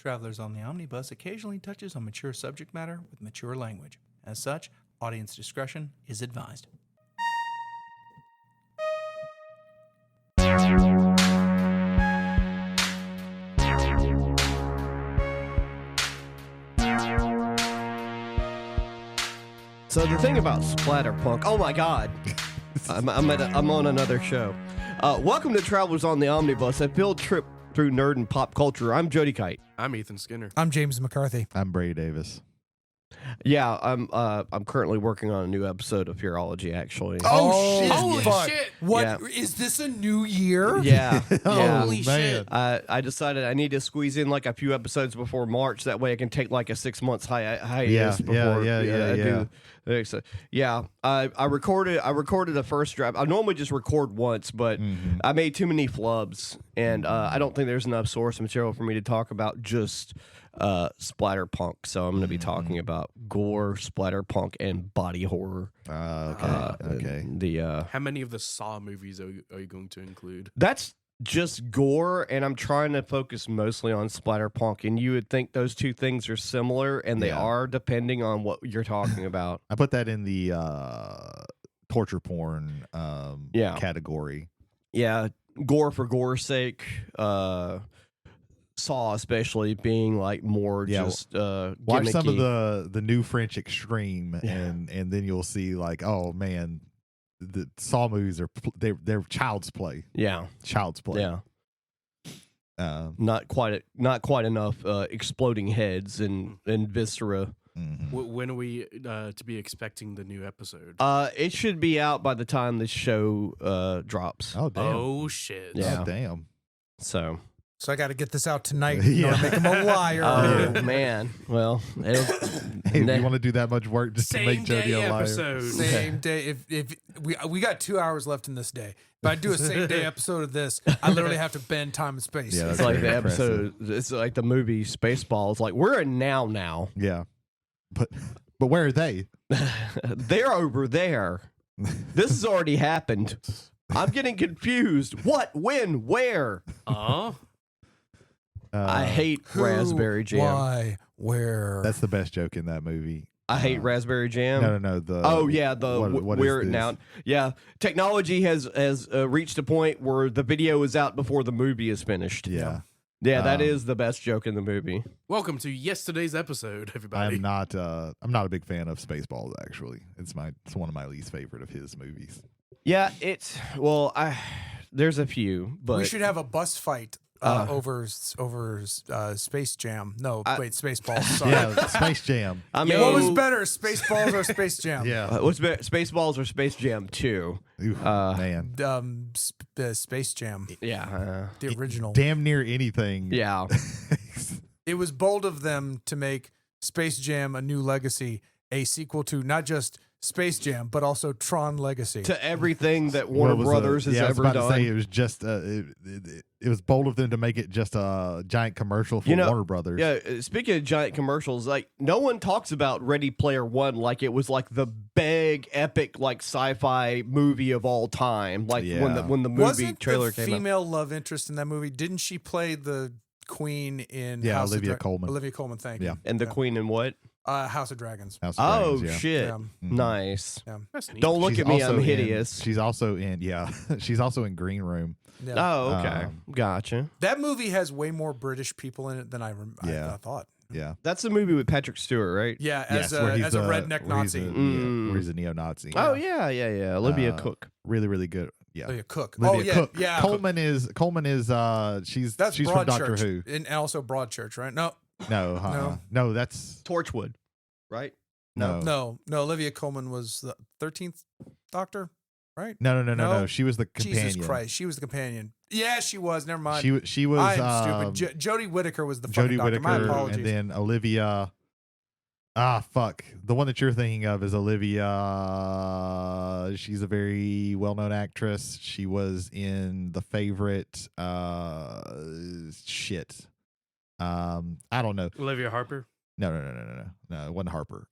Travelers on the Omnibus occasionally touches on mature subject matter with mature language. As such, audience discretion is advised. So the thing about Splatterpunk, oh my God, I'm on another show. Welcome to Travelers on the Omnibus, a field trip through nerd and pop culture. I'm Jody Kite. I'm Ethan Skinner. I'm James McCarthy. I'm Brady Davis. Yeah, I'm currently working on a new episode of Fearology, actually. Oh, shit! Holy Fuck. shit. What Yeah. is this a new year? Yeah, yeah. Holy shit. I decided I need to squeeze in like a few episodes before March. That way I can take like a 6 months hiatus before I do. So, yeah, I recorded the first draft. I normally just record once, but I made too many flubs, and I don't think there's enough source material for me to talk about just splatterpunk. So I'm going to be talking about gore, splatterpunk, and body horror. Okay. How many of the Saw movies are you going to include? That's just gore, and I'm trying to focus mostly on splatterpunk. And you would think those two things are similar, and they are, depending on what you're talking about. I put that in the torture porn category. Yeah, gore for gore's sake. Saw especially being like more just watch gimmicky. some of the new French Extreme, and then you'll see like, oh man, the Saw movies are they're child's play. Yeah, Child's play. Yeah. Not quite enough exploding heads and viscera. When are we to be expecting the new episode? It should be out by the time this show drops. Oh damn. Oh shit. Yeah. Oh damn. So So I got to get this out tonight. Yeah. Make him a liar. oh man. Well, Hey, if you want to do that much work just to make Jody a liar. episode. Same day. If we got 2 hours left in this day. If I do a same day episode of this, I literally have to bend time and space. Yeah, it's that's like very the impressive. episode. It's like the movie Spaceballs. Like we're in now. Yeah. But where are they? They're over there. This has already happened. I'm getting confused. What? When? Where? I hate Who, raspberry jam. Why? Where? That's the best joke in that movie. I hate raspberry jam. No. What we're is this? now. Yeah, technology has reached a point where the video is out before the movie is finished. Yeah. Yeah, that is the best joke in the movie. Welcome to yesterday's episode, everybody. I'm not a big fan of Spaceballs. Actually, it's one of my least favorite of his movies. Yeah, there's a few, but we should have a bus fight over Space Jam. No, wait, Spaceballs. Sorry. Yeah, Space Jam. I mean, What was better, Spaceballs or Space Jam? Yeah. what's better, Spaceballs or Space Jam 2? Oof, man. The Space Jam, Yeah, the original. Damn near anything. yeah. It was bold of them to make Space Jam: A New Legacy a sequel to not just Space Jam, but also Tron Legacy. To everything that Warner Brothers has I was ever about done. to say it was just it was bold of them to make it just a giant commercial for Warner Brothers. Yeah, speaking of giant commercials, like no one talks about Ready Player One like it was like the big epic like sci-fi movie of all time. Like when the movie Wasn't trailer the came out. female love interest in that movie? Didn't she play the queen in House Olivia of Colman. Olivia Colman, thank Yeah. you. And the Queen in what? House of Dragons. House of Oh Dragons, yeah. shit! Yeah. Nice. Yeah. That's neat. Don't look She's at me. also I'm in- hideous. she's also in she's also in Green Room. Yeah. Oh, okay. Um, Gotcha. That movie has way more British people in it than I Yeah. thought. Yeah. That's the movie with Patrick Stewart, right? Yeah, Yes, as where a he's redneck where he's Nazi. where he's a neo-Nazi. Oh yeah. Olivia Uh, Cook. Really, really good. Yeah. Olivia Cook. Olivia Cook. yeah. Coleman is she's That's she's from Broadchurch. Doctor Who. And also Broadchurch, right? No, No, that's Torchwood, right? no. Olivia Colman was the 13th Doctor, right? No. She was the companion. Jesus Christ, she was the companion. Yeah, she was. Never mind. She was I'm stupid. Jody Whittaker was the Jody fucking doctor. My Whittaker, apologies. and then Olivia. Fuck. The one that you're thinking of is Olivia. She's a very well-known actress. She was in The Favorite. Shit. I don't know. Olivia Harper. No. It wasn't Harper.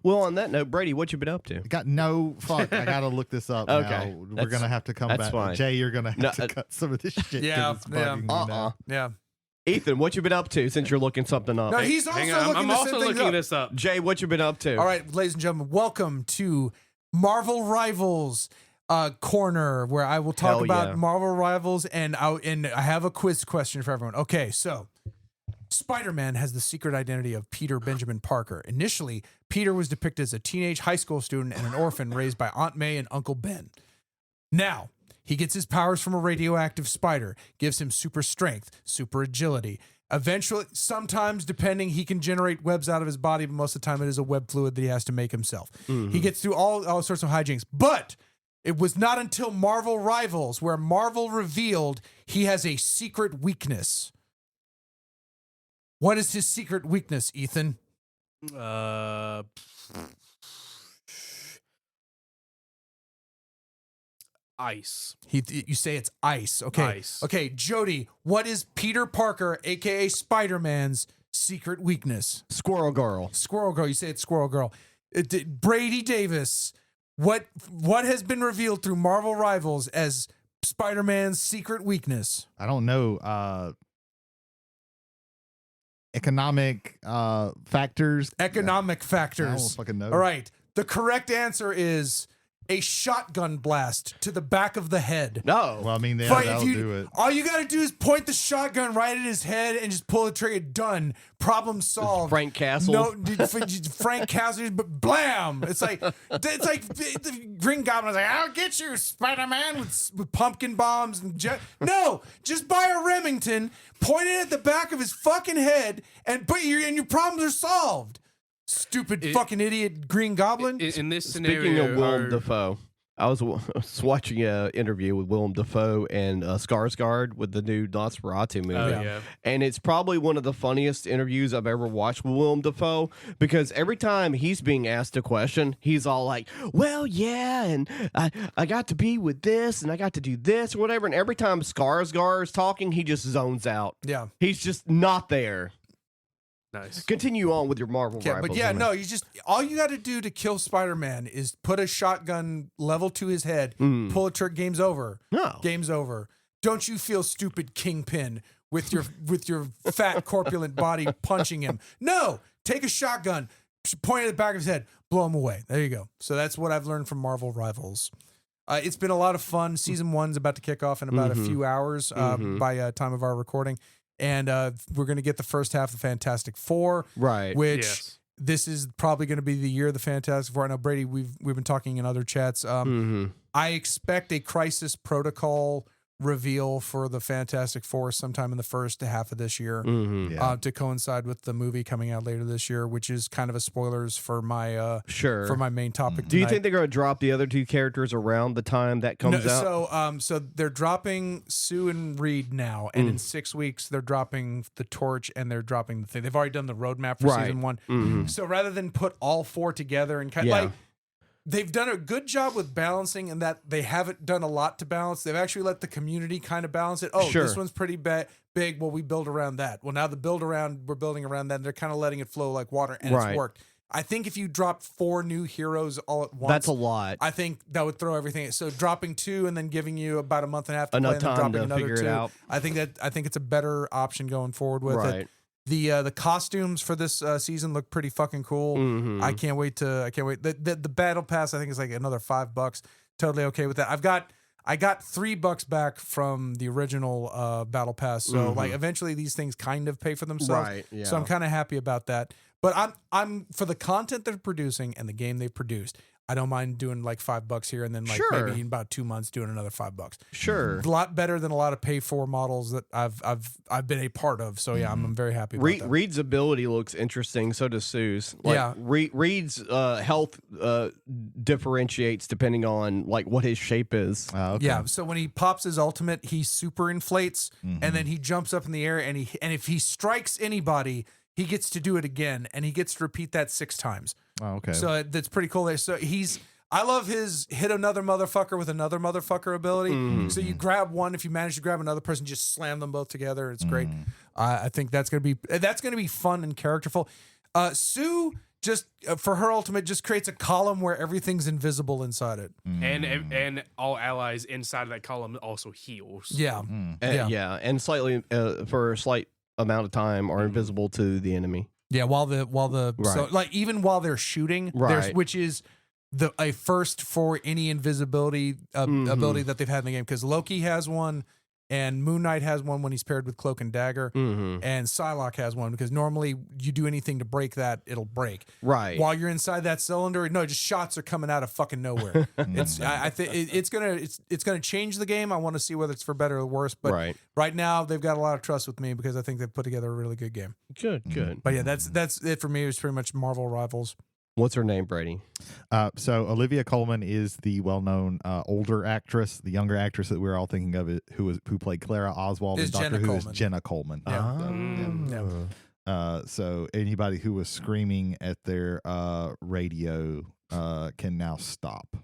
Well, on that note, Brady, what you been up to? Got no fuck. I gotta look this up. Okay. Now. We're That's- gonna have to come that's back. fine. Jay, you're gonna have No, to cut some of this shit. 'cause Yeah, it's bugging me now. Yeah. Ethan, what you been up to since you're looking something up? No, he's also Hang on, looking I'm to also set things looking up. this up. Jay, what you been up to? All right, ladies and gentlemen, welcome to Marvel Rivals corner, where I will talk Hell about yeah. Marvel Rivals, and I have a quiz question for everyone. Okay, so Spider-Man has the secret identity of Peter Benjamin Parker. Initially, Peter was depicted as a teenage high school student and an orphan raised by Aunt May and Uncle Ben. Now, he gets his powers from a radioactive spider, gives him super strength, super agility. Eventually, sometimes, depending, he can generate webs out of his body, but most of the time it is a web fluid that he has to make himself. He gets through all sorts of hijinks. But it was not until Marvel Rivals where Marvel revealed he has a secret weakness. What is his secret weakness, Ethan? Ice. You say it's ice. Okay. Ice. Okay, Jody, what is Peter Parker, aka Spider-Man's secret weakness? Squirrel Girl. Squirrel Girl. You say it's Squirrel Girl. Brady Davis, what has been revealed through Marvel Rivals as Spider-Man's secret weakness? I don't know. Economic factors. Economic I factors. don't fucking know. All right. The correct answer is a shotgun blast to the back of the head. No. Well, I mean, yeah, But that'll do it. all you gotta do is point the shotgun right at his head and just pull the trigger. Done. Problem solved. Frank Castle. No, Frank Castle, but blam! It's like the Green Goblin's like, "I'll get you, Spider-Man," with pumpkin bombs and no, just buy a Remington, point it at the back of his fucking head, and your problems are solved. Stupid fucking idiot Green Goblin. In this scenario, Speaking of Willem Dafoe, I was watching an interview with Willem Dafoe and Skarsgård with the new Nosferatu movie. yeah. And it's probably one of the funniest interviews I've ever watched with Willem Dafoe, because every time he's being asked a question, he's all like, well, yeah, and I got to be with this, and I got to do this, or whatever. And every time Skarsgård is talking, he just zones out. Yeah. He's just not there. Nice. Continue on with your Marvel Yeah, rivals. but yeah, no, all you got to do to kill Spider-Man is put a shotgun level to his head, pull a trigger, game's over. No. Game's over. Don't you feel stupid, Kingpin, with your fat corpulent body punching him? No, take a shotgun, point it at the back of his head, blow him away. There you go. So that's what I've learned from Marvel Rivals. It's been a lot of fun. Season 1's about to kick off in about a few hours by time of our recording. And we're going to get the first half of Fantastic Four, Right. which this is probably going to be the year of the Fantastic Four. I know, Brady, we've been talking in other chats. I expect a Crisis Protocol reveal for the Fantastic Four sometime in the first half of this year to coincide with the movie coming out later this year, which is kind of a spoilers for my for my main topic. Do you tonight. think they're going to drop the other two characters around the time that comes out? So they're dropping Sue and Reed now, and in 6 weeks they're dropping the Torch and they're dropping the thing. They've already done the roadmap for season 1. So rather than put all 4 together and kind of like, they've done a good job with balancing, in that they haven't done a lot to balance. They've actually let the community kind of balance it. Oh, this one's pretty big. Well, we build around that. Well, now we're building around that. And they're kind of letting it flow like water, and it's worked. I think if you dropped 4 new heroes all at once, That's a lot. I think that would throw everything. So dropping 2 and then giving you about a month and a half to Enough play, and then time dropping to another figure 2. it out. I think it's a better option going forward with it. The costumes for this season look pretty fucking cool. I can't wait. The battle pass, I think, is like another $5. Totally okay with that. I got $3 back from the original battle pass. So like eventually these things kind of pay for themselves. Right, yeah. So I'm kind of happy about that. But I'm for the content they're producing and the game they've produced, I don't mind doing like $5 here, and then like maybe in about 2 months doing another $5. Sure. A lot better than a lot of pay for models that I've been a part of. So yeah, I'm very happy about that. Reed's ability looks interesting. So does Sue's. Like, Reed's health differentiates depending on like what his shape is. Okay. Yeah. So when he pops his ultimate, he super inflates, and then he jumps up in the air, and if he strikes anybody, he gets to do it again, and he gets to repeat that 6 times. Oh, okay. So that's pretty cool there. So I love his hit another motherfucker with another motherfucker ability. So you grab one, if you manage to grab another person, just slam them both together. It's great. I think that's gonna be fun and characterful. Sue just for her ultimate just creates a column where everything's invisible inside it. And all allies inside of that column also heals. Yeah. And slightly for slight amount of time are invisible to the enemy. Yeah, while the Right. so like even while they're shooting, Right. which is a first for any invisibility ability that they've had in the game, because Loki has one and Moon Knight has one when he's paired with Cloak and Dagger, and Psylocke has one because normally you do anything to break that, it'll break. Right. While you're inside that cylinder, no, just shots are coming out of fucking nowhere. I think it's gonna change the game. I want to see whether it's for better or worse. But right now they've got a lot of trust with me because I think they've put together a really good game. Good. But yeah, that's it for me. It was pretty much Marvel Rivals. What's her name, Brady? So Olivia Colman is the well-known older actress. The younger actress that we're all thinking of who played Clara Oswald in Doctor Who is Jenna Coleman. So anybody who was screaming at their radio can now stop.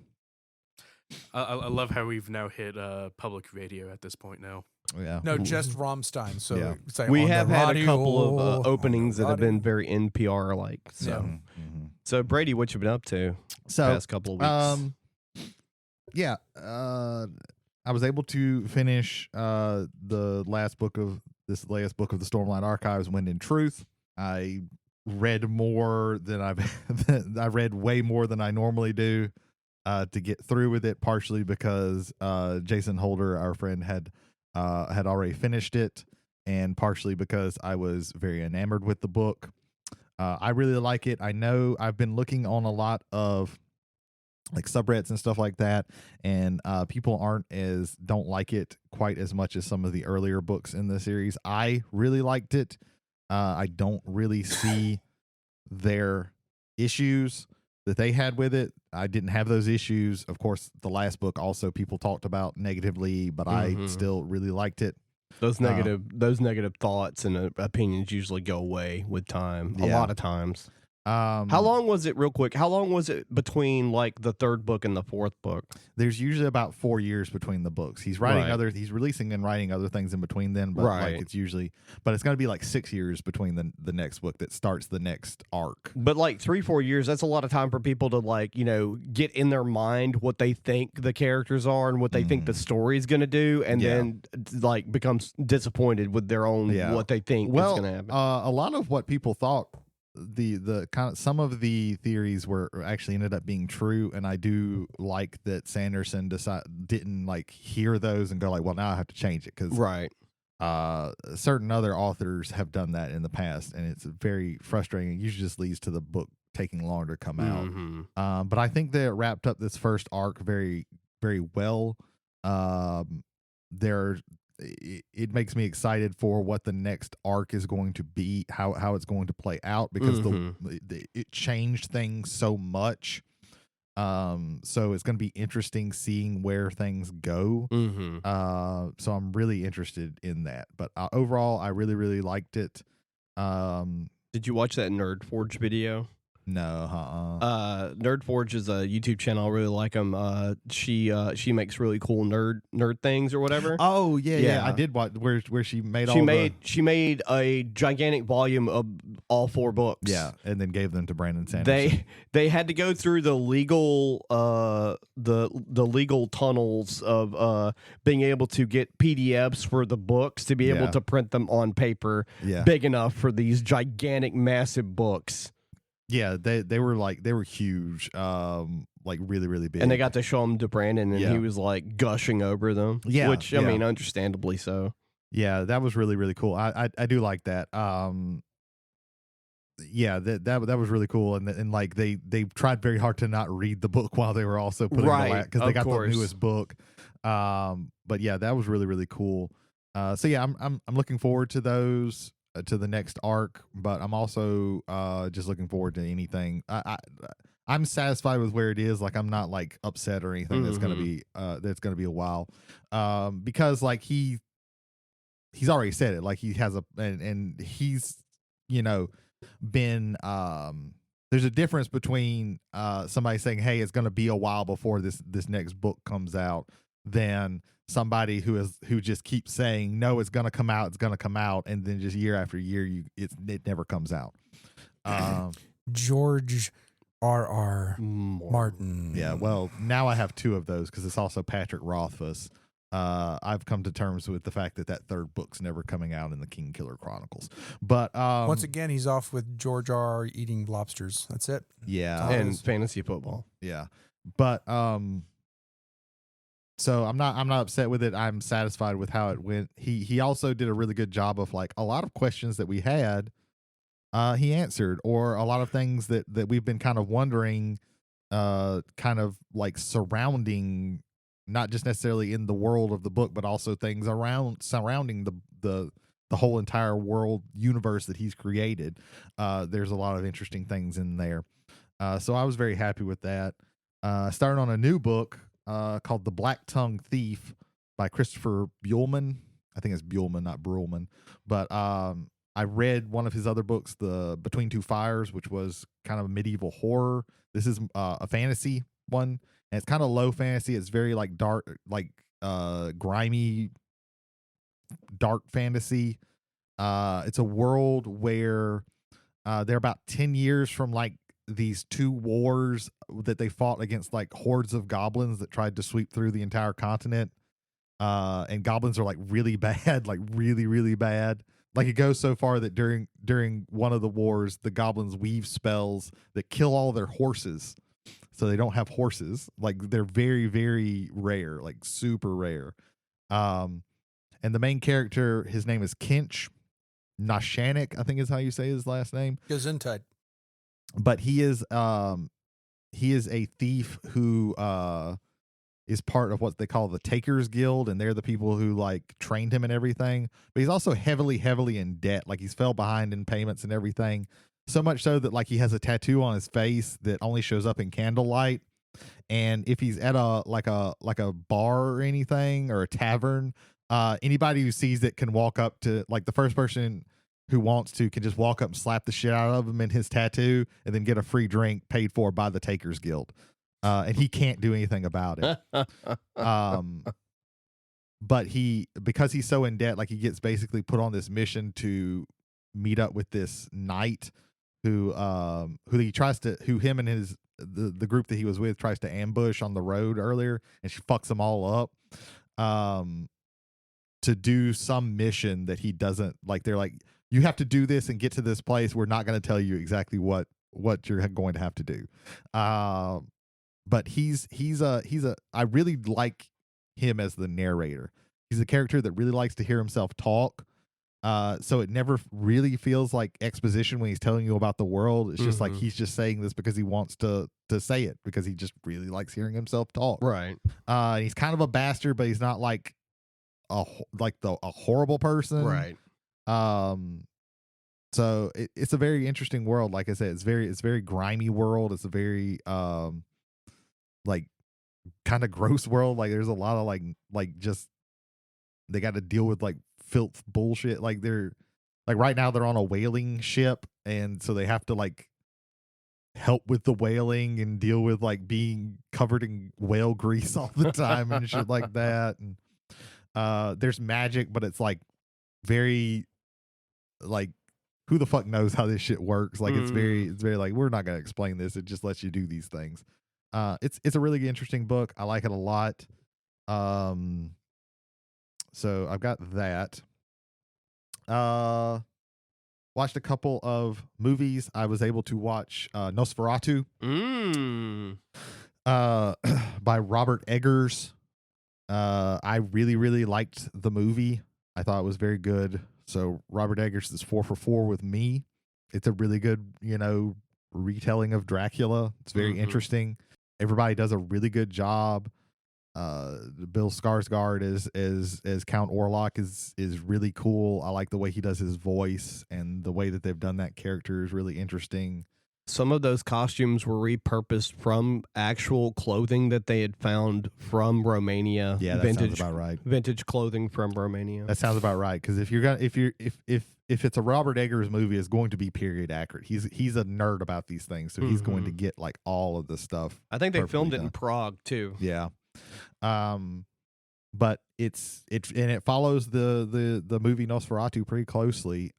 I love how we've now hit public radio at this point now. Yeah. No, just Rammstein. So Yeah. it's like We on have the had a radio, couple of on openings the that have been radio. very NPR like. So, Mm-hmm. so Brady, what you been up to So past couple of weeks? Yeah, I was able to finish the last book of the Stormlight Archives, Wind and Truth. I read more than I read way more than I normally do to get through with it, partially because Jason Holder, our friend, had already finished it, and partially because I was very enamored with the book. I really like it. I know I've been looking on a lot of like subreddits and stuff like that, and people don't like it quite as much as some of the earlier books in the series. I really liked it. I don't really see their issues that they had with it. I didn't have those issues. Of course, the last book also people talked about negatively, but I still really liked it. Those negative thoughts and opinions usually go away with time. A lot of times. How long was it, real quick? How long was it between like the third book and the fourth book? There's usually about 4 years between the books. He's writing he's releasing and writing other things in between then, but like it's going to be like 6 years between the next book that starts the next arc. But like 3-4 years, that's a lot of time for people to like, get in their mind what they think the characters are and what they think the story is going to do, and then like becomes disappointed with their own what they think is going to happen. A lot of what people thought, the kind of some of the theories were actually ended up being true, and I do like that Sanderson didn't like hear those and go like, well, now I have to change it, because certain other authors have done that in the past, and it's very frustrating. It usually just leads to the book taking longer to come out. But I think that it wrapped up this first arc very, very well. It makes me excited for what the next arc is going to be, how it's going to play out, because it changed things so much. So it's going to be interesting seeing where things go. So I'm really interested in that. But overall, I really, really liked it. Did you watch that Nerd Forge video? No, Nerd Forge is a YouTube channel. I really like them. She makes really cool nerd things or whatever. Oh yeah. I did watch where she made she made a gigantic volume of all 4 books. Yeah, and then gave them to Brandon Sanderson. They had to go through the legal the legal tunnels of being able to get PDFs for the books to be able to print them on paper big enough for these gigantic, massive books. Yeah, they were huge, like really, really big. And they got to show them to Brandon, and he was like gushing over them. Yeah, which I mean, understandably so. Yeah, that was really, really cool. I do like that. Yeah, that was really cool, and like they tried very hard to not read the book while they were also putting because they got the newest book. But yeah, that was really, really cool. So yeah, I'm looking forward to those. To the next arc, but I'm also just looking forward to anything. I'm satisfied with where it is. Like, I'm not like upset or anything that's gonna be a while, because like he's already said it. Like, he has and he's been there's a difference between somebody saying, hey, it's gonna be a while before this next book comes out, than somebody who just keeps saying, no, it's gonna come out, and then just year after year it never comes out. George R.R. Martin. Yeah, well, now I have 2 of those because it's also Patrick Rothfuss. I've come to terms with the fact that that third book's never coming out in the King Killer Chronicles. But once again, he's off with George R. eating lobsters. That's it. yeah, And fantasy football. yeah. But so I'm not upset with it. I'm satisfied with how it went. He also did a really good job of like a lot of questions that we had, he answered, or a lot of things that we've been kind of wondering, kind of like surrounding, not just necessarily in the world of the book, but also things surrounding the whole entire world universe that he's created. There's a lot of interesting things in there. So I was very happy with that. Started on a new book called The Black Tongue Thief by Christopher Buehlman. I think it's Buehlman, not Bruhlman. But I read one of his other books, The Between Two Fires, which was kind of a medieval horror. This is a fantasy one, and it's kind of low fantasy. It's very like dark, like grimy, dark fantasy. It's a world where they're about 10 years from like these two wars that they fought against like hordes of goblins that tried to sweep through the entire continent. And goblins are like really bad, like really, really bad. Like it goes so far that during one of the wars, the goblins weave spells that kill all their horses. So they don't have horses. Like they're very, very rare, like super rare. And the main character, his name is Kinch Nashanik, I think is how you say his last name. Gesundheit. But he is a thief who is part of what they call the Takers Guild, and they're the people who like trained him and everything. But he's also heavily in debt. Like he's fell behind in payments and everything. So much so that like he has a tattoo on his face that only shows up in candlelight. And if he's at a bar or anything, or a tavern, anybody who sees it can walk up to, like, the first person who wants to can just walk up and slap the shit out of him in his tattoo and then get a free drink paid for by the Takers Guild. And he can't do anything about it. But because he's so in debt, like he gets basically put on this mission to meet up with this knight who him and his the group that he was with tries to ambush on the road earlier, and she fucks them all up. To do some mission that he doesn't like. They're like, you have to do this and get to this place. We're not going to tell you exactly what you're going to have to do. But I really like him as the narrator. He's a character that really likes to hear himself talk. So it never really feels like exposition when he's telling you about the world. It's just like he's just saying this because he wants to say it, because he just really likes hearing himself talk. Right. He's kind of a bastard, but he's not like a horrible person. Right. So it's a very interesting world. Like I said, it's very grimy world. It's a very like kind of gross world. Like there's a lot of like just they got to deal with like filth bullshit. Like they're like right now they're on a whaling ship, and so they have to like help with the whaling and deal with like being covered in whale grease all the time and shit like that. And there's magic, but it's like very like, who the fuck knows how this shit works? Like it's very like, we're not gonna explain this. It just lets you do these things. It's a really interesting book. I like it a lot. So I've got that. Watched a couple of movies. I was able to watch Nosferatu by Robert Eggers. I really liked the movie. I thought it was very good. So Robert Eggers is 4 for 4 with me. It's a really good, retelling of Dracula. It's very interesting. Everybody does a really good job. Bill Skarsgård as Count Orlok is really cool. I like the way he does his voice, and the way that they've done that character is really interesting. Some of those costumes were repurposed from actual clothing that they had found from Romania. Yeah, that sounds about right. Vintage clothing from Romania. That sounds about right. Because if it's a Robert Eggers movie, it's going to be period accurate. He's a nerd about these things, so he's going to get like all of the stuff. I think they filmed it in Prague too. Yeah. But it follows the movie Nosferatu pretty closely.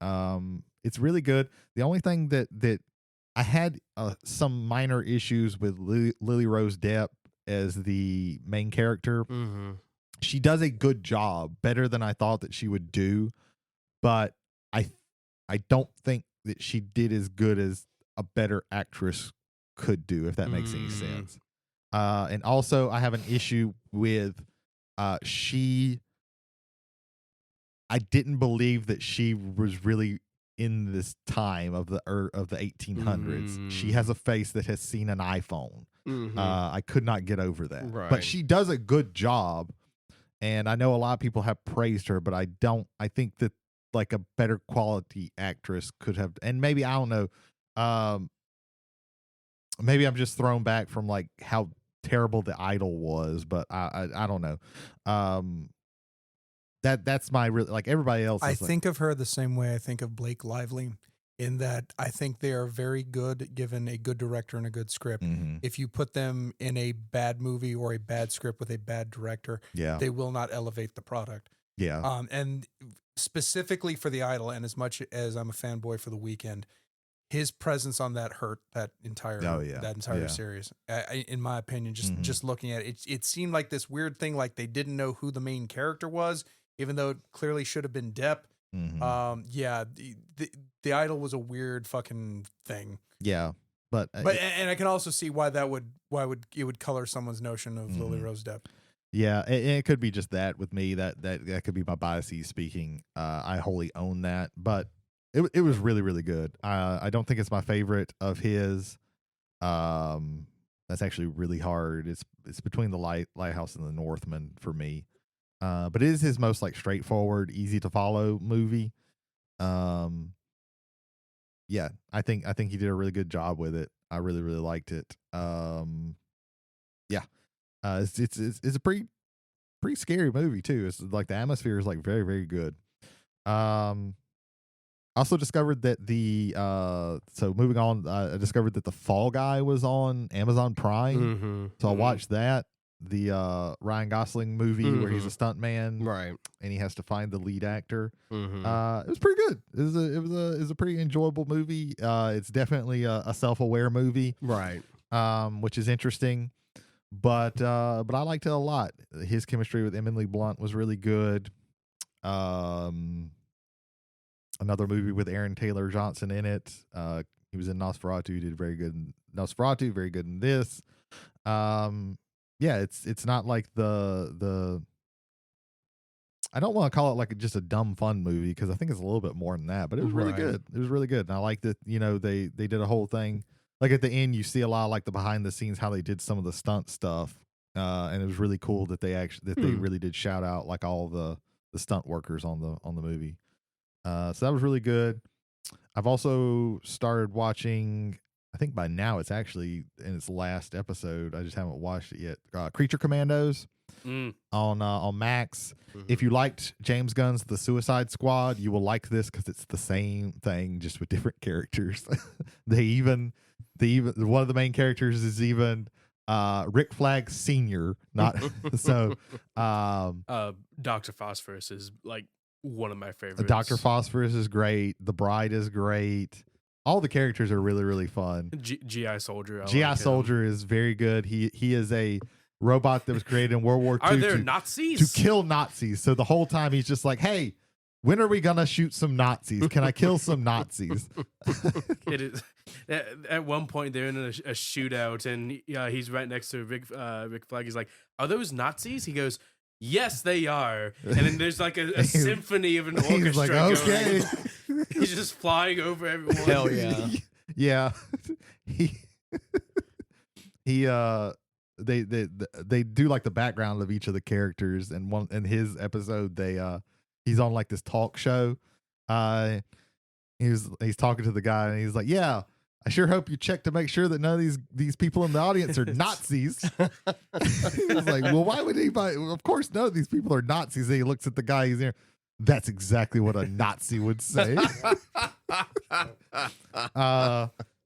It's really good. The only thing that I had some minor issues with Lily Rose Depp as the main character. she does a good job, better than I thought that she would do, but I don't think that she did as good as a better actress could do, if that makes any sense. And also, I have an issue with I didn't believe that she was really in this time of the 1800s. She has a face that has seen an iPhone. I could not get over that. Right. But she does a good job, and I know a lot of people have praised her, but I think that like a better quality actress could have, and maybe, I don't know, maybe I'm just thrown back from like how terrible The Idol was, but I don't know. That's my really, like, everybody else. I think of her the same way I think of Blake Lively, in that I think they are very good given a good director and a good script. If you put them in a bad movie or a bad script with a bad director, they will not elevate the product. Yeah. And specifically for The Idol, and as much as I'm a fanboy for The Weeknd, his presence on that hurt that entire series. In my opinion, just looking at it, it seemed like this weird thing, like they didn't know who the main character was, even though it clearly should have been Depp. The Idol was a weird fucking thing. Yeah, but and I can also see why it would color someo's notion of Lily Rose Depp. Yeah, and it could be just that with me, that could be my biases speaking. I wholly own that, but it was really, really good. I don't think it's my favorite of his. That's actually really hard. It's between the Lighthouse and the Northman for me. But it is his most like straightforward, easy to follow movie. Yeah, I think he did a really good job with it. I really, really liked it. Yeah. It's a pretty scary movie too. It's like the atmosphere is like very, very good. Also discovered that so moving on, I discovered that The Fall Guy was on Amazon Prime. So I watched that, the Ryan Gosling movie where he's a stuntman, right? And he has to find the lead actor. It was pretty good. It was a pretty enjoyable movie. It's definitely a self-aware movie, right? Which is interesting. But I liked it a lot. His chemistry with Emily Blunt was really good. Another movie with Aaron Taylor Johnson in it. He was in Nosferatu. He did very good in Nosferatu. Very good in this. Yeah, it's not like the. I don't want to call it like just a dumb fun movie, because I think it's a little bit more than that. But it was really good. It was really good, and I liked that. They did a whole thing. Like at the end, you see a lot of like the behind the scenes, how they did some of the stunt stuff, and it was really cool that they really did shout out like all the stunt workers on the movie. So that was really good. I've also started watching, I think by now it's actually in its last episode, I just haven't watched it yet, Creature Commandos on Max. If you liked James Gunn's The Suicide Squad, you will like this, because it's the same thing just with different characters. They even one of the main characters is even Rick Flag Sr. Not so Dr. Phosphorus is like one of my favorites. Dr. Phosphorus is great. The Bride is great. All the characters are really, really fun. GI Soldier. GI Soldier is very good. He is a robot that was created in World War II. Are there Nazis? To kill Nazis. So the whole time he's just like, hey, when are we going to shoot some Nazis? Can I kill some Nazis? It is. At one point, they're in a shootout, and he's right next to Rick Flag. He's like, are those Nazis? He goes, yes, they are. And then there's like a symphony of an orchestra. He's like, okay. Going. He's just flying over everyone. Hell yeah. Yeah. They do like the background of each of the characters, and in his episode he's on like this talk show. He's talking to the guy, and he's like, yeah, I sure hope you check to make sure that none of these people in the audience are Nazis. He's like, well, why would anybody? Of course, none of these people are Nazis. And he looks at the guy. He's there. That's exactly what a Nazi would say.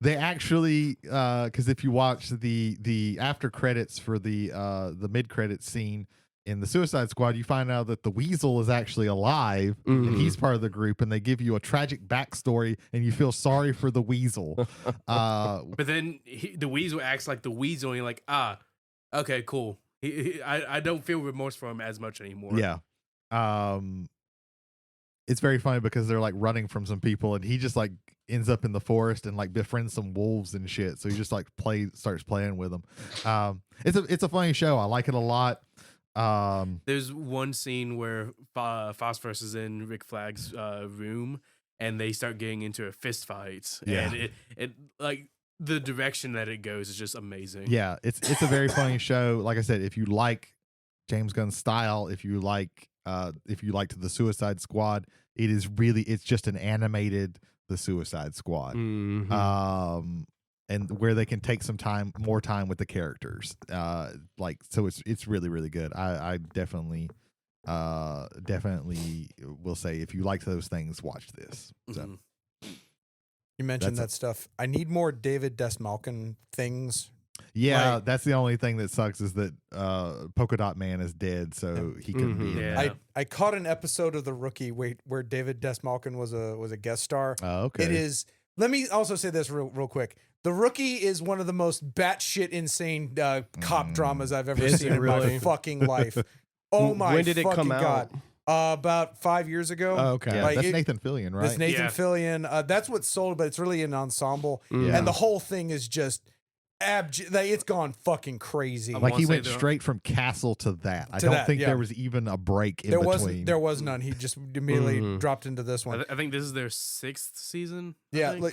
They actually, because if you watch the after credits for the mid credits scene in the Suicide Squad, you find out that the Weasel is actually alive, and he's part of the group, and they give you a tragic backstory, and you feel sorry for the Weasel. But then the Weasel acts like the Weasel, and you're like, okay, cool. I don't feel remorse for him as much anymore. Yeah. It's very funny because they're like running from some people, and he just like ends up in the forest and like befriends some wolves and shit. So he just like starts playing with them. It's a funny show. I like it a lot. There's one scene where Phosphorus is in Rick Flag's room, and they start getting into a fist fight. Yeah. And it like the direction that it goes is just amazing. Yeah, it's a very funny show. Like I said, if you like James Gunn's style, if you liked the Suicide Squad, it's just an animated The Suicide Squad. Mm-hmm. And where they can take more time with the characters. So it's really, really good. I definitely will say if you like those things, watch this. So. Mhm. You mentioned that stuff. I need more David Desmalkin things. Yeah, Like- that's the only thing that sucks is that Polka Dot Man is dead, so he couldn't be in Yeah. that. I caught an episode of The Rookie where David Desmalkin was a guest star. Oh, okay. It is. Let me also say this real quick. The Rookie is one of the most batshit insane cop dramas I've ever Is seen it in my really? fucking life. Oh my! When did it fucking come God. About 5 years ago. Oh, okay. Yeah, Like, that's it- Nathan Fillion, right? That's Nathan Yeah. Fillion. That's what sold, but it's really an ensemble, Yeah. and the whole thing is just it's gone fucking crazy. I Like wanna he say went there- straight from Castle to that. I To don't that, think yeah. there was even a break in there between. was none. He just immediately Mhm. dropped into this one. I think this is their 6th season. I Yeah, think. no,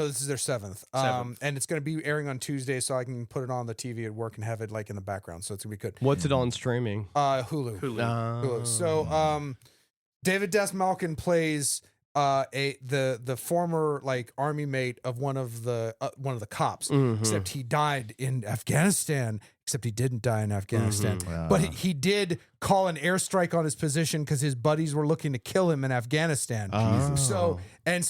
this is their 7th. Seventh. And it's going to be airing on Tuesday, so I can put it on the TV at work and have it like in the background, so it's gonna be good. What's it on streaming? Hulu. Hulu. Hulu. So, David Desmalkin plays the former like army mate of one of the cops, Mhm. except he died in Afghanistan. Except he didn't die in Afghanistan, but he did call an airstrike on his position because his buddies were looking to kill him in Afghanistan. So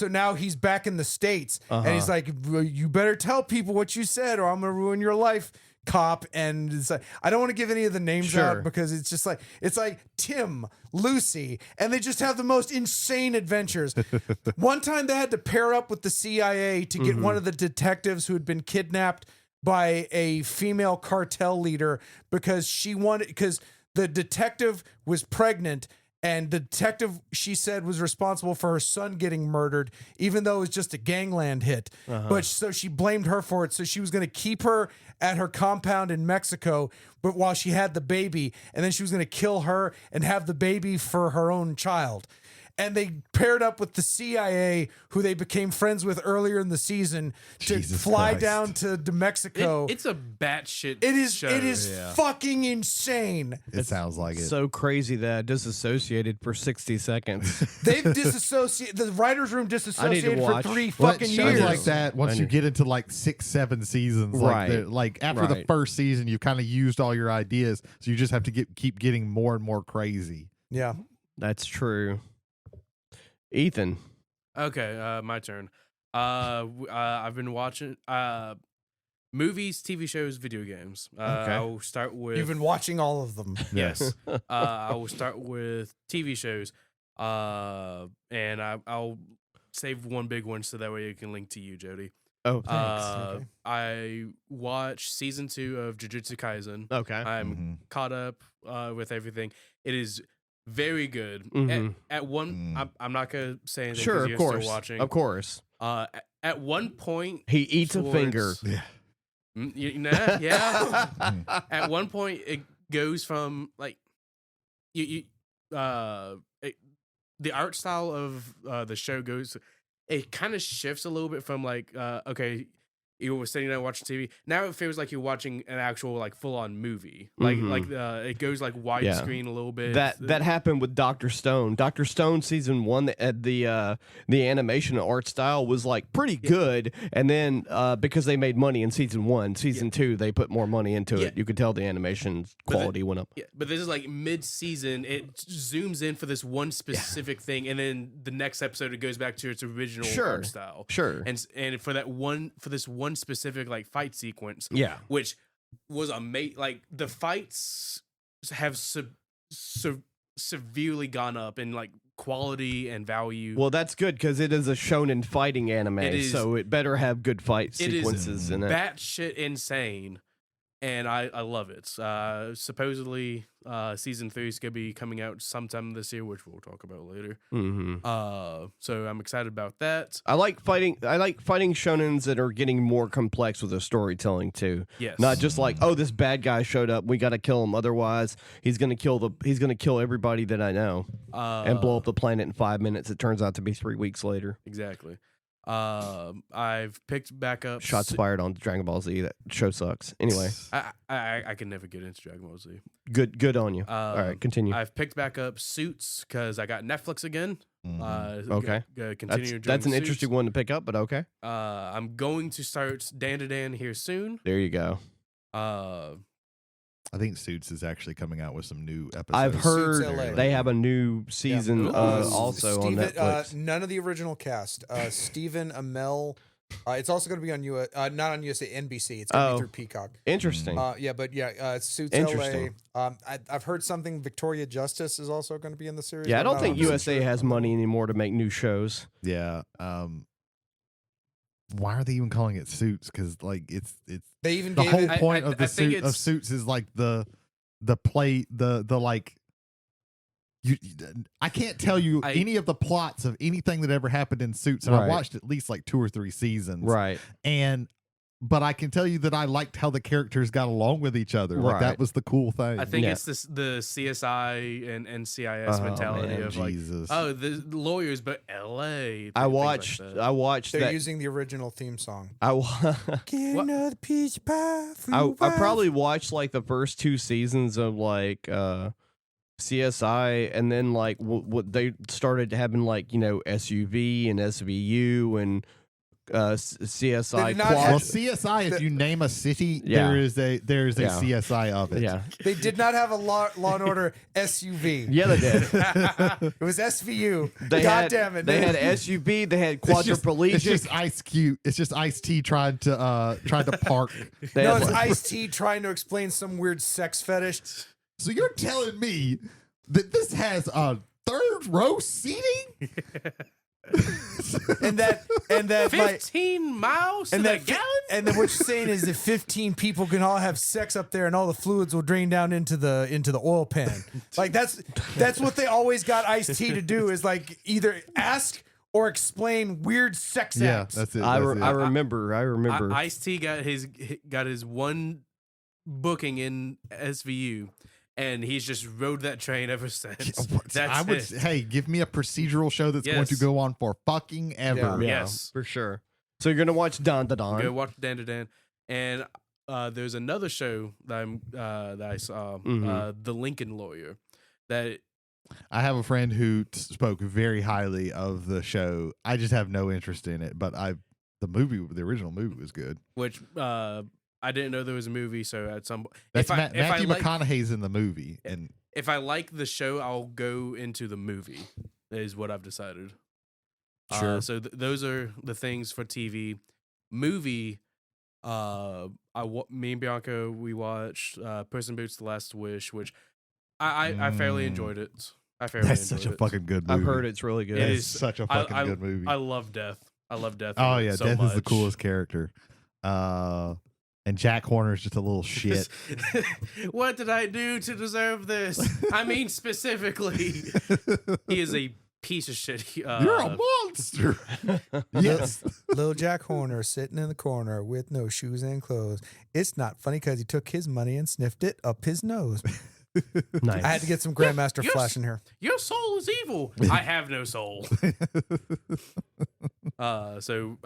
now he's back in the States, and he's like, "You better tell people what you said, or I'm gonna ruin your life." Cop, and it's like, I don't want to give any of the names Sure. out because it's just like Tim, Lucy, and they just have the most insane adventures. One time they had to pair up with the CIA to get one of the detectives who had been kidnapped by a female cartel leader because the detective was pregnant. And the detective, she said, was responsible for her son getting murdered, even though it was just a gangland hit. But so she blamed her for it. So she was going to keep her at her compound in Mexico, but while she had the baby, and then she was going to kill her and have the baby for her own child. And they paired up with the CIA, who they became friends with earlier in the season, to Jesus fly Christ. down to Mexico. It's a batshit. It is show. fucking insane. It sounds like it. So crazy that I disassociated for 60 seconds. They've disassociated. The writers' room disassociated for watch. 3 Well, fucking shows years. like that, once you get into like 6, 7 seasons, Right. like after the Right. first season, you've kind of used all your ideas, so you just have to keep getting more and more crazy. Yeah. That's true. Ethan. Okay, my turn. I've been watching movies, TV shows, video games. I'll start with. You've been watching all of them. Yes. I will start with TV shows, and I'll save one big one so that way it can link to you, Jody. Oh, thanks. Okay. I watched season 2 of Jujutsu Kaisen. Okay. I'm caught up with everything. It is very good. Mhm. At one, I'm not gonna say anything. 'cause Sure, of you're course. Still watching. Of course. At one point, He eats a finger. Yeah. yeah. At one point, it goes from like the art style of the show goes. It kind of shifts a little bit from like okay, you were sitting there watching TV. Now it feels like you're watching an actual like full on movie. Like it goes like widescreen a little bit. That happened with Dr. Stone. Dr. Stone season 1 at the animation art style was like pretty good, and then because they made money in season 1, season 2 they put more money into Yeah. it. You could tell the animation quality went up. Yeah, but this is like mid-season. It zooms in for this one specific thing, and then the next episode it goes back to its original art style. Sure. And for this one specific like fight sequence, Yeah. which was amazing. Like the fights have severely gone up in like quality and value. Well, that's good because it is a shonen fighting anime, It is- so it better have good fight it is sequences in it. batshit insane. and I love it. Supposedly, season 3 is gonna be coming out sometime this year, which we'll talk about later. So I'm excited about that. I like fighting shonens that are getting more complex with their storytelling too. Yes, Not just like, oh, this bad guy showed up, we got to kill him, otherwise he's gonna kill everybody that I know and blow up the planet in 5 minutes. It turns out to be 3 weeks later. Exactly. I've picked back up. Shots fired on Dragon Ball Z. That show sucks. Anyway, I can never get into Dragon Ball Z. good on you. All right, continue. I've picked back up Suits because I got Netflix again. Okay, Continue. That's an interesting one to pick up, but okay. I'm going to start Dan to Dan here soon. There you go. I think Suits is actually coming out with some new episodes. I've heard Suits LA. they have a new season also on Netflix. None of the original cast. Stephen Amell. It's also going to be on not on USA, NBC. It's going to be through Peacock. Interesting. Suits Interesting. LA. I've heard something. Victoria Justice is also going to be in the series. Yeah, I I'm don't not think 100% USA sure. has money anymore to make new shows. Yeah. Why are they even calling it Suits? Because like it's They even the gave whole it. point I of the think suit of it's- Suits is like the play the like. I can't tell you any of the plots of anything that ever happened in Suits, and I Right. watched at least like 2 or 3 seasons. Right. But I can tell you that I liked how the characters got along with each other. Like Right. that was the cool thing. I think Yeah. it's the CSI and NCIS Oh, mentality man, of Jesus. like, the lawyers, but LA. I things like watched. that. I watched They're that. using the original theme song. I Get What? another piece of pie for I your wife. probably watched like the first 2 seasons of like CSI, and then like what they started having like SUV and SVU and CSI. They did not Well, have- CSI. If you name a city, Yeah. there's a Yeah. CSI of it. Yeah, They did not have a Law and Order SUV. yeah, they did. It was SVU. They God had, damn it. They had SUV. They had It's just quadriplegic. Ice Cube. It's just Ice T trying to park. They No, had, it's like- Ice-T trying to explain some weird sex fetish. So you're telling me that this has a 3rd row seating? And that like 15 miles and to that the gallon. and then what you're saying is that 15 people can all have sex up there and all the fluids will drain down into the oil pan. Like that's what they always got Ice-T to do is like either ask or explain weird sex Yeah, acts. that's it. I that's it. remember. Ice-T got his one booking in SVU, and he's just rode that train ever since. That's it. Hey, give me a procedural show that's going to Yes. go on for fucking ever. Yeah. Yeah, Yes. for sure. So you're gonna watch Don Da Go Don. watch Dan to Dan, and there's another show that I saw, Mhm. The Lincoln Lawyer. That I have a friend who spoke very highly of the show. I just have no interest in it, but the original movie was good. which I didn't know there was a movie. So at some That's if Matthew like, McConaughey's in the movie, and if I like the show, I'll go into the movie. Is what I've decided. Sure. So those are the things for TV. Movie. Me and Bianca, we watched Puss in Boots: The Last Wish, which I fairly enjoyed it. I fairly that's enjoyed such a it. fucking good movie. I've heard it's really good. It That is is such a fucking good movie. I love Death. I love Death. Oh yeah, so Death is the much. coolest character. And Jack Horner is just a little shit. What did I do to deserve this? I mean, specifically, he is a piece of shit. You're a monster. Yes. Little Jack Horner sitting in the corner with no shoes and clothes. It's not funny because he took his money and sniffed it up his nose. Nice. I had to get some Grandmaster Yes. Flash in here. Your soul is evil. I have no soul. So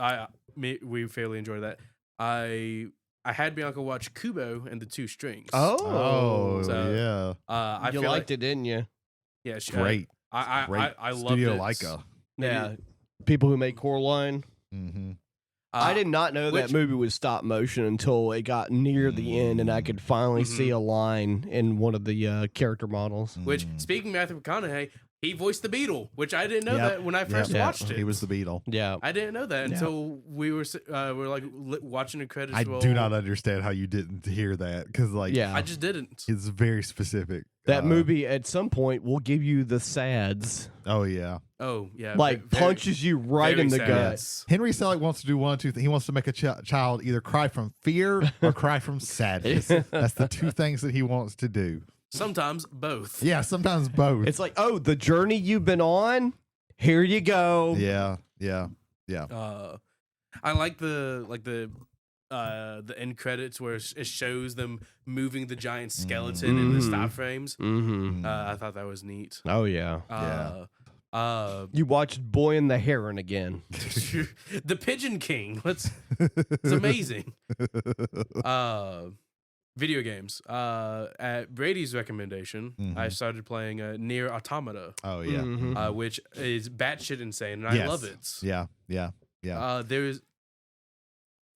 we fairly enjoyed that. I had Bianca watch Kubo and the Two Strings. Oh So, yeah. I You feel liked like, it, didn't you? Yeah, she, Great. I loved Studio it. Leica. Yeah. People who make Coraline. Mm-hmm. I did not know that which- movie was stop motion until it got near the end, and I could finally see a line in one of the character models. Which, speaking of Matthew McConaughey, He voiced the Beetle, which I didn't know that when I first watched it. He was the Beetle. Yeah. I didn't know that until we were like watching the credits. I do not understand how you didn't hear that because I just didn't. it's very specific. That movie at some point will give you the sads. Oh yeah. Oh yeah, Punches you right in the gut. Henry Selick wants to do one of two things. He wants to make a child either cry from fear or cry from sadness. That's the two things that he wants to do. Sometimes both. Yeah, sometimes both. It's like, oh, the journey you've been on. Here you go. Yeah. I like the end credits where it shows them moving the giant skeleton in the stop frames. Mm-hmm. I thought that was neat. Oh yeah. You watched Boy and the Heron again. The Pigeon King. It's amazing. Video games. At Brady's recommendation, I started playing Nier Automata. Oh yeah. Which is batshit insane, and I love it. Yeah.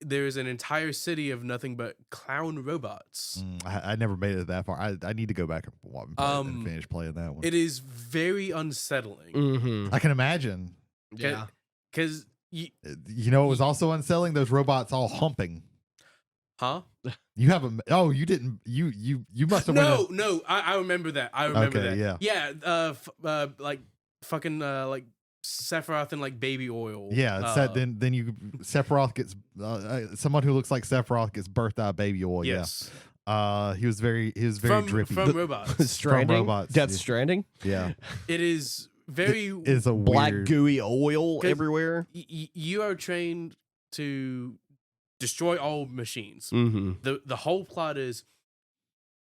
There's an entire city of nothing but clown robots. I never made it that far. I need to go back and finish playing that one. It is very unsettling. I can imagine. Yeah. Because you know, it was also unsettling. Those robots all humping. Huh? You haven't? Oh, you didn't. You must have. No. I remember that. I remember that. Yeah. Yeah. Like fucking like Sephiroth and like baby oil. Yeah. Then Sephiroth gets someone who looks like Sephiroth gets birthed out of baby oil. Yes. Yeah. He was very drippy from robots. Stranding. From robots. Death Yeah. Stranding. Yeah. It is very. It is a Black weird. gooey oil everywhere. You are trained to destroy all machines. The whole plot is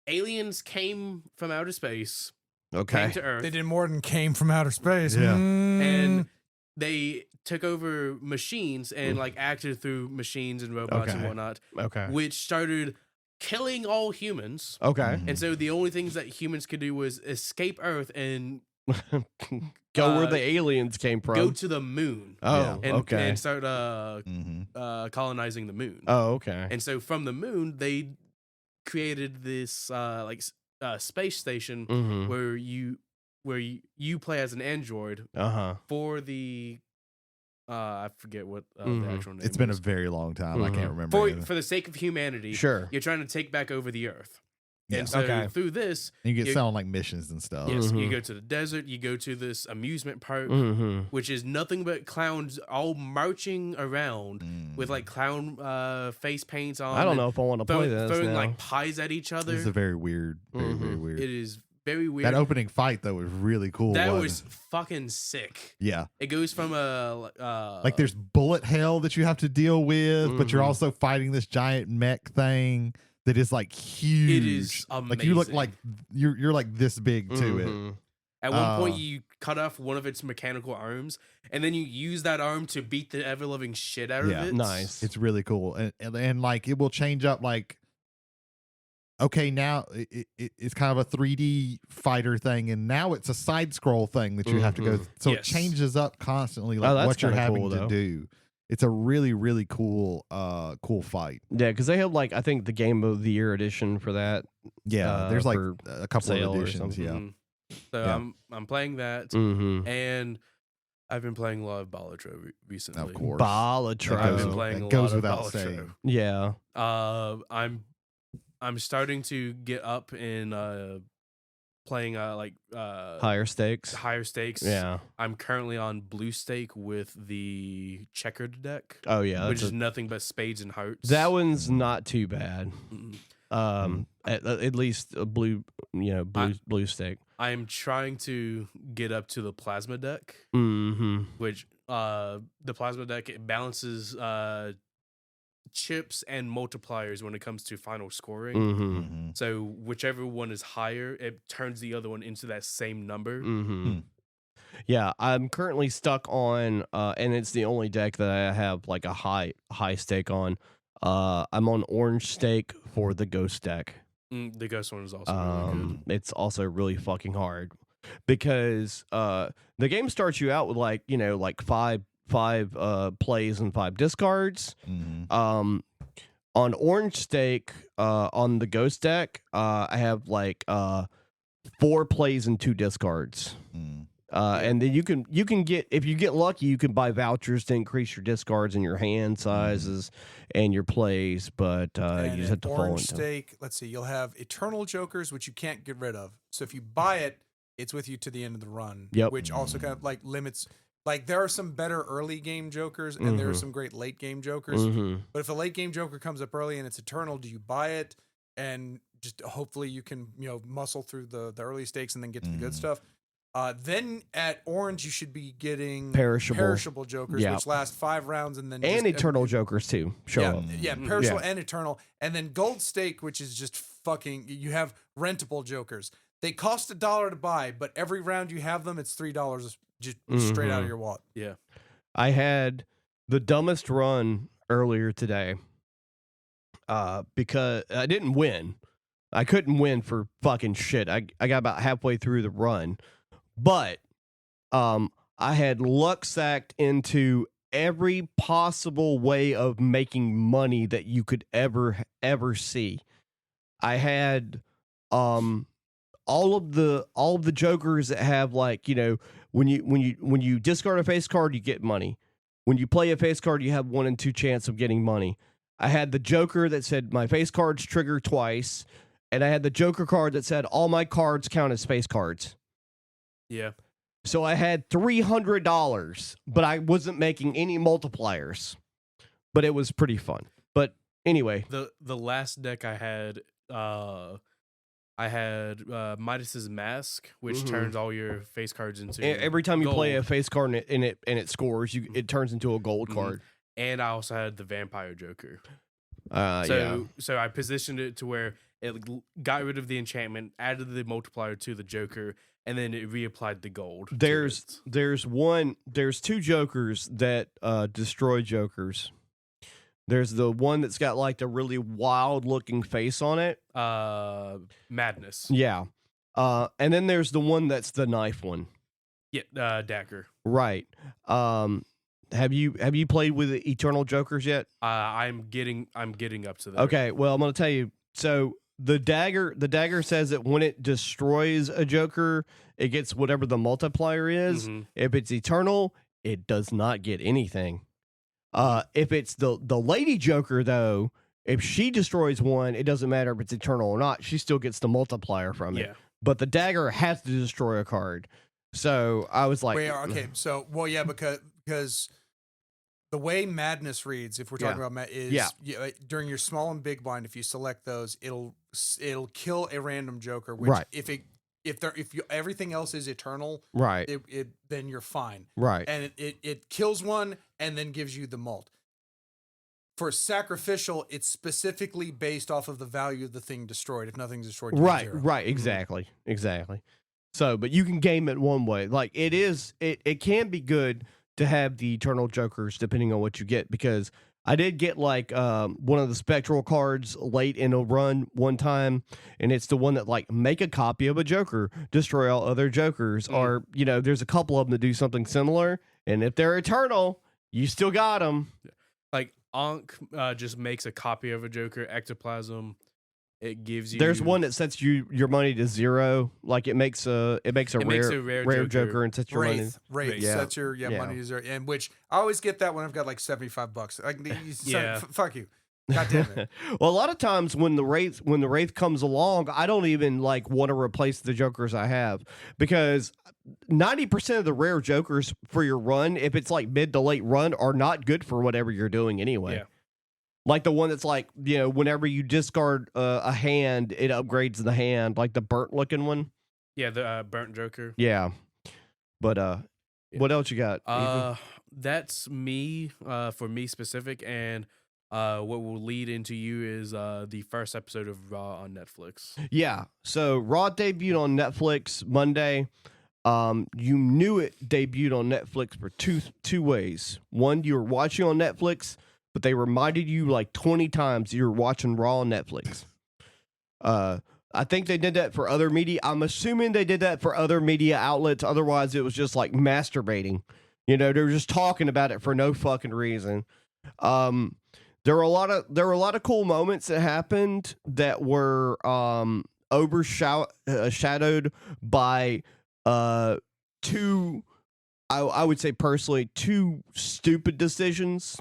aliens came from outer space, came to Earth, They did more than came from outer space. Yeah. and they took over machines and like acted through machines and robots and whatnot, which started killing all humans. And so the only things that humans could do was escape Earth and Go where the aliens came from. go to the moon. And start colonizing the moon. And so from the moon, they created this space station where you play as an android for the I forget what the actual name. It's been a is. very long time. I can't remember. For the sake of humanity. Sure. You're trying to take back over the Earth. Yeah. And so through this, And you get sent on like missions and stuff. yes, you go to the desert, you go to this amusement park, which is nothing but clowns all marching around with like clown face paints on. I don't know if I want to play this throwing now. like pies at each other. This is a very weird, very weird. It is very weird. That opening fight though was really cool. That wasn't was it? fucking sick. Yeah. It goes from Like there's bullet hell that you have to deal with, but you're also fighting this giant mech thing that is like huge. It is amazing. Like you look like you're like this big to it. At one point, you cut off one of its mechanical arms, and then you use that arm to beat the ever loving shit out of it. Nice. It's really cool, and like it will change up. Like, okay, now it's kind of a 3D fighter thing, and now it's a side scroll thing that you have to go. So it changes up constantly, like what you're having to do. It's a really, really cool, cool fight. Yeah, because they have like I think the Game of the Year edition for that. Yeah, there's like a couple of editions. Yeah. So I'm playing that, and I've been playing a lot of Balatro recently. Of course, Balatro. I've been playing a goes lot without of Balatro. saying. Yeah. I'm starting to get up in playing higher stakes. Higher stakes. Yeah. I'm currently on blue stake with the checkered deck. Oh yeah, which is nothing but spades and hearts. That one's not too bad. At least a blue stake. I am trying to get up to the plasma deck, which the plasma deck it balances chips and multipliers when it comes to final scoring. So whichever one is higher, it turns the other one into that same number. Yeah, I'm currently stuck on, and it's the only deck that I have like a high stake on. I'm on orange stake for the ghost deck. The ghost one is also really good. It's also really fucking hard because the game starts you out with like five plays and 5 discards. On orange stake, on the ghost deck, I have like 4 plays and 2 discards. And then you can get, if you get lucky, you can buy vouchers to increase your discards and your hand sizes and your plays, but you just have to follow Orange into. Stake, let's see, you'll have Eternal Jokers, which you can't get rid of. So if you buy it, it's with you to the end of the run, Yep. which also kind of like limits. Like there are some better early game jokers and there are some great late game jokers. But if a late game joker comes up early and it's Eternal, do you buy it and just hopefully you can, muscle through the early stakes and then get to the good stuff? Then at Orange, you should be getting perishable jokers, which last 5 rounds and then and Eternal Jokers too. Show up. Yeah, perishable and Eternal. And then Gold Stake, which is just fucking, you have rentable jokers. They cost $1 to buy, but every round you have them, it's $3 just straight out of your wallet. Yeah. I had the dumbest run earlier today because I didn't win. I couldn't win for fucking shit. I got about halfway through the run, but I had luck sacked into every possible way of making money that you could ever see. I had all of the jokers that have, like, when you discard a face card, you get money. When you play a face card, you have 1 in 2 chance of getting money. I had the joker that said my face cards trigger twice, and I had the joker card that said all my cards count as face cards. Yeah. So I had $300, but I wasn't making any multipliers. But it was pretty fun. But anyway, The last deck I had Midas's Mask, which turns all your face cards into every time you gold. play a face card and it scores, it turns into a gold card. And I also had the Vampire Joker. So So I positioned it to where it got rid of the enchantment, added the multiplier to the Joker, and then it reapplied the gold. There's 2 jokers that destroy jokers. There's the one that's got like the really wild looking face on it. Madness. Yeah. And then there's the one that's the knife one. Yeah, Dagger. Right. Have you played with the Eternal Jokers yet? I'm getting up to that. Okay, well, I'm going to tell you. So the dagger says that when it destroys a joker, it gets whatever the multiplier is. If it's Eternal, it does not get anything. If it's the Lady Joker, though, if she destroys one, it doesn't matter if it's Eternal or not. She still gets the multiplier from it. Yeah. But the dagger has to destroy a card. So I was like, Wait, okay, so because the way Madness reads, if we're talking about during your small and big blind, if you select those, it'll kill a random joker. Which if everything else is Eternal, right, then you're fine, right, and it kills one and then gives you the mult. For sacrificial, it's specifically based off of the value of the thing destroyed. If nothing's destroyed, you get 0. Right, exactly. So, but you can game it one way. Like it can be good to have the Eternal Jokers depending on what you get, because I did get like one of the spectral cards late in a run one time, and it's the one that like make a copy of a Joker, destroy all other Jokers, or there's a couple of them that do something similar, and if they're Eternal, you still got them. Like Ankh just makes a copy of a Joker, Ectoplasm. It gives you. There's one that sets your money to 0. Like it makes a rare Joker and sets your money. Wraith sets your money to 0, and which I always get that when I've got like $75. Fuck you. God damn it. Well, a lot of times when the Wraith comes along, I don't even like want to replace the Jokers I have, because 90% of the rare Jokers for your run, if it's like mid to late run, are not good for whatever you're doing anyway. Yeah. Like the one that's like, whenever you discard a hand, it upgrades the hand, like the burnt looking one. Yeah, the burnt Joker. Yeah. But what else you got? That's me, for me specific, and what will lead into you is the first episode of Raw on Netflix. Yeah. So Raw debuted on Netflix Monday. You knew it debuted on Netflix for two ways. One, you were watching on Netflix, but they reminded you like 20 times you were watching Raw on Netflix. I think they did that for other media. I'm assuming they did that for other media outlets. Otherwise, it was just like masturbating. They were just talking about it for no fucking reason. There were a lot of cool moments that happened that were overshadowed by two, I would say personally, two stupid decisions.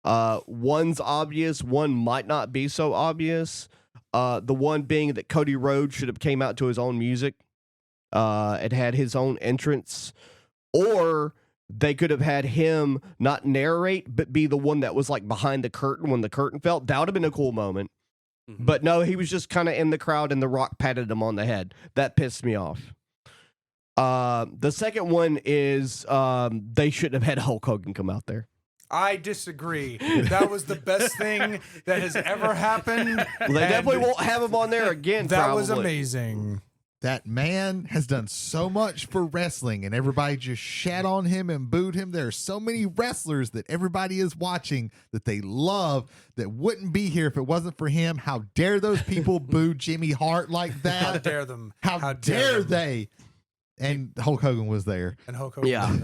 One's obvious, one might not be so obvious. The one being that Cody Rhodes should have came out to his own music. It had his own entrance, or they could have had him not narrate, but be the one that was like behind the curtain when the curtain fell. That would have been a cool moment. Mm-hmm. But no, he was just kind of in the crowd and The Rock patted him on the head. That pissed me off. The second one is they shouldn't have had Hulk Hogan come out there. I disagree. That was the best thing that has ever happened. Well, they definitely won't have him on there again. That probably. was amazing. That man has done so much for wrestling, and everybody just shat on him and booed him. There are so many wrestlers that everybody is watching that they love that wouldn't be here if it wasn't for him. How dare those people boo Jimmy Hart like that? How dare them? How dare they? And Hulk Hogan was there. And Hulk Hogan. Yeah.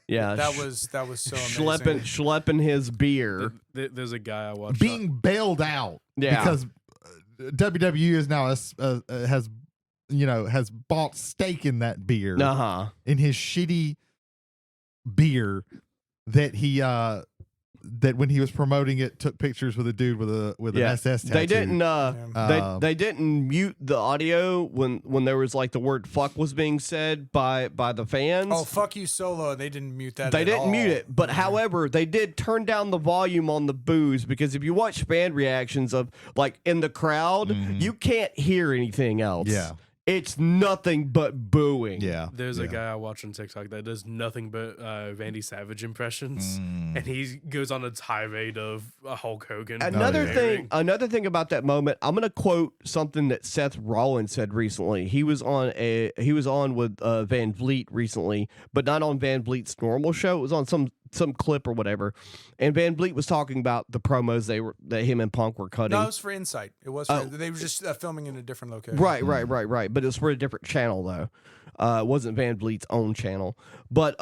Yeah. That was so amazing. Schlepping his beer. There's a guy I watched. Being bailed out. Yeah. Because WWE is now has bought stake in that beer. In his shitty beer that he that when he was promoting it took pictures with a dude with an SS tattoo. They didn't they didn't mute the audio when there was like the word fuck was being said by the fans. Oh, fuck you Solo. They didn't mute that. They didn't mute it, but however, they did turn down the volume on the boos, because if you watch fan reactions of like in the crowd, you can't hear anything else. Yeah. It's nothing but booing. Yeah. There's a guy I watch on TikTok that does nothing but Randy Savage impressions, and he goes on a tirade of Hulk Hogan. Another thing about that moment, I'm gonna quote something that Seth Rollins said recently. He was on with Van Vliet recently, but not on Van Vliet's normal show. It was on some clip or whatever, and Van Vliet was talking about the promos that him and Punk were cutting. No, it was for Insight. It was they were just filming in a different location. Right. But it was for a different channel though. It wasn't Van Vliet's own channel. But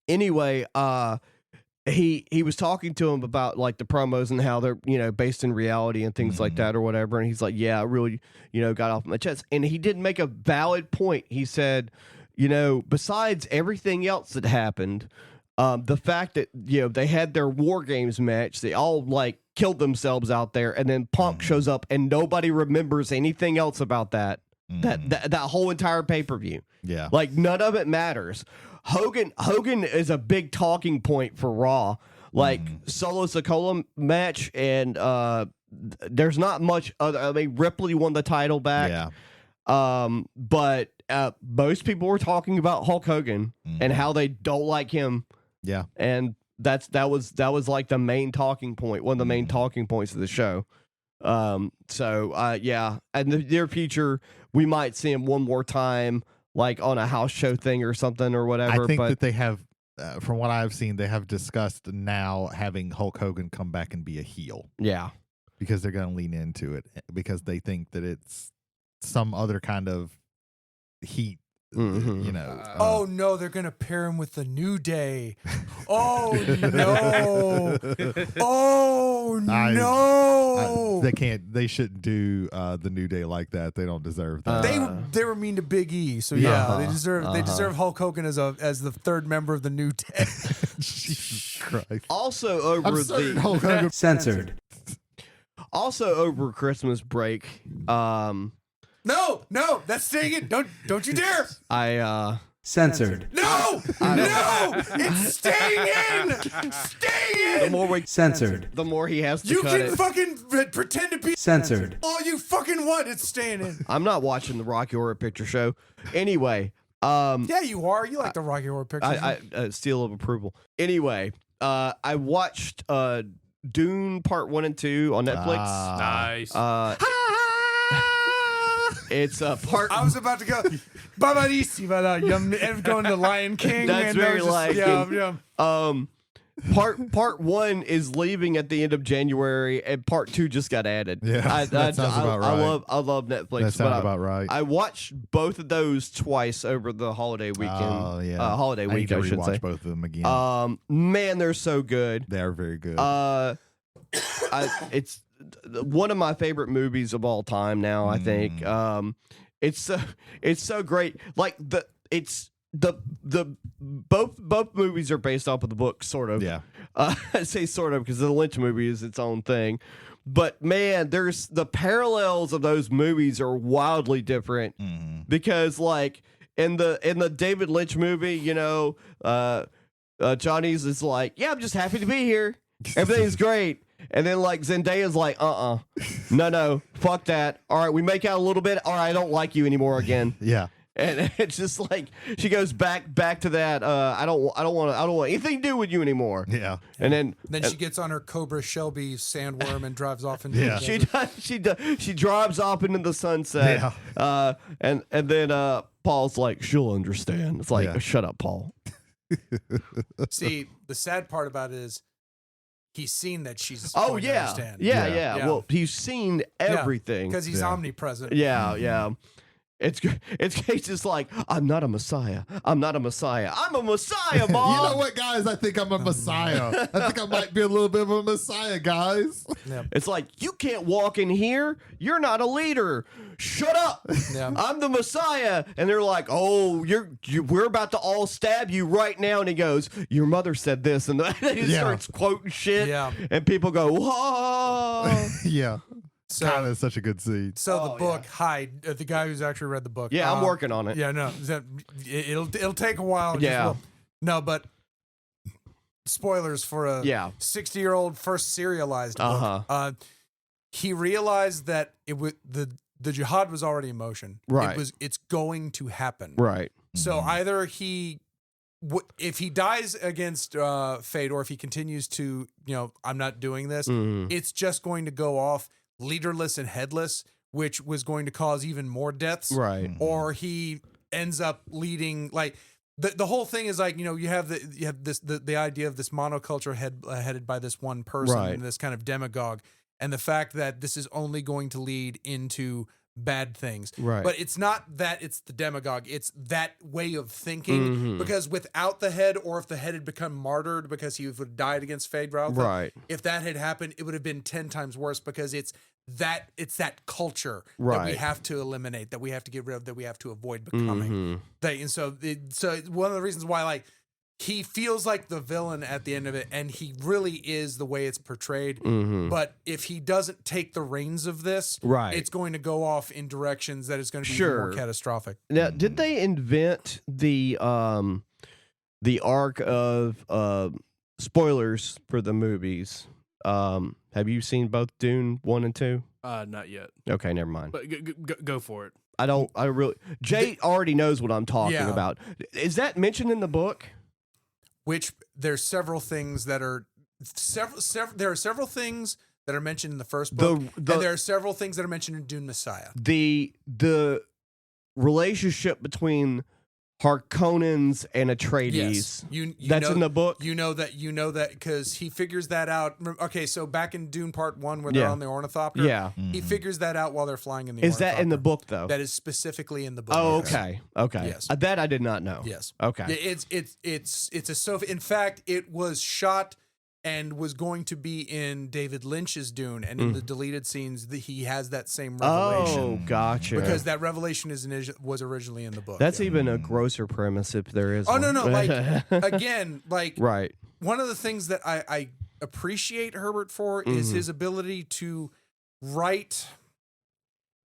anyway, he was talking to him about like the promos and how they're based in reality and things like that or whatever. And he's like, yeah, I really got off my chest. And he did make a valid point. He said, besides everything else that happened, the fact that they had their War Games match, they all like killed themselves out there, and then Punk shows up and nobody remembers anything else about that whole entire pay-per-view. Yeah, like none of it matters. Hogan is a big talking point for Raw. Like Solo Sikoa match, and there's not much other. I mean, Ripley won the title back. Yeah. But most people were talking about Hulk Hogan and how they don't like him. Yeah. And that was like the main talking point, one of the main talking points of the show. Yeah. And in the near future, we might see him one more time, like on a house show thing or something or whatever. I think that they have, from what I've seen, they have discussed now having Hulk Hogan come back and be a heel. Yeah. Because they're going to lean into it, because they think that it's some other kind of heat. Oh no, they're gonna pair him with the New Day. Oh no! Oh no! They can't. They shouldn't do the New Day like that. They don't deserve that. They were mean to Big E, so yeah, they deserve Hulk Hogan as the third member of the New Day. Jesus Christ! Also over Hulk Hogan censored. Also over Christmas break. No, that's staying in. Don't you dare. Censored. No, it's staying in. Stay in. The more we censored, the more he has to you cut can it. fucking pretend to be Censored. all you fucking want. It's staying in. I'm not watching the Rocky Horror Picture Show. Anyway, yeah, you are. You like the Rocky Horror Picture Show. I seal of approval. Anyway, I watched Dune Part 1 and 2 on Netflix. Nice. It's a part. I was about to go. Going to Lion King. That's and very like. Yeah. Part 1 is leaving at the end of January, and Part 2 just got added. Yeah, that sounds about right. I love Netflix. That sounds about right. I watched both of those twice over the holiday weekend. Oh yeah, holiday week. I should say. Both of them again. Man, they're so good. They are very good. It's one of my favorite movies of all time now. I think. It's so great. Like it's the both movies are based off of the book, sort of. Yeah. I say sort of because the Lynch movie is its own thing. But man, there's the parallels of those movies are wildly different because like in the David Lynch movie, you know, Johnny's is like, yeah, I'm just happy to be here. Everything's great. And then like Zendaya's like, no, fuck that. All right, we make out a little bit. All right, I don't like you anymore again. Yeah. And it's just like she goes back to that. I don't want anything to do with you anymore. Yeah. And then Then she gets on her Cobra Shelby sandworm and drives off into Yeah. the she drives off into the sunset. Yeah. And then Paul's like, she'll understand. It's like, Yeah. shut up, Paul. See, the sad part about it is he's seen that she's Oh going to yeah. understand. Yeah. Yeah. Well, he's seen everything. Because he's Yeah. omnipresent. Yeah. It's just like, I'm not a messiah. I'm a messiah, Mom. You know what, guys? I think I'm a messiah. I think I might be a little bit of a messiah, guys. Yeah. It's like, you can't walk in here. You're not a leader. Shut up. Yeah. I'm the Messiah. And they're like, oh, we're about to all stab you right now. And he goes, your mother said this. And he Yeah. starts quoting shit. Yeah. And people go, whoa. Yeah. So, God, that's such a good scene. so the book, the guy who's actually read the book. Yeah, I'm working on it. Yeah, no, it'll take a while. Yeah. No, but spoilers for a 60-year-old first serialized book. He realized that the jihad was already in motion. Right. It's going to happen. Right. So either if he dies against fate, or if he continues to, I'm not doing this, it's just going to go off leaderless and headless, which was going to cause even more deaths. Right. Or he ends up leading, like, the whole thing is like, you have the idea of this monoculture headed by this one person, Right. and this kind of demagogue, and the fact that this is only going to lead into bad things. Right. But it's not that it's the demagogue, it's that way of thinking, because without the head, or if the head had become martyred because he would have died against Fade Ralph, Right. if that had happened, it would have been 10 times worse, because it's that culture that we Right. have to eliminate, that we have to get rid of, that we have to avoid becoming. And so one of the reasons why, like, he feels like the villain at the end of it, and he really is the way it's portrayed. But if he doesn't take the reins of this, Right. it's going to go off in directions that is going to be Sure. even more catastrophic. Now, did they invent the arc of spoilers for the movies? Have you seen both Dune 1 and 2? Not yet. Okay, never mind. But go for it. I really Jay already knows what I'm talking Yeah. about. Is that mentioned in the book? Which there's several things that are there are several things that are mentioned in the first book, and there are several things that are mentioned in Dune Messiah. The relationship between Harkonnens and Atreides. Yes, That's in the book. You know that because he figures that out. Okay, so back in Dune Part 1, where they're on the ornithopter, Yeah. he figures that out while they're flying in the. Is that in the ornithopter. book though? That is specifically in the book. Oh, yes. okay. Yes. That I did not know. Yes. Okay. It's a Sophie. In fact, it was shot and was going to be in David Lynch's Dune, and in the deleted scenes, he has that same revelation. Oh, gotcha. Because that revelation was originally in the book. That's even a grosser premise if there is. Oh, one. no, like, again, like, right. one of the things that I appreciate Herbert for is his ability to write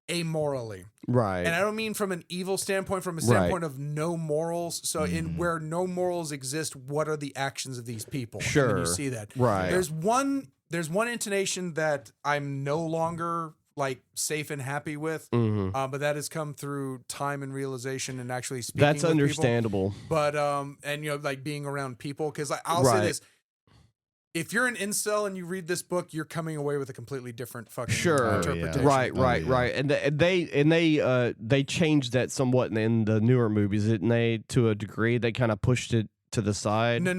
amorally. Right. And I don't mean from an evil standpoint, from a standpoint of no morals. So in where no morals exist, what are the actions of these people? And Sure. when you see that. Right. There's one intonation that I'm no longer like safe and happy with, but that has come through time and realization and actually speaking. That's with understandable. People. But and like being around people, because I'll say this. If you're an incel and you read this book, you're coming away with a completely different fucking interpretation. Right. And they changed that somewhat in the newer movies, didn't they? To a degree, they kind of pushed it to the side. No,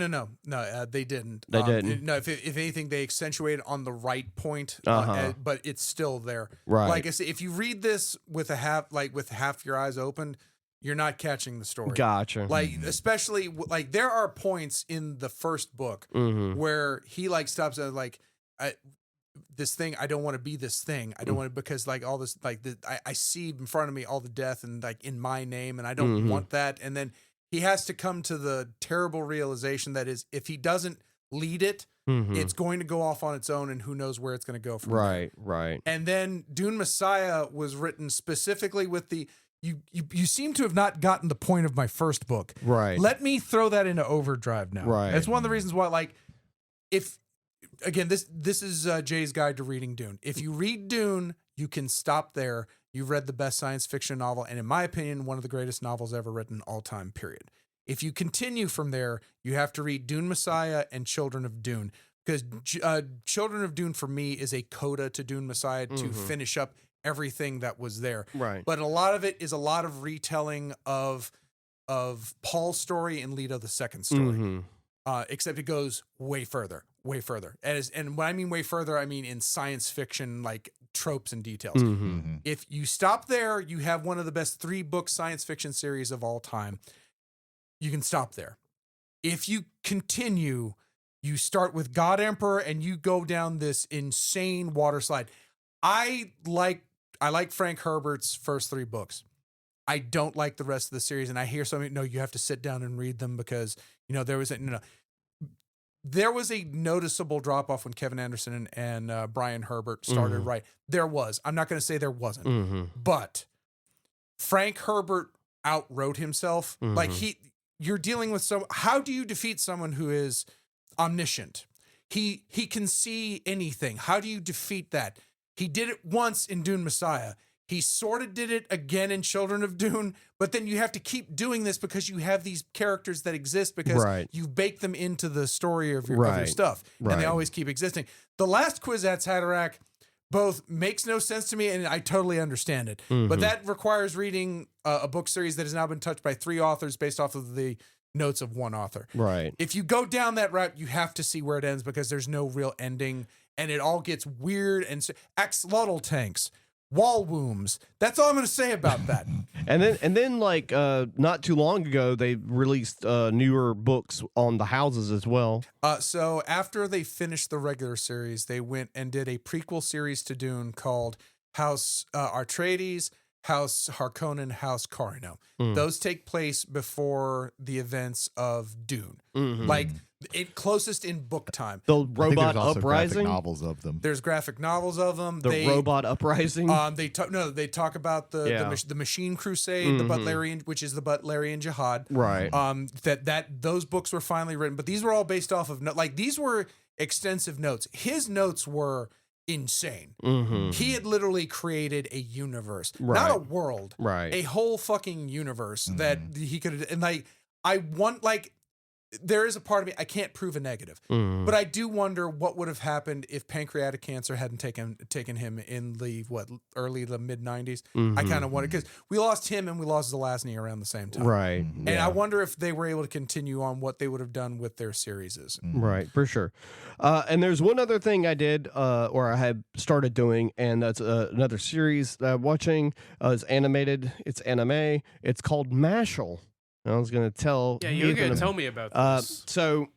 they didn't. They didn't. No, if anything, they accentuated on the right point, but it's still there. Right. Like I said, if you read this with half your eyes open, you're not catching the story. Gotcha. Like, especially, like, there are points in the first book where he, like, stops at, like, this thing. I don't want to be this thing. I don't want to, because like all this, like I see in front of me all the death and like in my name, and I don't want that. And then he has to come to the terrible realization that is, if he doesn't lead it, it's going to go off on its own, and who knows where it's going to go from there. Right. And then Dune Messiah was written specifically with the, you seem to have not gotten the point of my first book. Right. Let me throw that into overdrive now. Right. That's one of the reasons why, like, if, again, this is Jay's Guide to Reading Dune. If you read Dune, you can stop there. You've read the best science fiction novel, and in my opinion, one of the greatest novels ever written all time, period. If you continue from there, you have to read Dune Messiah and Children of Dune, because Children of Dune for me is a coda to Dune Messiah to finish up everything that was there. Right. But a lot of it is a lot of retelling of Paul's story and Leto the second story. Except it goes way further. And when I mean way further, I mean in science fiction, like tropes and details. If you stop there, you have one of the best 3-book science fiction series of all time. You can stop there. If you continue, you start with God Emperor and you go down this insane water slide. I like Frank Herbert's first 3 books. I don't like the rest of the series, and I hear something. No, you have to sit down and read them because there was a noticeable drop off when Kevin Anderson and Brian Herbert started. Right, there was. I'm not going to say there wasn't, but Frank Herbert outwrote himself. Like you're dealing with how do you defeat someone who is omniscient? He can see anything. How do you defeat that? He did it once in Dune Messiah. He sort of did it again in Children of Dune, but then you have to keep doing this because you have these characters that exist because you've baked them into the story of your stuff, and they always keep existing. The last Kwisatz Haderach both makes no sense to me, and I totally understand it, but that requires reading a book series that has now been touched by 3 authors based off of the notes of 1 author. Right. If you go down that route, you have to see where it ends because there's no real ending, and it all gets weird and axolotl tanks. Wall wombs. That's all I'm going to say about that. And then like not too long ago, they released newer books on the houses as well. So after they finished the regular series, they went and did a prequel series to Dune called House Atreides, House Harkonnen, House Carino. Those take place before the events of Dune. Like closest in book time. The Robot Uprising. Novels of them. There's graphic novels of them. The Robot Uprising. They talk about the Machine Crusade, the Butlerian, which is the Butlerian Jihad. Right. That those books were finally written, but these were all based off of these were extensive notes. His notes were insane. He had literally created a universe, not a world, a whole fucking universe that he could. And I want there is a part of me, I can't prove a negative, but I do wonder what would have happened if pancreatic cancer hadn't taken him in the early to mid 90s. I kind of wonder, because we lost him and we lost Zelazny around the same time. Right. And I wonder if they were able to continue on what they would have done with their series. Right, for sure. And there's one other thing I did, or I had started doing, and that's another series that I'm watching. It's animated. It's anime. It's called Mashal. I was going to tell. Yeah, you were going to tell me about this. So,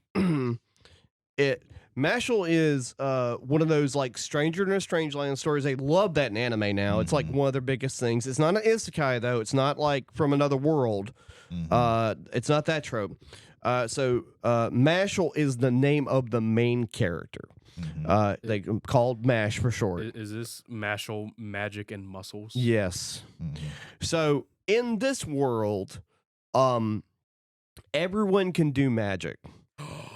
Mashal is one of those like Stranger in a Strangeland stories. They love that in anime now. It's like one of their biggest things. It's not an isekai though. It's not like from another world. It's not that trope. So Mashal is the name of the main character. They called Mash for short. Is this Mashal magic and muscles? Yes. So in this world, everyone can do magic.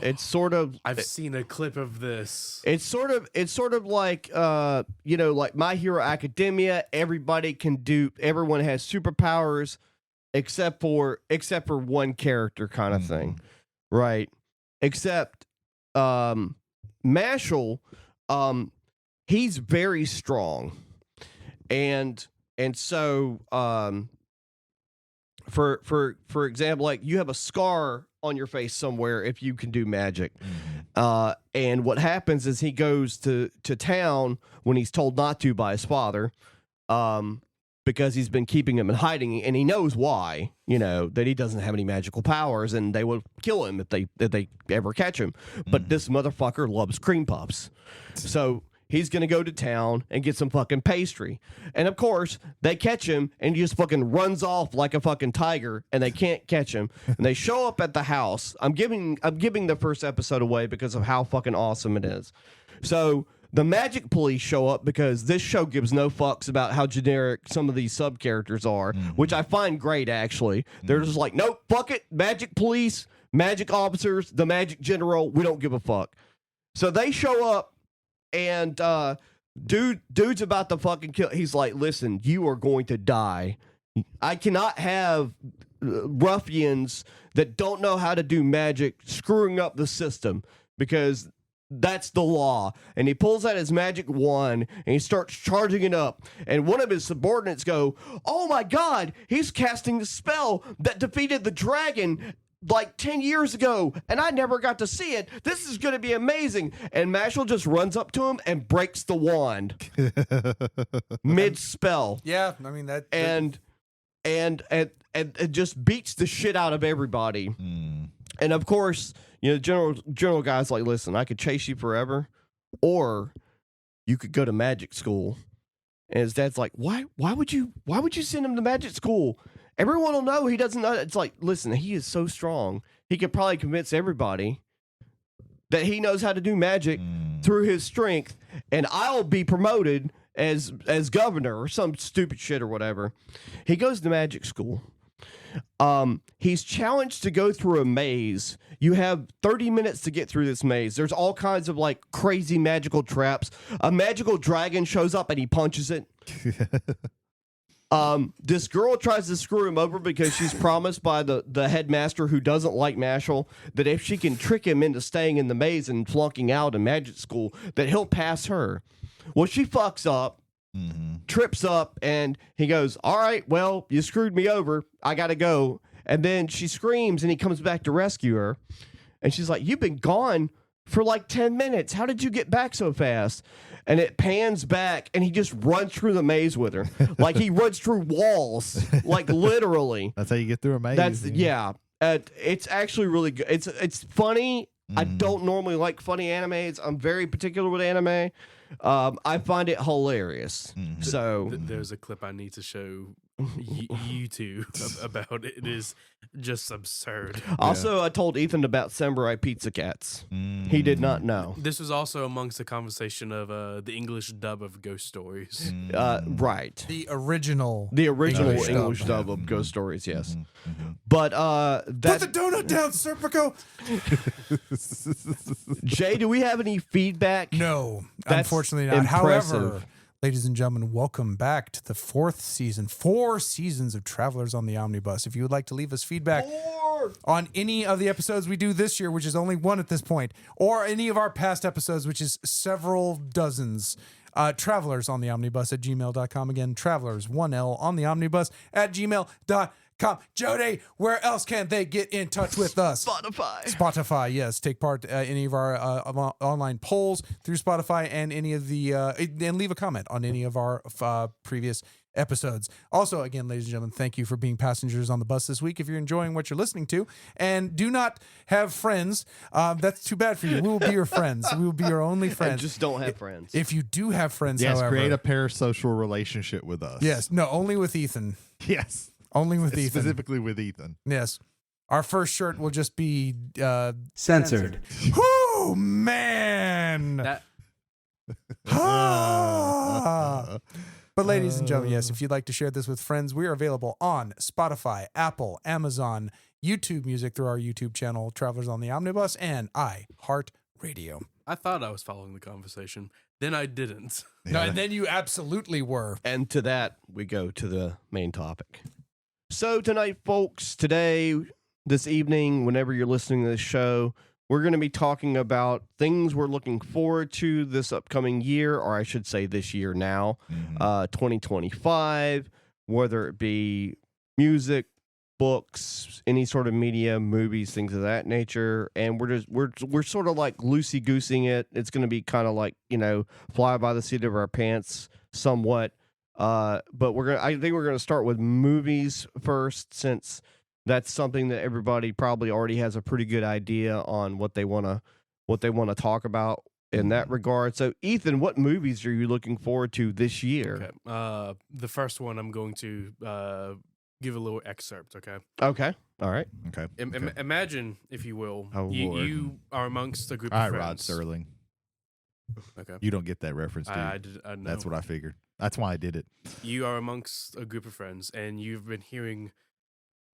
It's sort of. I've seen a clip of this. It's sort of like like My Hero Academia. Everybody can do. Everyone has superpowers, except for one character, kind of thing, right? Except Mashal, he's very strong, and so for example, like you have a scar on your face somewhere if you can do magic. And what happens is he goes to town when he's told not to by his father, because he's been keeping him and hiding, and he knows why, that he doesn't have any magical powers, and they will kill him if they ever catch him. But this motherfucker loves cream puffs. So he's going to go to town and get some fucking pastry. And of course, they catch him and he just fucking runs off like a fucking tiger and they can't catch him. And they show up at the house. I'm giving the first episode away because of how fucking awesome it is. So the magic police show up because this show gives no fucks about how generic some of these sub characters are, which I find great actually. They're just like, nope, fuck it, magic police, magic officers, the magic general, we don't give a fuck. So they show up and dude's about to fucking kill. He's like, listen, you are going to die. I cannot have ruffians that don't know how to do magic screwing up the system because that's the law. And he pulls out his magic wand and he starts charging it up. And one of his subordinates go, oh my God, he's casting the spell that defeated the dragon like 10 years ago, and I never got to see it. This is going to be amazing. And Mashal just runs up to him and breaks the wand mid-spell. Yeah, I mean that. And it just beats the shit out of everybody. And of course, you know, general guy's like, listen, I could chase you forever, or you could go to magic school. And his dad's like, why would you send him to magic school? Everyone will know he doesn't know. It's like, listen, he is so strong. He could probably convince everybody that he knows how to do magic through his strength, and I'll be promoted as governor or some stupid shit or whatever. He goes to magic school. He's challenged to go through a maze. You have 30 minutes to get through this maze. There's all kinds of like crazy magical traps. A magical dragon shows up and he punches it. This girl tries to screw him over because she's promised by the headmaster, who doesn't like Mashal, that if she can trick him into staying in the maze and flunking out in magic school, that he'll pass her. Well, she fucks up, trips up, and he goes, all right, well, you screwed me over. I gotta go. And then she screams and he comes back to rescue her. And she's like, you've been gone for like 10 minutes. How did you get back so fast? And it pans back and he just runs through the maze with her. Like he runs through walls, like literally. That's how you get through a maze. It's actually really good. It's funny. I don't normally like funny animes. I'm very particular with anime. I find it hilarious. So there's a clip I need to show you two about it. It is just absurd. Also, I told Ethan about Samurai Pizza Cats. He did not know. This was also amongst the conversation of the English dub of Ghost Stories. Right. The original English dub of Ghost Stories, yes. But put the donut down, Serpico. Jay, do we have any feedback? No, That's unfortunately not. impressive. However, ladies and gentlemen, welcome back to the 4th season. 4 seasons of Travelers on the Omnibus. If you would like to leave us feedback on any of the episodes we do this year, which is only 1 at this point, or any of our past episodes, which is several dozens, travelersontheomnibus at gmail.com. Again, travelers, 1L on the omnibus at gmail.com. Jody, where else can they get in touch with us? Spotify, yes. Take part any of our online polls through Spotify, and any of the and leave a comment on any of our previous episodes. Also, again, ladies and gentlemen, thank you for being passengers on the bus this week. If you're enjoying what you're listening to and do not have friends, that's too bad for you. We will be your friends. We will be your only friends. And just don't have friends. If you do have friends, yes, however, create a parasocial relationship with us. Yes, no, only with Ethan. Yes. Only with Ethan. Specifically with Ethan. Yes. Our first shirt will just be censored. Whoo, man. But ladies and gentlemen, yes, if you'd like to share this with friends, we are available on Spotify, Apple, Amazon, YouTube Music through our YouTube channel, Travelers on the Omnibus, and iHeartRadio. I thought I was following the conversation. Then I didn't. No, and then you absolutely were. And to that, we go to the main topic. So tonight, folks, this evening, whenever you're listening to this show, we're going to be talking about things we're looking forward to this upcoming year, or I should say this year now, 2025, whether it be music, books, any sort of media, movies, things of that nature. And we're sort of like loosey-goosing it. It's going to be kind of like, fly by the seat of our pants somewhat. But I think we're gonna start with movies first, since that's something that everybody probably already has a pretty good idea on what they wanna talk about in that regard. So, Ethan, what movies are you looking forward to this year? Okay. The first one I'm going to give a little excerpt. Okay. Okay. All right. Okay. Imagine, if you will, Oh, Lord. you are amongst a group All of right, friends. Rod Sterling. Okay. You don't get that reference, do you? I know. That's what I figured. That's why I did it. You are amongst a group of friends, and you've been hearing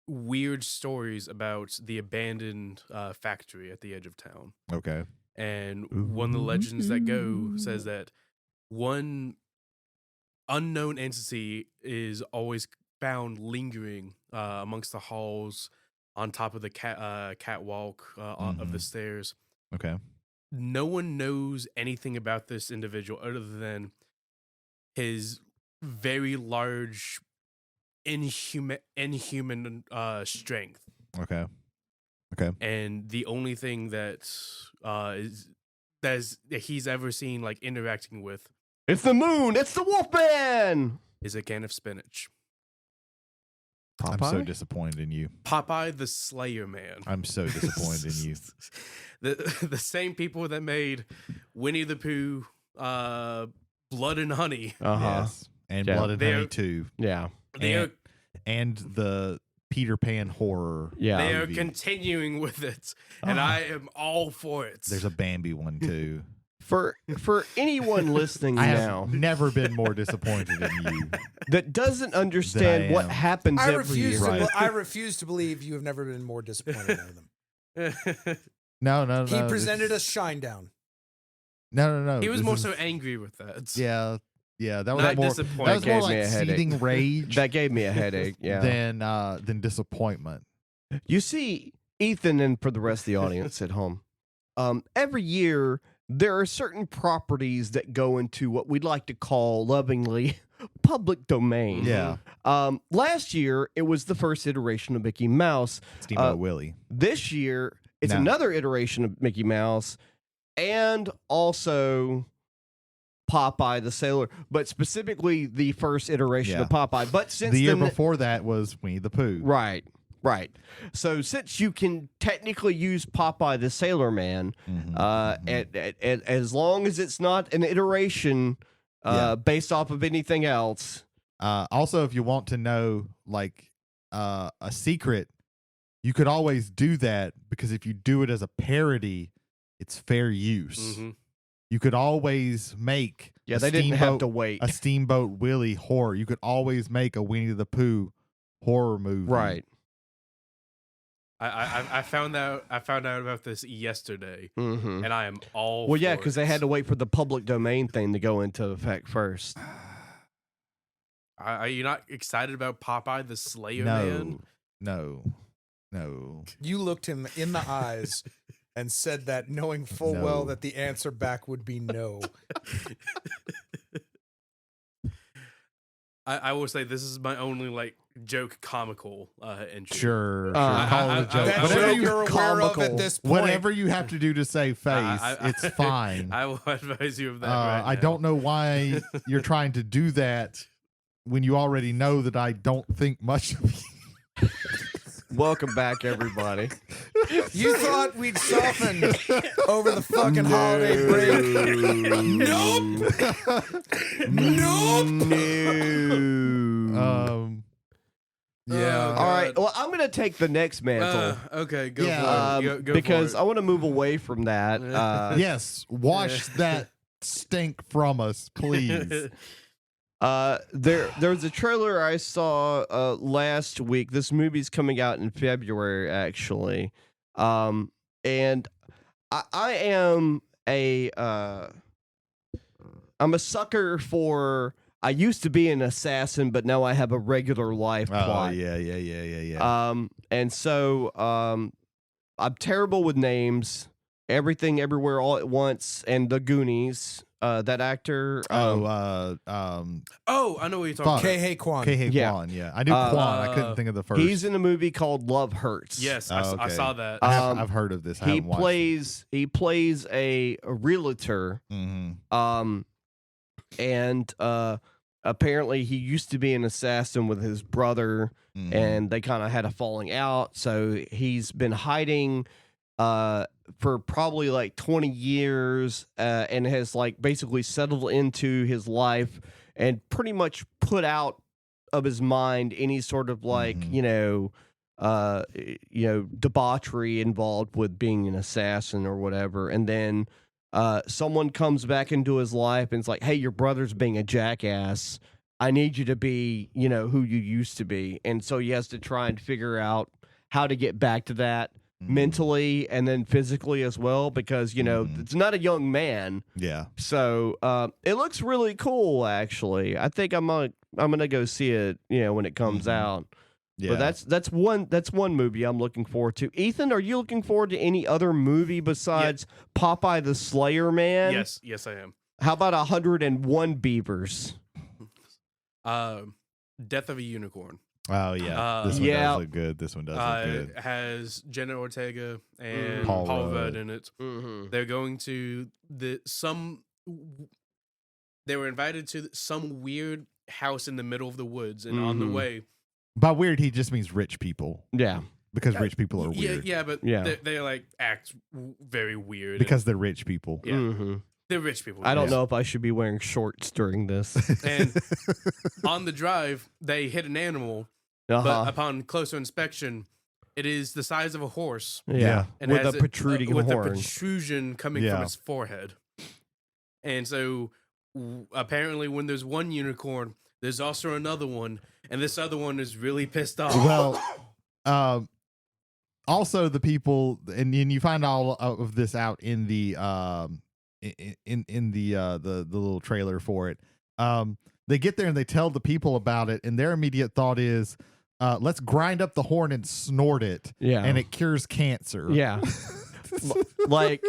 weird stories about the abandoned factory at the edge of town. Okay. And one of the legends that go says that one unknown entity is always found lingering amongst the halls, on top of the catwalk of the stairs. Okay. No one knows anything about this individual other than his very large inhuman strength. Okay. And the only thing that he's ever seen like interacting with It's the moon. It's the Wolfman. is a can of spinach. I'm so disappointed in you. Popeye the Slayer Man. I'm so disappointed in you. The same people that made Winnie the Pooh, Blood and Honey. Yes. And Yeah. Blood and Honey too. Yeah. And the Peter Pan horror. Yeah. They are movie. continuing with it, and I am all for it. There's a Bambi one too. For anyone listening I have now never been more disappointed in you. that doesn't understand what am. happens I every refuse. year. Right. I refuse to believe you have never been more disappointed in them. No. He presented us Shinedown. No. He was this more is- so angry with that. Yeah. That was Not more. disappointed. That was more Gave me like a headache. seething rage That gave me a headache. Yeah. than disappointment. You see, Ethan, and for the rest of the audience at home, every year there are certain properties that go into what we'd like to call lovingly public domain. Yeah. Last year it was the first iteration of Mickey Mouse. Steamboat Willie. This year it's No. another iteration of Mickey Mouse, and also Popeye the Sailor, but specifically the first iteration of Popeye. But since The year then, before that was Winnie the Pooh. right. So since you can technically use Popeye the Sailor Man, as long as it's not an iteration based off of anything else. Also, if you want to know like a secret, you could always do that, because if you do it as a parody, it's fair use. Mhm. You could always make They didn't have to wait. a Steamboat Willie horror. You could always make a Winnie the Pooh horror movie. Right. I found out about this yesterday, Mm-hmm. and I am all Well, yeah, for because it. they had to wait for the public domain thing to go into effect first. Are you not excited about Popeye the Slayer Man? No. You looked him in the eyes and said that, knowing full well No. that the answer back would be no. I will say this is my only like joke comical entry. Sure. I- Call it a I- joke. That's Whatever what you- you're aware of comical. at this point. Whatever you have to do to save face, it's fine. I will advise you of that. Right I now. don't know why you're trying to do that when you already know that I don't think much of you. Welcome back, everybody. You thought we'd soften over the fucking holiday break. Nope. No. Yeah. All right. Well, I'm going to take the next mantle. Okay, go Yeah. for it. Go Because for I it. want to move away from that. Yes, wash that stink from us, please. There's a trailer I saw last week. This movie's coming out in February, actually. And I am I'm a sucker for. I used to be an assassin, but now I have a regular life plot. Yeah. And so I'm terrible with names. Everything, Everywhere, All at Once, and The Goonies. That actor. Oh, I know what you're talking Fuck. about. K. Kwan. K.H. Yeah. Kwan, yeah. I knew Kwan. I couldn't think of the first. He's in a movie called Love Hurts. Yes, Oh, I okay. saw that. I've heard of this. I He haven't watched plays a realtor. it. Mhm. And apparently he used to be an assassin with his brother, Mhm. and they kind of had a falling out. So he's been hiding for probably like 20 years, and has like basically settled into his life and pretty much put out of his mind any sort of like, debauchery involved with being an assassin or whatever. And then someone comes back into his life and it's like, hey, your brother's being a jackass. I need you to be, who you used to be. And so he has to try and figure out how to get back to that mentally and then physically as well, because, it's not a young man. Yeah. So it looks really cool, actually. I think I'm gonna go see it, when it comes out. Yeah. But that's one movie I'm looking forward to. Ethan, are you looking forward to any other movie besides Popeye the Slayer Man? Yes, I am. How about 101 Beavers? Death of a Unicorn. Oh yeah, this one does look good. This one does look good. It has Jenna Ortega and Paul Paul Rudd Rudd in it. They're going to they were invited to some weird house in the middle of the woods, and on the way. By weird, he just means rich people. Yeah. Because rich people are weird. Yeah, but they like act very weird. Because they're rich people. Yeah. They're rich people. I don't know if I should be wearing shorts during this. And on the drive, they hit an animal, but upon closer inspection, it is the size of a horse. Yeah, and with a protruding horn. With a protrusion coming from its forehead. And so, apparently, when there's one unicorn, there's also another one, and this other one is really pissed off. Well, also the people, and you find all of this out in the in the little trailer for it. They get there and they tell the people about it, and their immediate thought is, let's grind up the horn and snort it. Yeah. And it cures cancer. Yeah. Like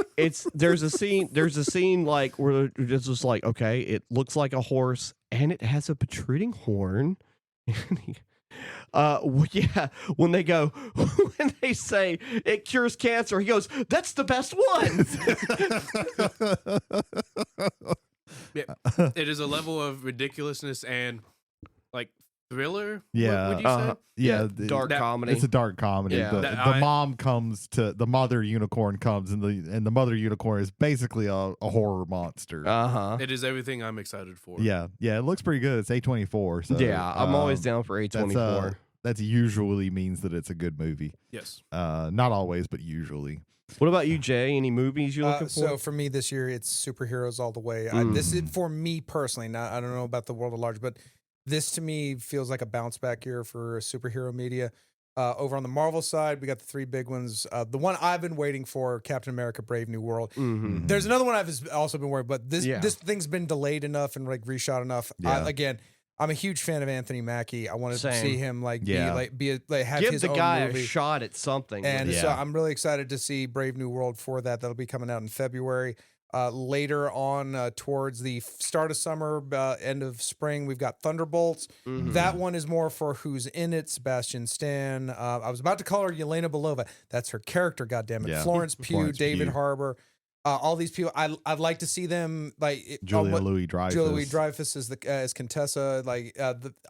there's a scene like where it's just like, okay, it looks like a horse and it has a protruding horn. When they say it cures cancer, he goes, that's the best one. Yeah, it is a level of ridiculousness and like thriller. Yeah, would you say? Dark comedy. It's a dark comedy. Yeah. The mother unicorn comes, and the mother unicorn is basically a horror monster. It is everything I'm excited for. Yeah, it looks pretty good. It's A24. So yeah, I'm always down for A24. That usually means that it's a good movie. Yes. Not always, but usually. What about you, Jay? Any movies you're looking for? So for me this year, it's superheroes all the way. This is for me personally. Now I don't know about the world at large, but this to me feels like a bounce back year for superhero media. Over on the Marvel side, we got the three big ones. The one I've been waiting for, Captain America: Brave New World. There's another one I've also been waiting, but this thing's been delayed enough and like reshot enough. Again, I'm a huge fan of Anthony Mackie. I wanted to see him have Give his the own guy movie. a shot at something. And so I'm really excited to see Brave New World for that. That'll be coming out in February. Later on, towards the start of summer, end of spring, we've got Thunderbolts. That one is more for who's in it. Sebastian Stan. I was about to call her Yelena Belova. That's her character. Goddammit. Yeah. Florence Pugh, David Harbour. All these people, I'd like to see them like Julia Louis-Dreyfus. Julia Louis-Dreyfus as Contessa.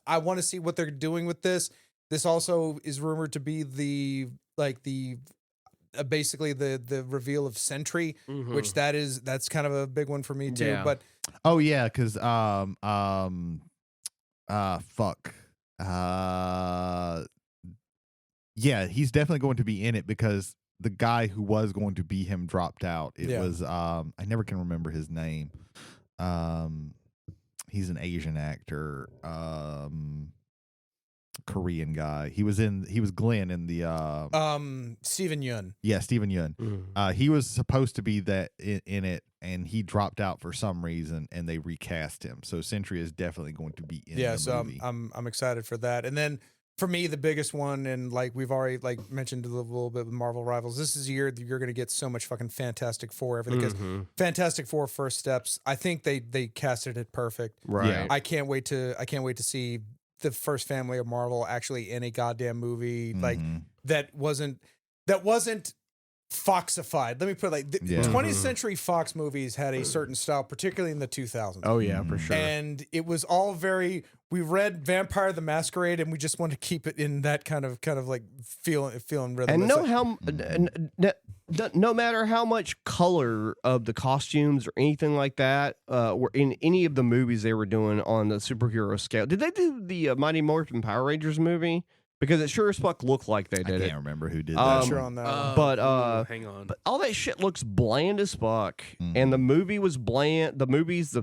I want to see what they're doing with this. This also is rumored to be basically the reveal of Sentry, which that's kind of a big one for me too. Yeah. But because he's definitely going to be in it because the guy who was going to be him dropped out. It was I never can remember his name. He's an Asian actor, Korean guy. He was Glenn in the Steven Yeun. Yeah, Steven Yeun. He was supposed to be that in it, and he dropped out for some reason, and they recast him. So Sentry is definitely going to be in the movie. I'm excited for that. And then for me, the biggest one, and like we've already like mentioned a little bit with Marvel Rivals, this is a year that you're going to get so much fucking Fantastic Four. Everything because Fantastic Four First Steps, I think they casted it perfect. Right. Yeah. I can't wait to see the first family of Marvel actually in a goddamn movie like that wasn't Foxified. Let me put it like Yeah. 20th Century Fox movies had a certain style, particularly in the 2000s. Oh yeah, for sure. And it was all very. We read Vampire the Masquerade, and we just wanted to keep it in that kind of like feeling rhythm. And It's know like- how no matter how much color of the costumes or anything like that were in any of the movies they were doing on the superhero scale. Did they do the Mighty Morphin Power Rangers movie? Because it sure as fuck looked like they I did can't it. remember who did Um, that. sure on that. one. But, hang on. But all that shit looks bland as fuck. Mhm. And the movie was bland. The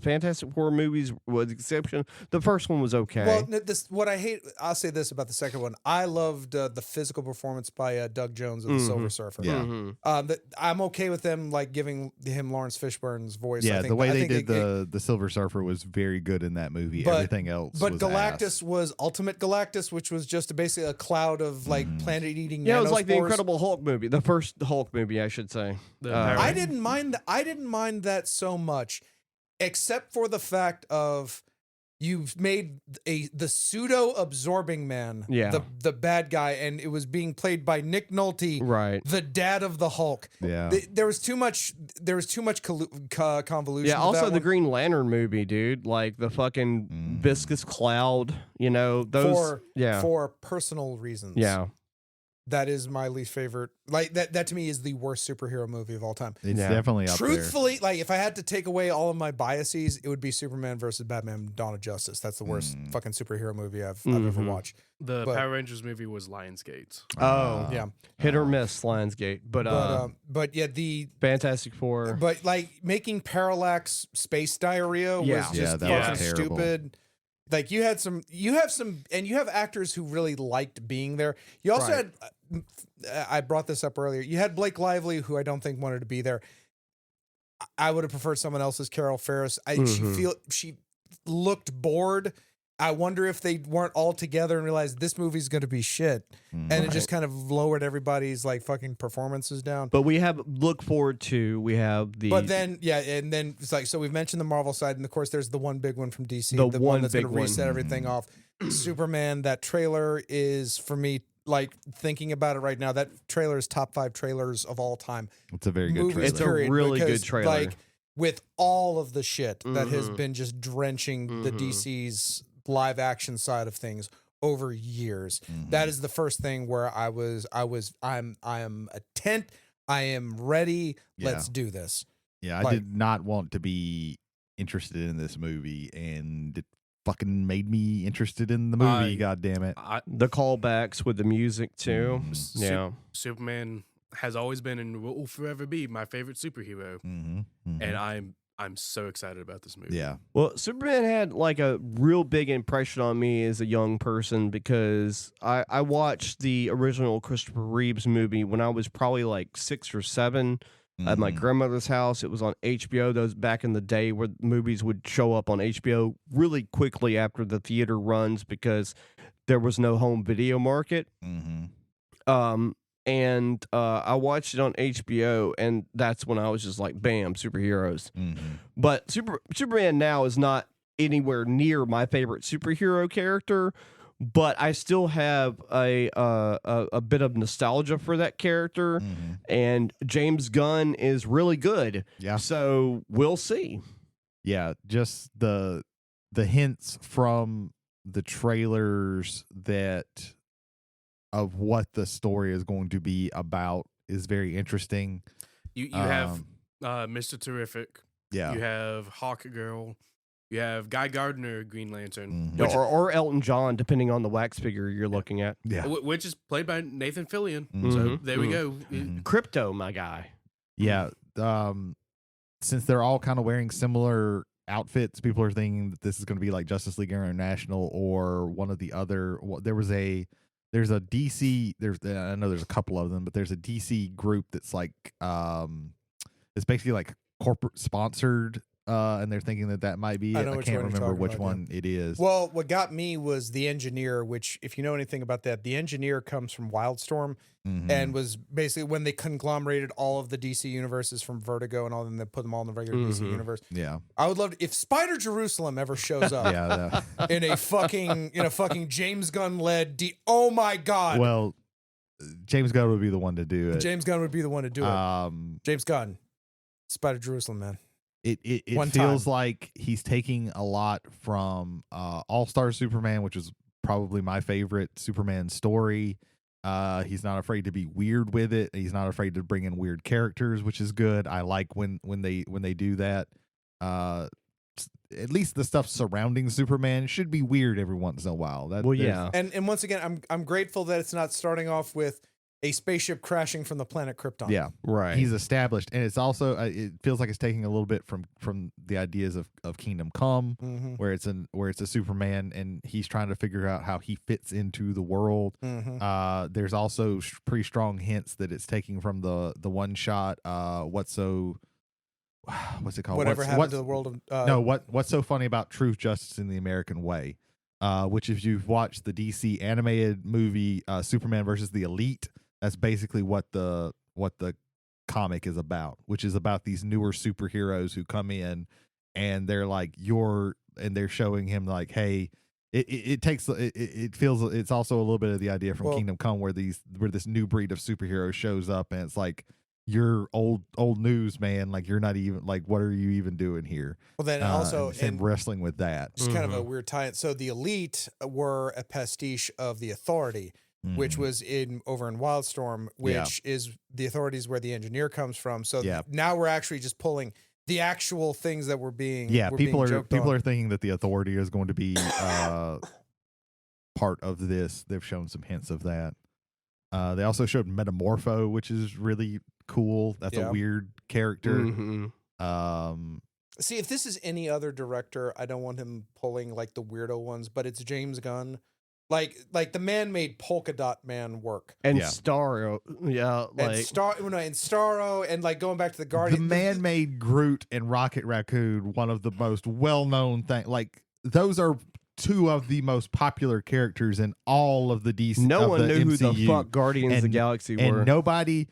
Fantastic Four movies, with exception, the first one was okay. Well, what I hate. I'll say this about the second one. I loved the physical performance by Doug Jones of the Silver Surfer. Yeah. Mhm. I'm okay with them like giving him Lawrence Fishburne's voice. Yeah, I think, the way I they think did the Silver Surfer was very good in that movie. But- Everything else, But was Galactus ass. was Ultimate Galactus, which was just basically a cloud of like planet-eating. Yeah, it was like the nanospores. Incredible Hulk movie, the first Hulk movie, I should say. The Uh, Power I Rangers. didn't mind. I didn't mind that so much, except for the fact of you've made the pseudo absorbing man, Yeah. the bad guy, and it was being played by Nick Nolte, Right. the dad of the Hulk. Yeah. There was too much. There was too much convolution. Yeah, with also that the one. Green Lantern movie, dude. Like the fucking viscous cloud, those. for personal reasons. Yeah. That is my least favorite. Like that to me is the worst superhero movie of all time. It's Yeah. definitely up Truthfully, like if I had to take away all of my biases, it would be Superman versus Batman: Dawn of Justice. That's the worst fucking superhero movie I've ever watched. The but- Power Rangers movie was Lionsgate. Oh, Yeah, hit or miss, Lionsgate. but yeah, Fantastic Four. but like making Parallax Space Diarrhea was Yeah. just Yeah, that was fucking terrible. stupid. Like you have some, and you have actors who really liked being there. You also Right. had, I brought this up earlier. You had Blake Lively, who I don't think wanted to be there. I would have preferred someone else's Carol Ferris. She looked bored. I wonder if they weren't all together and realized this movie's going to be shit, and it just kind of lowered everybody's like fucking performances down. But we have look forward to. We have the. But then, yeah, and then it's like, so we've mentioned the Marvel side, and of course, there's the one big one from DC, The the one one that's going to big one. reset everything off. Superman, that trailer is, for me, like thinking about it right now, that trailer is top 5 trailers of all time. It's a very good Movies, trailer. It's a period, really good because, trailer. Like, with all of the shit that has Mhm. been just drenching the DC's live action side of things over years. That is the first thing where I am attent. I am ready. Yeah. Let's do this. Yeah, I Like- did not want to be interested in this movie, and it fucking made me interested in the movie. God damn it! the callbacks with the music too. Yeah. Superman has always been and will forever be my favorite superhero, and I'm so excited about this movie. Yeah, Well, Superman had like a real big impression on me as a young person because I watched the original Christopher Reeves movie when I was probably like 6 or 7 at my grandmother's house. It was on HBO. Those back in the day where movies would show up on HBO really quickly after the theater runs because there was no home video market. And I watched it on HBO, and that's when I was just like, bam, superheroes. But Superman now is not anywhere near my favorite superhero character, but I still have a bit of nostalgia for that character, and James Gunn is really good. Yeah. So we'll see. yeah. Just the hints from the trailers that of what the story is going to be about is very interesting. You have Mr. Terrific. Yeah. You have Hawk Girl. You have Guy Gardner, Green Lantern, Mhm. Or Elton John, depending on the wax figure you're looking at. Yeah. which is played by Nathan Fillion. So Mhm. there we go. Crypto, my guy. Yeah. Since they're all kind of wearing similar outfits, people are thinking that this is going to be like Justice League International or one of the other. There's a DC. I know there's a couple of them, but there's a DC group that's like it's basically like corporate sponsored, and they're thinking that might be I it. know I which can't one you're remember talking which about, one it is. Well, what got me was The Engineer, which, if you know anything about that, The Engineer comes from Wildstorm and was basically when they conglomerated all of the DC universes from Vertigo and all of them, they put them all in the regular DC universe. Yeah. I would love to, if Spider Jerusalem ever shows up Yeah. in a fucking James Gunn led oh my god. Well, James Gunn would be the one to do it. James Gunn would be the one to do it. James Gunn, Spider Jerusalem, man. It One feels time. like he's taking a lot from All-Star Superman, which is probably my favorite Superman story. He's not afraid to be weird with it. He's not afraid to bring in weird characters, which is good. I like when they do that. At least the stuff surrounding Superman should be weird every once in a while. And once again, I'm grateful that it's not starting off with a spaceship crashing from the planet Krypton. Yeah, right. He's established, and it's also it feels like it's taking a little bit from the ideas of Kingdom Come, where it's a Superman, and he's trying to figure out how he fits into the world. There's also pretty strong hints that it's taking from the one shot. What's it called? Whatever happened to the world of what's so funny about Truth, Justice, in the American Way? Which, if you've watched the DC animated movie Superman versus the Elite, that's basically what the comic is about, which is about these newer superheroes who come in and they're like and they're showing him like, hey, it feels it's also a little bit of the idea from Kingdom Come where this new breed of superheroes shows up, and it's like, you're old news, man. Like, you're not even like, what are you even doing here? Well, then also and wrestling with that. It's kind of a weird tie. So the Elite were a pastiche of the Authority, which was over in Wildstorm, which is the Authority is where the Engineer comes from. So now we're actually just pulling the actual things that were being people are thinking that the Authority is going to be part of this. They've shown some hints of that. They also showed Metamorpho, which is really cool. That's a weird character. See, if this is any other director, I don't want him pulling like the weirdo ones, but it's James Gunn. Like the man made Polka Dot Man work. And Starro. And Starro, and like going back to the Guardian. The man made Groot and Rocket Raccoon one of the most well-known things. Like, those are two of the most popular characters in all of the DC. No one knew MCU. who the fuck Guardians of the Galaxy were. And nobody,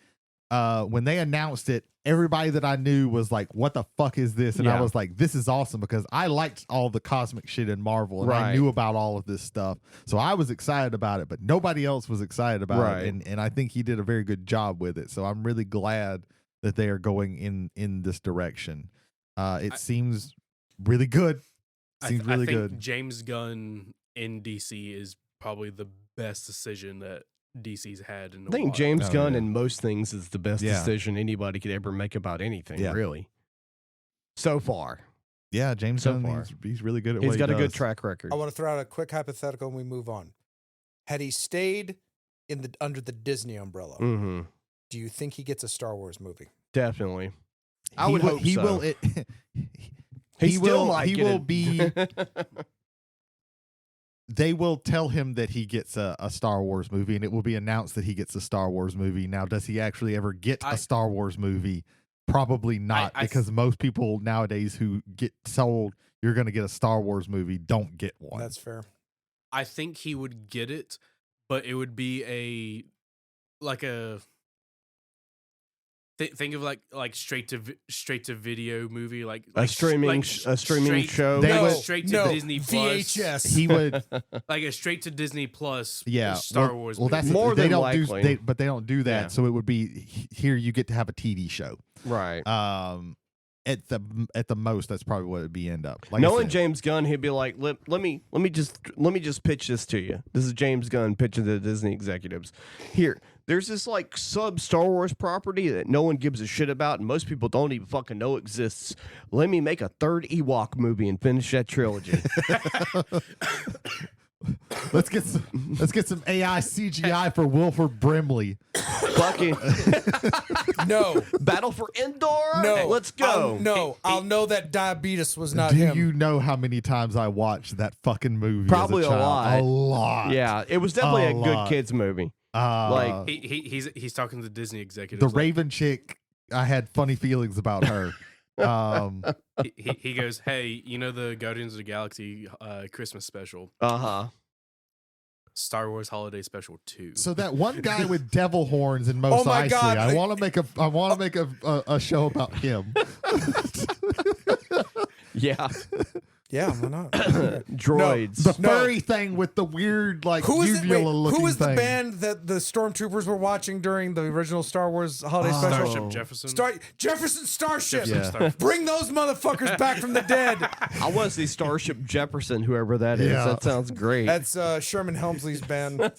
when they announced it, everybody that I knew was like, what the fuck is this? And I was like, this is awesome, because I liked all the cosmic shit in Marvel, and I knew about all of this stuff. So I was excited about it, but nobody else was excited about it. And I think he did a very good job with it. So I'm really glad that they are going in this direction. It seems really good. I think James Gunn in DC is probably the best decision that DC's had in a while. I think James Gunn in most things is the best decision anybody could ever make about anything, really. So far. Yeah, James Gunn, he's really good at what he does. He's got a good track record. I want to throw out a quick hypothetical and we move on. Had he stayed under the Disney umbrella, do you think he gets a Star Wars movie? Definitely. I would hope he so. will. He will be. They will tell him that he gets a Star Wars movie, and it will be announced that he gets a Star Wars movie. Now, does he actually ever get a Star Wars movie? Probably not, because most people nowadays who get told you're going to get a Star Wars movie don't get one. That's fair. I think he would get it, but it would be think of like straight to video movie, like a streaming show. Straight to Disney Plus. VHS. He would like a straight to Disney Plus. Yeah, Star Wars. Well, that's more they than don't likely. but they don't do that. Yeah. So it would be here. You get to have a TV show, right? At the most, that's probably what it'd be end up. Like knowing James Gunn, he'd be like, let me just pitch this to you. This is James Gunn pitching to the Disney executives. Here, there's this like sub Star Wars property that no one gives a shit about, and most people don't even fucking know exists. Let me make a third Ewok movie and finish that trilogy. Let's get some AI CGI for Wilford Brimley. Fucking no. Battle for Endor. No, let's go. I'll know that diabetes was not Do him. you know how many times I watched that fucking movie? Probably as a child? a lot. Yeah, it was definitely a good kids movie. Like he's talking to the Disney executives. The Raven chick, I had funny feelings about her. He goes, hey, you know the Guardians of the Galaxy Christmas special? Star Wars Holiday Special 2. So that one guy with devil horns and Mos Eisley, God. I want to make a show about him. Yeah. Yeah, why not? Droids. The furry thing with the weird, like, uvula looking who was the thing. band that the stormtroopers were watching during the original Star Wars holiday special? Starship Jefferson. Jefferson Starship. Jefferson Starship. Bring those motherfuckers back from the dead. I want to see Starship Jefferson, whoever that is. Yeah. That sounds great. That's Sherman Helmsley's band.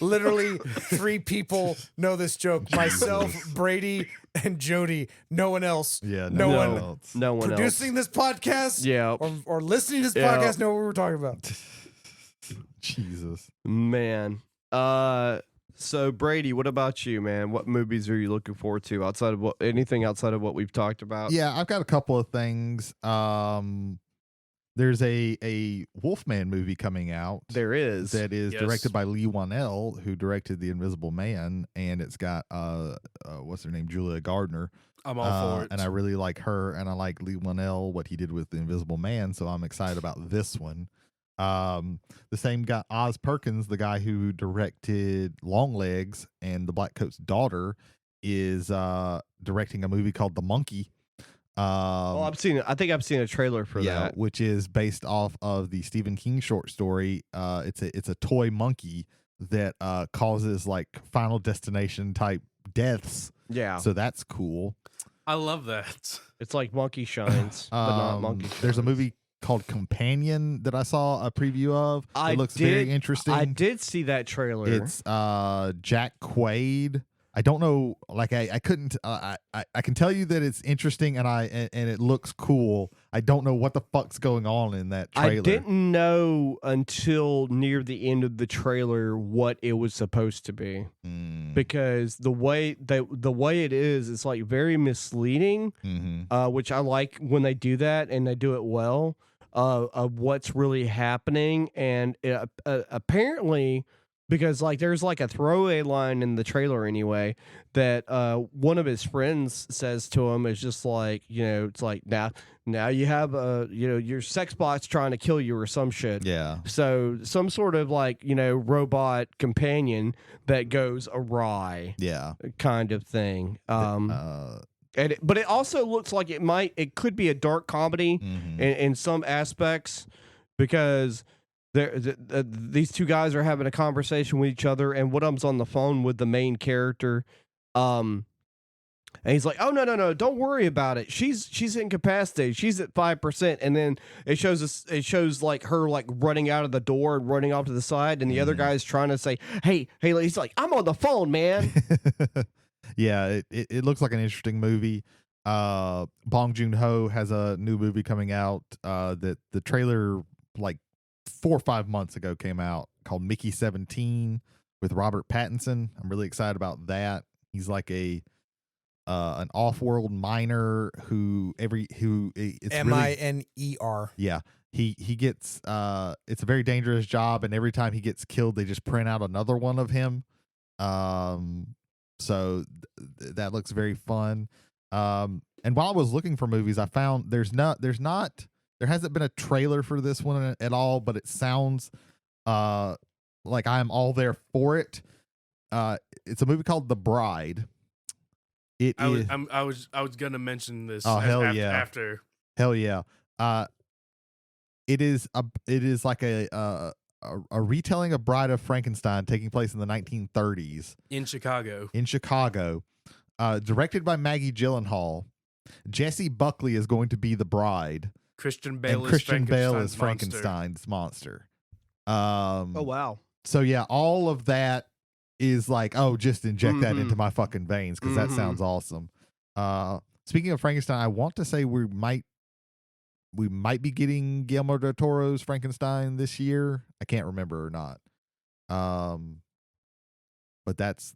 Literally 3 people know this joke. Myself, Brady, and Jody. No one else. Yeah, no one else. No one producing this podcast Yeah. or listening to this Yeah. podcast know what we were talking about. Jesus. Man. So Brady, what about you, man? What movies are you looking forward to outside of anything outside of what we've talked about? Yeah, I've got a couple of things. There's a Wolfman movie coming out. There is. That is Yes. directed by Lee Wanell, who directed The Invisible Man, and it's got what's her name, Julia Gardner. I'm all for it. And I really like her, and I like Lee Wanell, what he did with The Invisible Man, so I'm excited about this one. The same guy, Oz Perkins, the guy who directed Longlegs and The Black Coat's Daughter, is directing a movie called The Monkey. I've seen it. I think I've seen a trailer for that. Which is based off of the Stephen King short story. It's a toy monkey that causes like Final Destination type deaths. Yeah. So that's cool. I love that. It's like Monkey Shines, but not Monkey Shines. There's a movie called Companion that I saw a preview of. It looks very interesting. I did see that trailer. It's Jack Quaid. I don't know, like I couldn't. I can tell you that it's interesting and it looks cool. I don't know what the fuck's going on in that trailer. I didn't know until near the end of the trailer what it was supposed to be, because the way it is, it's like very misleading. Which I like when they do that and they do it well. Of what's really happening, and apparently. Because like there's like a throwaway line in the trailer anyway that one of his friends says to him is just like, it's like now you have your sex bot's trying to kill you or some shit. Yeah. So some sort of like robot companion that goes awry. Yeah. Kind of thing. But it also looks like it could be a dark comedy in some aspects, because these two guys are having a conversation with each other, and one of them's on the phone with the main character, and he's like, "Oh no, don't worry about it. She's incapacitated. She's at 5%." And then it shows like her like running out of the door and running off to the side, and the other guy's trying to say, "Hey," he's like, "I'm on the phone, man." Yeah, it looks like an interesting movie. Bong Joon-ho has a new movie coming out that the trailer like 4 or 5 months ago came out, called Mickey 17 with Robert Pattinson. I'm really excited about that. He's like an off-world miner it's Miner. Yeah. He gets it's a very dangerous job, and every time he gets killed they just print out another one of him. So that looks very fun. And while I was looking for movies, I found there hasn't been a trailer for this one at all, but it sounds like I'm all there for it. It's a movie called The Bride. I was gonna mention this. Oh, hell yeah. After. Hell yeah. It is like a retelling of Bride of Frankenstein taking place in the 1930s In Chicago. Directed by Maggie Gyllenhaal. Jessie Buckley is going to be the bride. Christian Bale is Frankenstein's monster. Oh wow. So yeah, all of that is like, just inject that into my fucking veins, because that sounds awesome. Speaking of Frankenstein, I want to say we might be getting Guillermo del Toro's Frankenstein this year. I can't remember or not. But that's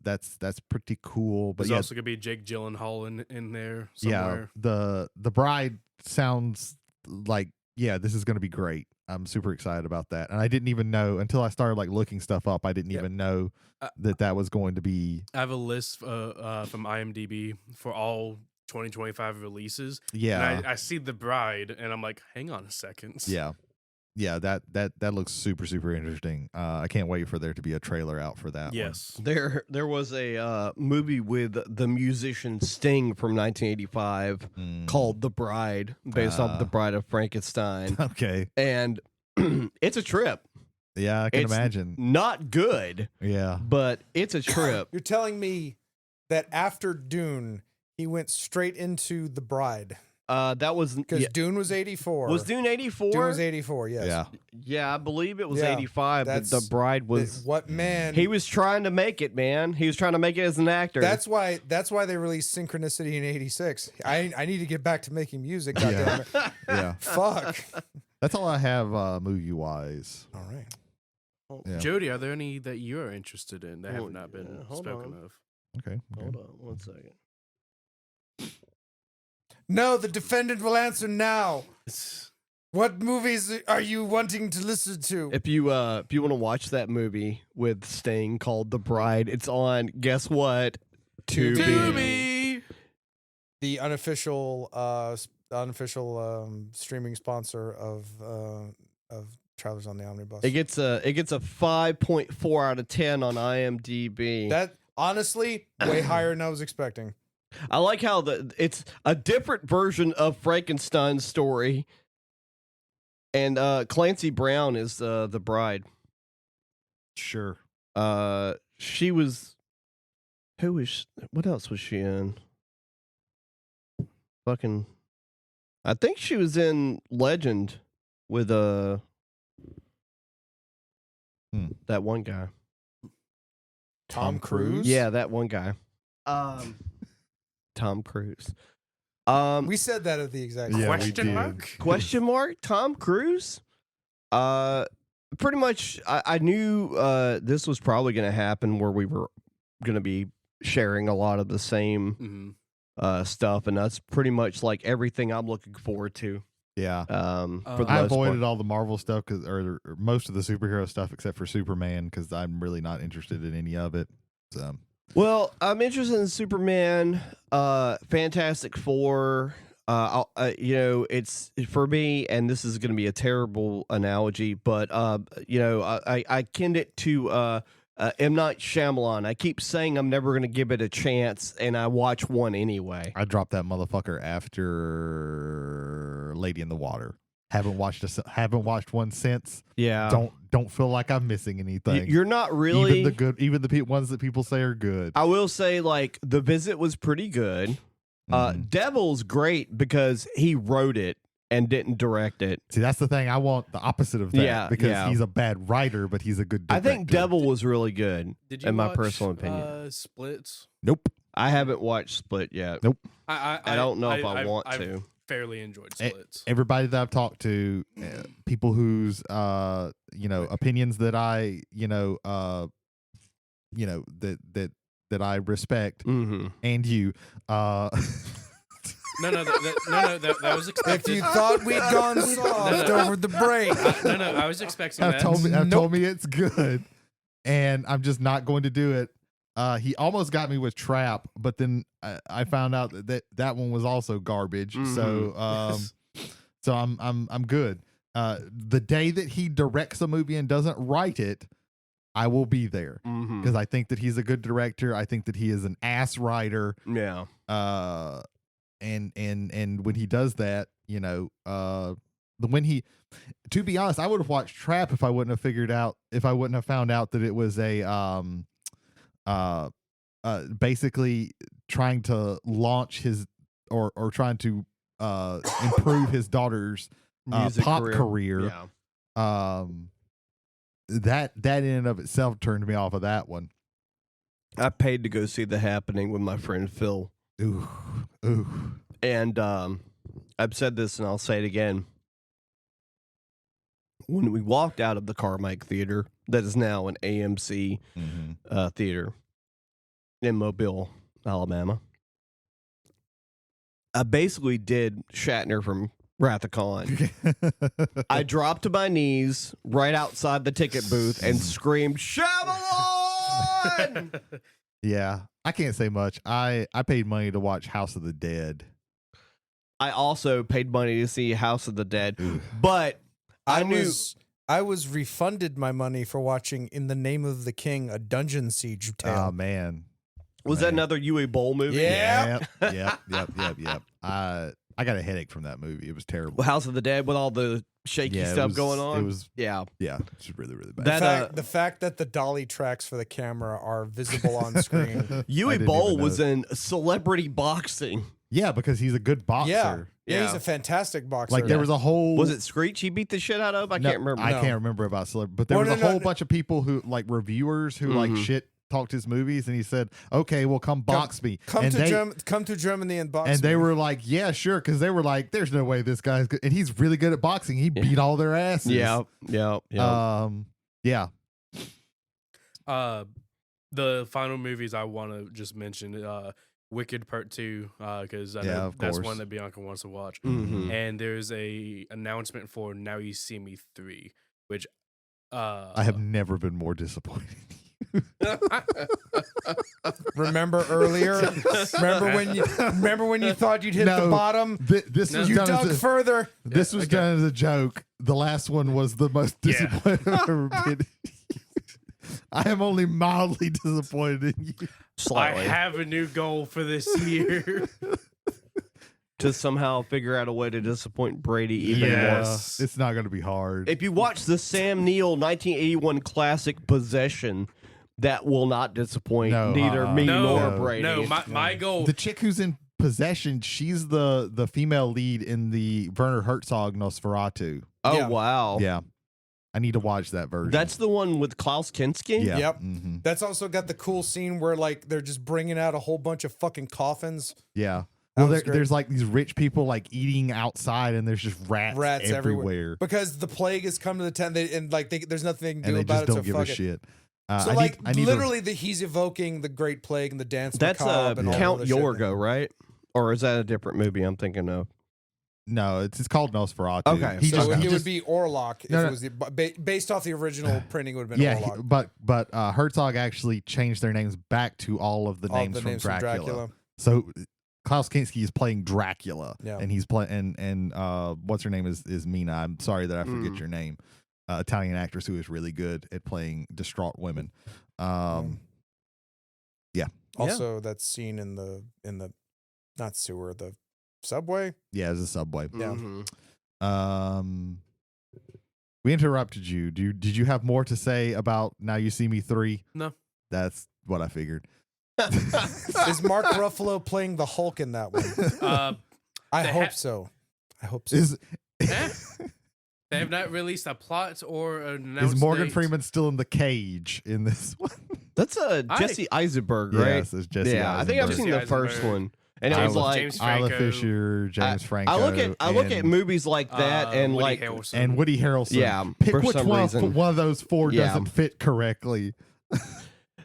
pretty cool. But There's also gonna be Jake Gyllenhaal in there somewhere. Yeah, the Bride sounds like, this is gonna be great. I'm super excited about that, and I didn't even know until I started like looking stuff up. I didn't even know that was going to be. I have a list from IMDb for all 2025 releases. Yeah, and I see The Bride, and I'm like, hang on a second. Yeah, yeah, that looks super super interesting. I can't wait for there to be a trailer out for that. Yes. There was a movie with the musician Sting from 1985 one. called The Bride, based off The Bride of Frankenstein, Okay. and it's a trip. Yeah, I can It's imagine. Not good, Yeah. but it's a trip. You're telling me that after Dune, he went straight into The Bride That was because Dune was 84. Was Dune 84? Dune was 84. Yes. Yeah. Yeah, I believe it was Yeah, 85. But The that's- Bride was. What man? He was trying to make it, man. He was trying to make it as an actor. That's why they released Synchronicity in 86. I need to get back to making music. Goddamn Yeah. it. Yeah. Fuck. That's all I have movie wise. All right. Yeah. Jody, are there any that you're interested in that Oh, have not been yeah, hold spoken on. of? Okay. Hold on 1 second. No, the defendant will answer now. What movies are you wanting to listen to? If you want to watch that movie with Sting called The Bride, it's on. Guess what? Tubi. The unofficial streaming sponsor of Travelers on the Omnibus. It gets a 5.4 out of 10 on IMDb. That honestly way higher than I was expecting. I like how it's a different version of Frankenstein's story, and Clancy Brown is the bride. Sure. She was. Who was? What else was she in? Fucking. I think she was in Legend with that one guy. Tom Cruise? Yeah, that one guy. Tom Cruise. We said that at the exact Yeah, we Question did. mark? Question mark? Tom Cruise? Pretty much, I knew this was probably going to happen where we were going to be sharing a lot of the same stuff, and that's pretty much like everything I'm looking forward to. Yeah. For the I most part. avoided all the Marvel stuff or most of the superhero stuff except for Superman because I'm really not interested in any of it. So. Well, I'm interested in Superman, Fantastic Four. It's for me, and this is going to be a terrible analogy, but I akin it to M. Night Shyamalan. I keep saying I'm never going to give it a chance, and I watch one anyway. I dropped that motherfucker after Lady in the Water. Haven't watched one since. Yeah, Don't feel like I'm missing anything. you're not really even the ones that people say are good. I will say, like, The Visit was pretty good. Devil's great because he wrote it and didn't direct it. See, that's the thing. I want the opposite of that. Yeah, because yeah. he's a bad writer, but he's a good director. I think Devil was really good. Did you in my watch, personal opinion. Splits? Nope. I haven't watched Split yet. Nope. I don't know if I want I've to. fairly enjoyed Splits. Everybody that I've talked to, people whose opinions that I that I respect, Mm-hmm. and you, No, that was If expected. you thought we'd gone soft over the break. I was expecting have that. told me it's good, and I'm just not going to do it. He almost got me with Trap, but then I found out that one was also garbage. Mhm. So I'm good. The day that he directs a movie and doesn't write it, I will be there Mm-hmm. because I think that he's a good director. I think that he is an ass writer. Yeah. And when he does that, to be honest, I would have watched Trap if I wouldn't have found out that it was a basically trying to launch his or trying to improve his daughter's Music pop career. Yeah. That in and of itself turned me off of that one. I paid to go see The Happening with my friend Phil. Ooh. And I've said this and I'll say it again. When we walked out of the Carmike Theater, that is now an AMC theater in Mobile, Alabama, I basically did Shatner from Wrath of Khan. I dropped to my knees right outside the ticket booth and screamed, Shyamalan! Yeah, I can't say much. I paid money to watch House of the Dead. I also paid money to see House of the Dead, but I was refunded my money for watching In the Name of the King, a Dungeon Siege tale. Oh man, Was that another Uwe Boll movie? Yeah. Yep. I got a headache from that movie. It was terrible. House of the Dead with all the shaky stuff going on. It was yeah. It's really bad. The fact that the dolly tracks for the camera are visible on screen. Uwe Boll was in celebrity boxing. Yeah, because he's a good boxer. Yeah, he's a fantastic boxer. Like there was a whole. Was it Screech he beat the shit out of? I can't remember. I can't remember about celebrity, but there was a whole bunch of people who like reviewers who like shit talked his movies, and he said, "Okay, well, come box me." Come to Germany and box. And me. they were like, "Yeah, sure," because they were like, "There's no way this guy's good," and he's really good at boxing. He beat all their asses. Yeah. Yeah. The final movies I want to just mention, Wicked Part 2, because that's course. one that Bianca wants to watch. Mm-hmm. And there's a announcement for Now You See Me 3, which I have never been more disappointed. Remember earlier? remember when you thought you'd hit the bottom? This was you done dug further. This was done as a joke. The last one was the most disappointed I've ever been. I am only mildly disappointed in you. Slightly. I have a new goal for this year. To somehow figure out a way to disappoint Brady even more. It's not going to be hard. If you watch the Sam Neill 1981 classic Possession, that will not disappoint neither me nor Brady. No, my goal. The chick who's in Possession, she's the female lead in the Werner Herzog Nosferatu. Oh, Yeah. wow. Yeah. I need to watch that version. That's the one with Klaus Kinski? yeah. Yep. Mm-hmm. That's also got the cool scene where like they're just bringing out a whole bunch of fucking coffins. Yeah. That Well, was great. there's like these rich people like eating outside, and there's just rats everywhere. Because the plague has come to the town, there's nothing they can do And they about just it. don't So give a fuck it. shit. So I need literally, he's evoking the Great Plague and the dance. That's macabre and all Count the shit. Yorgo, right? Or is that a different movie I'm thinking of? No, it's called Nosferatu. Okay. He So just, it would be Orlok if No, no. it was based off the original printing. Would have been yeah, Orlok. but Herzog actually changed their names back to all of the All names, the from, names Dracula. So Klaus Kinski is playing Dracula, Yeah. and he's playing and what's her name is Mina. I'm sorry that I forget your name. Italian actress who is really good at playing distraught women. Yeah. Also, that scene in the not sewer, the subway. Yeah, it's a subway. Yeah. Mhm. We interrupted you. Did you have more to say about Now You See Me 3? No. That's what I figured. Is Mark Ruffalo playing the Hulk in that one? I hope so. I hope so. Is They have not released a plot or an announced is Morgan date. Freeman still in the cage in this one? That's Jesse Eisenberg, right? Yes, it's Jesse. Yeah, I think I've Eisenberg. seen the Jesse first Eisenberg. one. And it I was love like James Isla Franco. Fisher, James Franco. I look at and- movies like that and Woody like Harrelson. and Woody Harrelson. Yeah, Pick for which some one, reason. one of those four Yeah. doesn't fit correctly.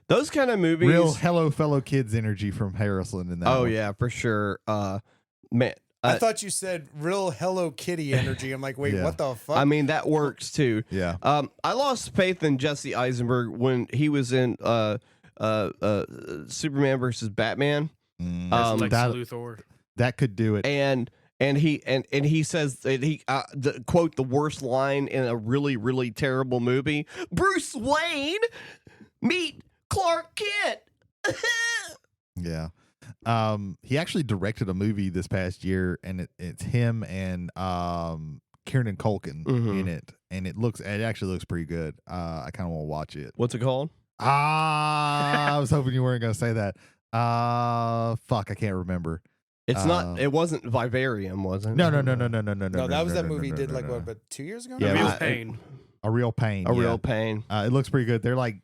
those kind of movies. Real Hello Fellow Kids energy from Harrelson in that Oh one. yeah, for sure. Man, I thought you said real Hello Kitty energy. I'm like, wait, Yeah. what the fuck? I mean that works too. Yeah. I lost faith in Jesse Eisenberg when he was in Superman versus Batman. As Lex that, Luthor. that could do it. And he says that he quote the worst line in a really terrible movie. Bruce Wayne meet Clark Kent. Yeah. He actually directed a movie this past year, and it's him and Kieran Culkin Mhm. in it, and it actually looks pretty good. I kind of want to watch it. What's it called? I was hoping you weren't gonna say that. Fuck, I can't remember. It's not. It wasn't Vivarium, was it? No. no, that was that no, movie he no, did no, like no. what, but 2 years ago? Yeah, Real I- Pain. A Real Pain. A yeah. Real Pain. It looks pretty good. They're like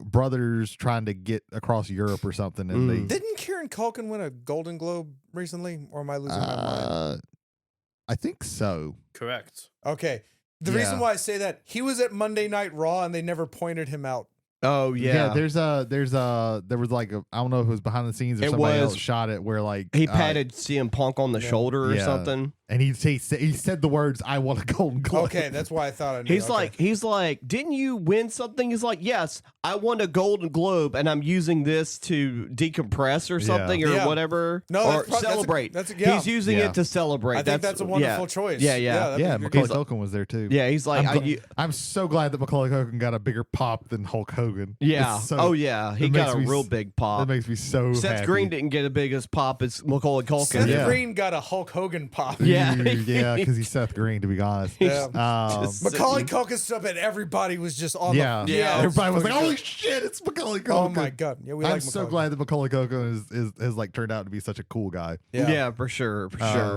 brothers trying to get across Europe or something, and they. Didn't Kieran Culkin win a Golden Globe recently, or am I losing my mind? I think so. Correct. Okay, the Yeah. reason why I say that, he was at Monday Night Raw and they never pointed him out. Oh yeah. There was like I don't know if it was behind the scenes or It somebody was- else shot it where like He patted CM Punk on the shoulder or Yeah. something. And he said the words, "I want a Golden Globe." Okay, that's why I thought I knew. He's like, didn't you win something? He's like, yes, I won a Golden Globe, and I'm using this to decompress or something or whatever. No, or celebrate. He's using it to celebrate. I think that's a wonderful choice. Yeah, Macaulay Culkin was there too. Yeah, he's like, I'm so glad that Macaulay Culkin got a bigger pop than Hulk Hogan. Yeah. He got a real big pop. That makes me so Seth happy. Green didn't get a big as pop as Macaulay Culkin. Seth Green got a Hulk Hogan pop. Yeah. Yeah, because he's Seth Green, to be honest. Macaulay Culkin stuff, and everybody was just on the everybody was like, "Holy shit, it's Macaulay Culkin!" Oh my god, yeah, I'm so glad that Macaulay Culkin has like turned out to be such a cool guy. Yeah, for sure.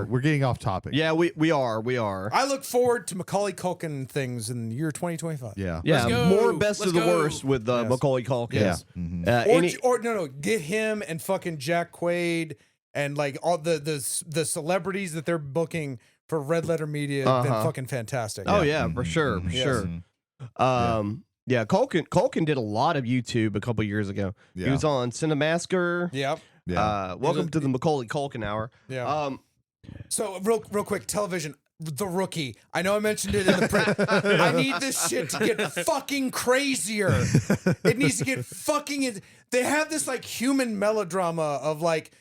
We're getting off topic. Yeah, we are. I look forward to Macaulay Culkin things in the year 2025. Yeah, yeah. go. More best Let's of the go. worst with Macaulay Culkin. Yeah. Mm-hmm. Get him and fucking Jack Quaid and like all the celebrities that they're booking for Red Letter Media have been fucking fantastic. Oh yeah, for sure, for sure. Yeah, Culkin did a lot of YouTube a couple years ago. Yeah. He was on Cinemasker. Yep. Yeah. Welcome to the Macaulay Culkin Hour. Yeah. So real quick, television. The Rookie. I know I mentioned it in the print. I need this shit to get fucking crazier. It needs to get fucking. They have this like human melodrama of like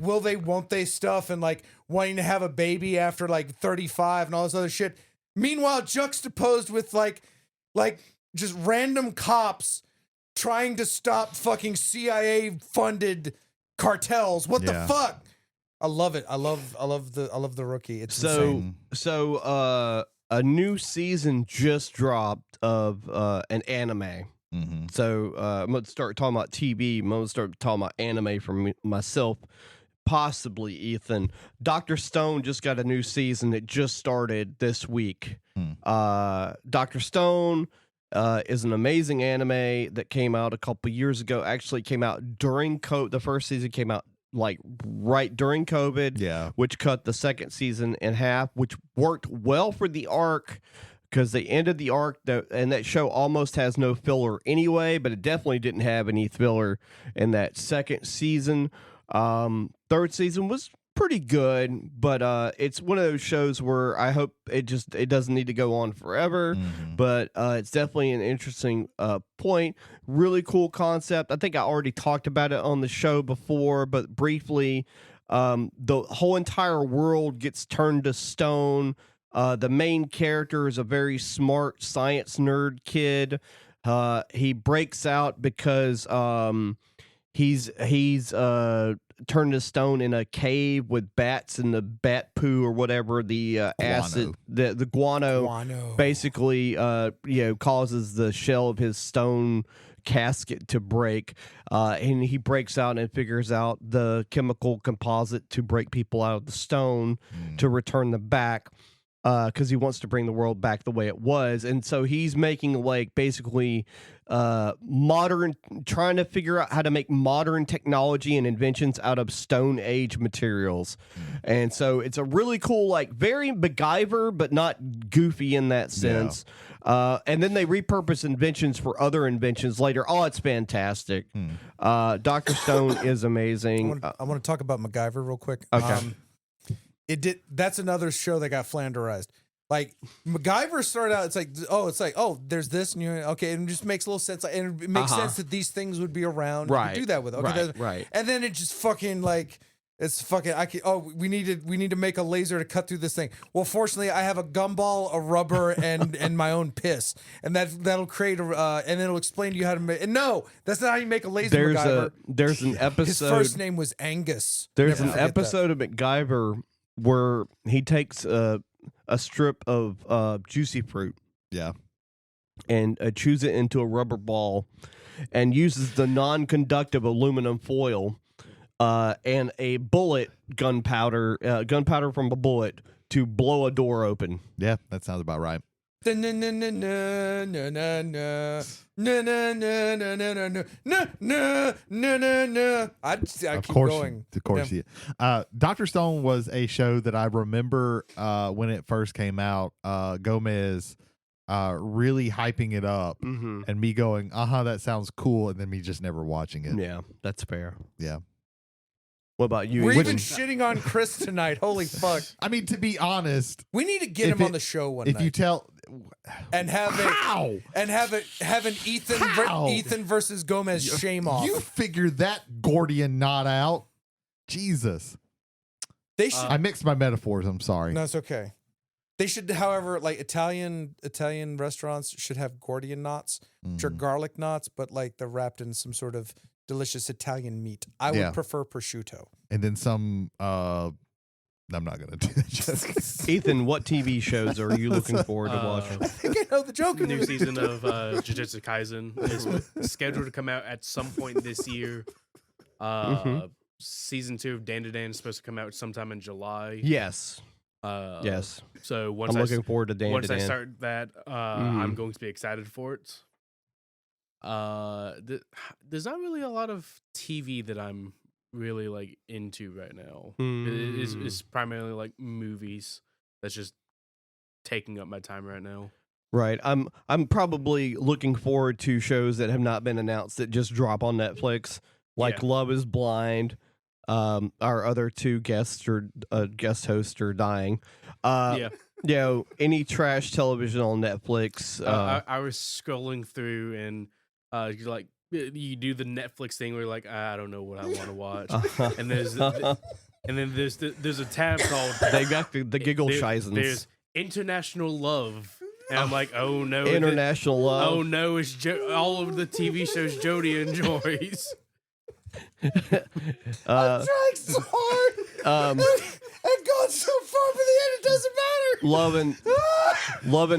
will they, won't they stuff and like wanting to have a baby after like 35 and all this other shit. Meanwhile, juxtaposed with like just random cops trying to stop fucking CIA funded cartels. What the fuck? I love it. I love the Rookie. It's insane. So a new season just dropped of an anime. Mm-hmm. So I'm gonna start talking about TV. I'm gonna start talking about anime for myself, possibly Ethan. Dr. Stone just got a new season that just started this week. Dr. Stone is an amazing anime that came out a couple years ago. Actually, came out during the first season came out like right during COVID, which cut the second season in half, which worked well for the arc because they ended the arc, and that show almost has no filler anyway, but it definitely didn't have any filler in that second season. Third season was pretty good, but it's one of those shows where I hope it doesn't need to go on forever, but it's definitely an interesting point. Really cool concept. I think I already talked about it on the show before, but briefly, the whole entire world gets turned to stone. The main character is a very smart science nerd kid. He breaks out because he's turned to stone in a cave with bats and the bat poo or whatever, the acid, the guano basically causes the shell of his stone casket to break, and he breaks out and figures out the chemical composite to break people out of the stone to return them back. Because he wants to bring the world back the way it was. And so he's making like basically trying to figure out how to make modern technology and inventions out of Stone Age materials. And so it's a really cool, like very MacGyver, but not goofy in that sense. And then they repurpose inventions for other inventions later. Oh, it's fantastic. Dr. Stone is amazing. I want to talk about MacGyver real quick. Okay. That's another show that got flanderized. Like MacGyver started out, it's like, there's this, and you're okay, and it just makes a little sense, and it makes sense that these things would be around, right? You could do that with, okay, right. And then it just fucking like it's fucking. We need to make a laser to cut through this thing. Well, fortunately, I have a gumball, a rubber, and my own piss, and that'll create and it'll explain to you how to make. And no, that's not how you make a laser. There's an episode. His first name was Angus. There's an episode of MacGyver where he takes a strip of juicy fruit, and chews it into a rubber ball, and uses the non-conductive aluminum foil and a gunpowder from a bullet to blow a door open. Yeah, that sounds about right. I keep going. Of course, yeah. Dr. Stone was a show that I remember when it first came out. Gomez really hyping it up, and me going, that sounds cool, and then me just never watching it. Yeah, that's fair. Yeah. What about you? We're Ethan? even shitting on Chris tonight. Holy fuck. I mean, to be honest, We need to get If him on it- the show one if night. you tell and have it how and have an Ethan How? Ethan versus Gomez shame off. you figured that Gordian knot out, Jesus. They should I mixed my metaphors. I'm sorry. No, it's okay. They should, however, like Italian restaurants should have Gordian knots, which are garlic knots, but like they're wrapped in some sort of delicious Italian meat. I Yeah. would prefer prosciutto. And then some. I'm not gonna do that. Just Ethan, what TV shows are you looking forward to watching? I think I know the joke. The new season of Jujutsu Kaisen is scheduled to come out at some point this year. Season 2 of Dan to Dan is supposed to come out sometime in July. Yes. Yes. So once I'm looking forward to Dan once to I Dan. start that, I'm going to be excited for it. There's not really a lot of TV that I'm really like into right now. It's primarily like movies that's just taking up my time right now. Right. I'm probably looking forward to shows that have not been announced that just drop on Netflix, like Yeah. Love is Blind. Our other two guest hosts are dying. Yeah. You know, any trash television on Netflix. I was scrolling through and you're like you do the Netflix thing where you're like I don't know what I want to watch, and there's there's a tab called they got the giggle shizens. There's International Love, and I'm like, oh no, International Love. oh no, it's all of the TV shows Jody enjoys. Trying so hard. I've gone so far, but the end it doesn't matter. Love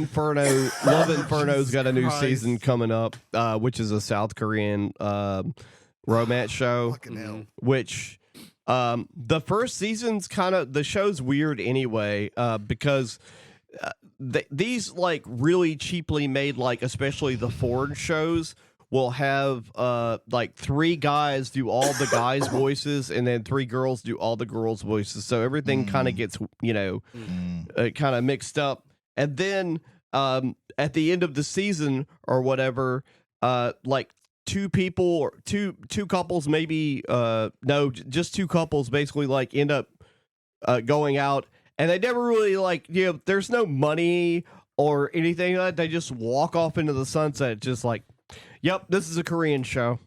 Inferno's got a new season coming up, which is a South Korean romance show. fucking hell. Which the first season's the show's weird anyway, because these like really cheaply made, like especially the Ford shows will have like 3 guys do all the guys' voices and then 3 girls do all the girls' voices, so everything kind of gets kind of mixed up. And then at the end of the season or whatever, like 2 people or two couples, maybe just 2 couples basically like end up going out, and they never really like, there's no money or anything like that. They just walk off into the sunset, just like, yep, this is a Korean show.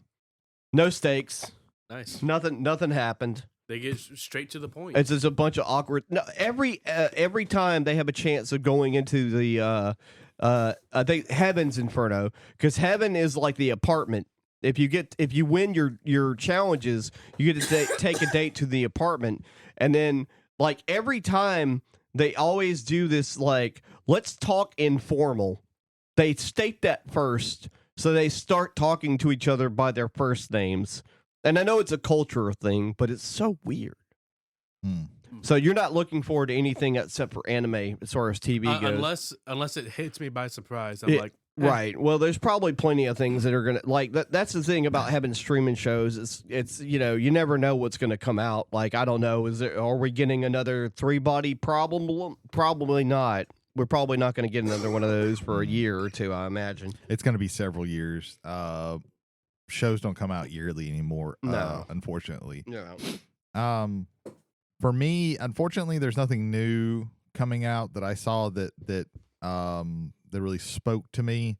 No stakes. Nice. Nothing happened. They get straight to the point. It's just a bunch of awkward. No, every time they have a chance of going into the I think Heaven's Inferno, because Heaven is like the apartment. If you win your challenges, you get to take a date to the apartment, and then like every time they always do this like, let's talk informal. They state that first, so they start talking to each other by their first names. And I know it's a cultural thing, but it's so weird. So you're not looking forward to anything except for anime as far as TV goes, unless it hits me by surprise. I'm like, right. Well, there's probably plenty of things that are gonna like that. That's the thing about having streaming shows. It's you never know what's gonna come out. Like, I don't know. Are we getting another 3-body problem? Probably not. We're probably not going to get another one of those for a year or 2, I imagine. It's going to be several years. Shows don't come out yearly anymore. No. Unfortunately. No. For me, unfortunately, there's nothing new coming out that I saw that really spoke to me.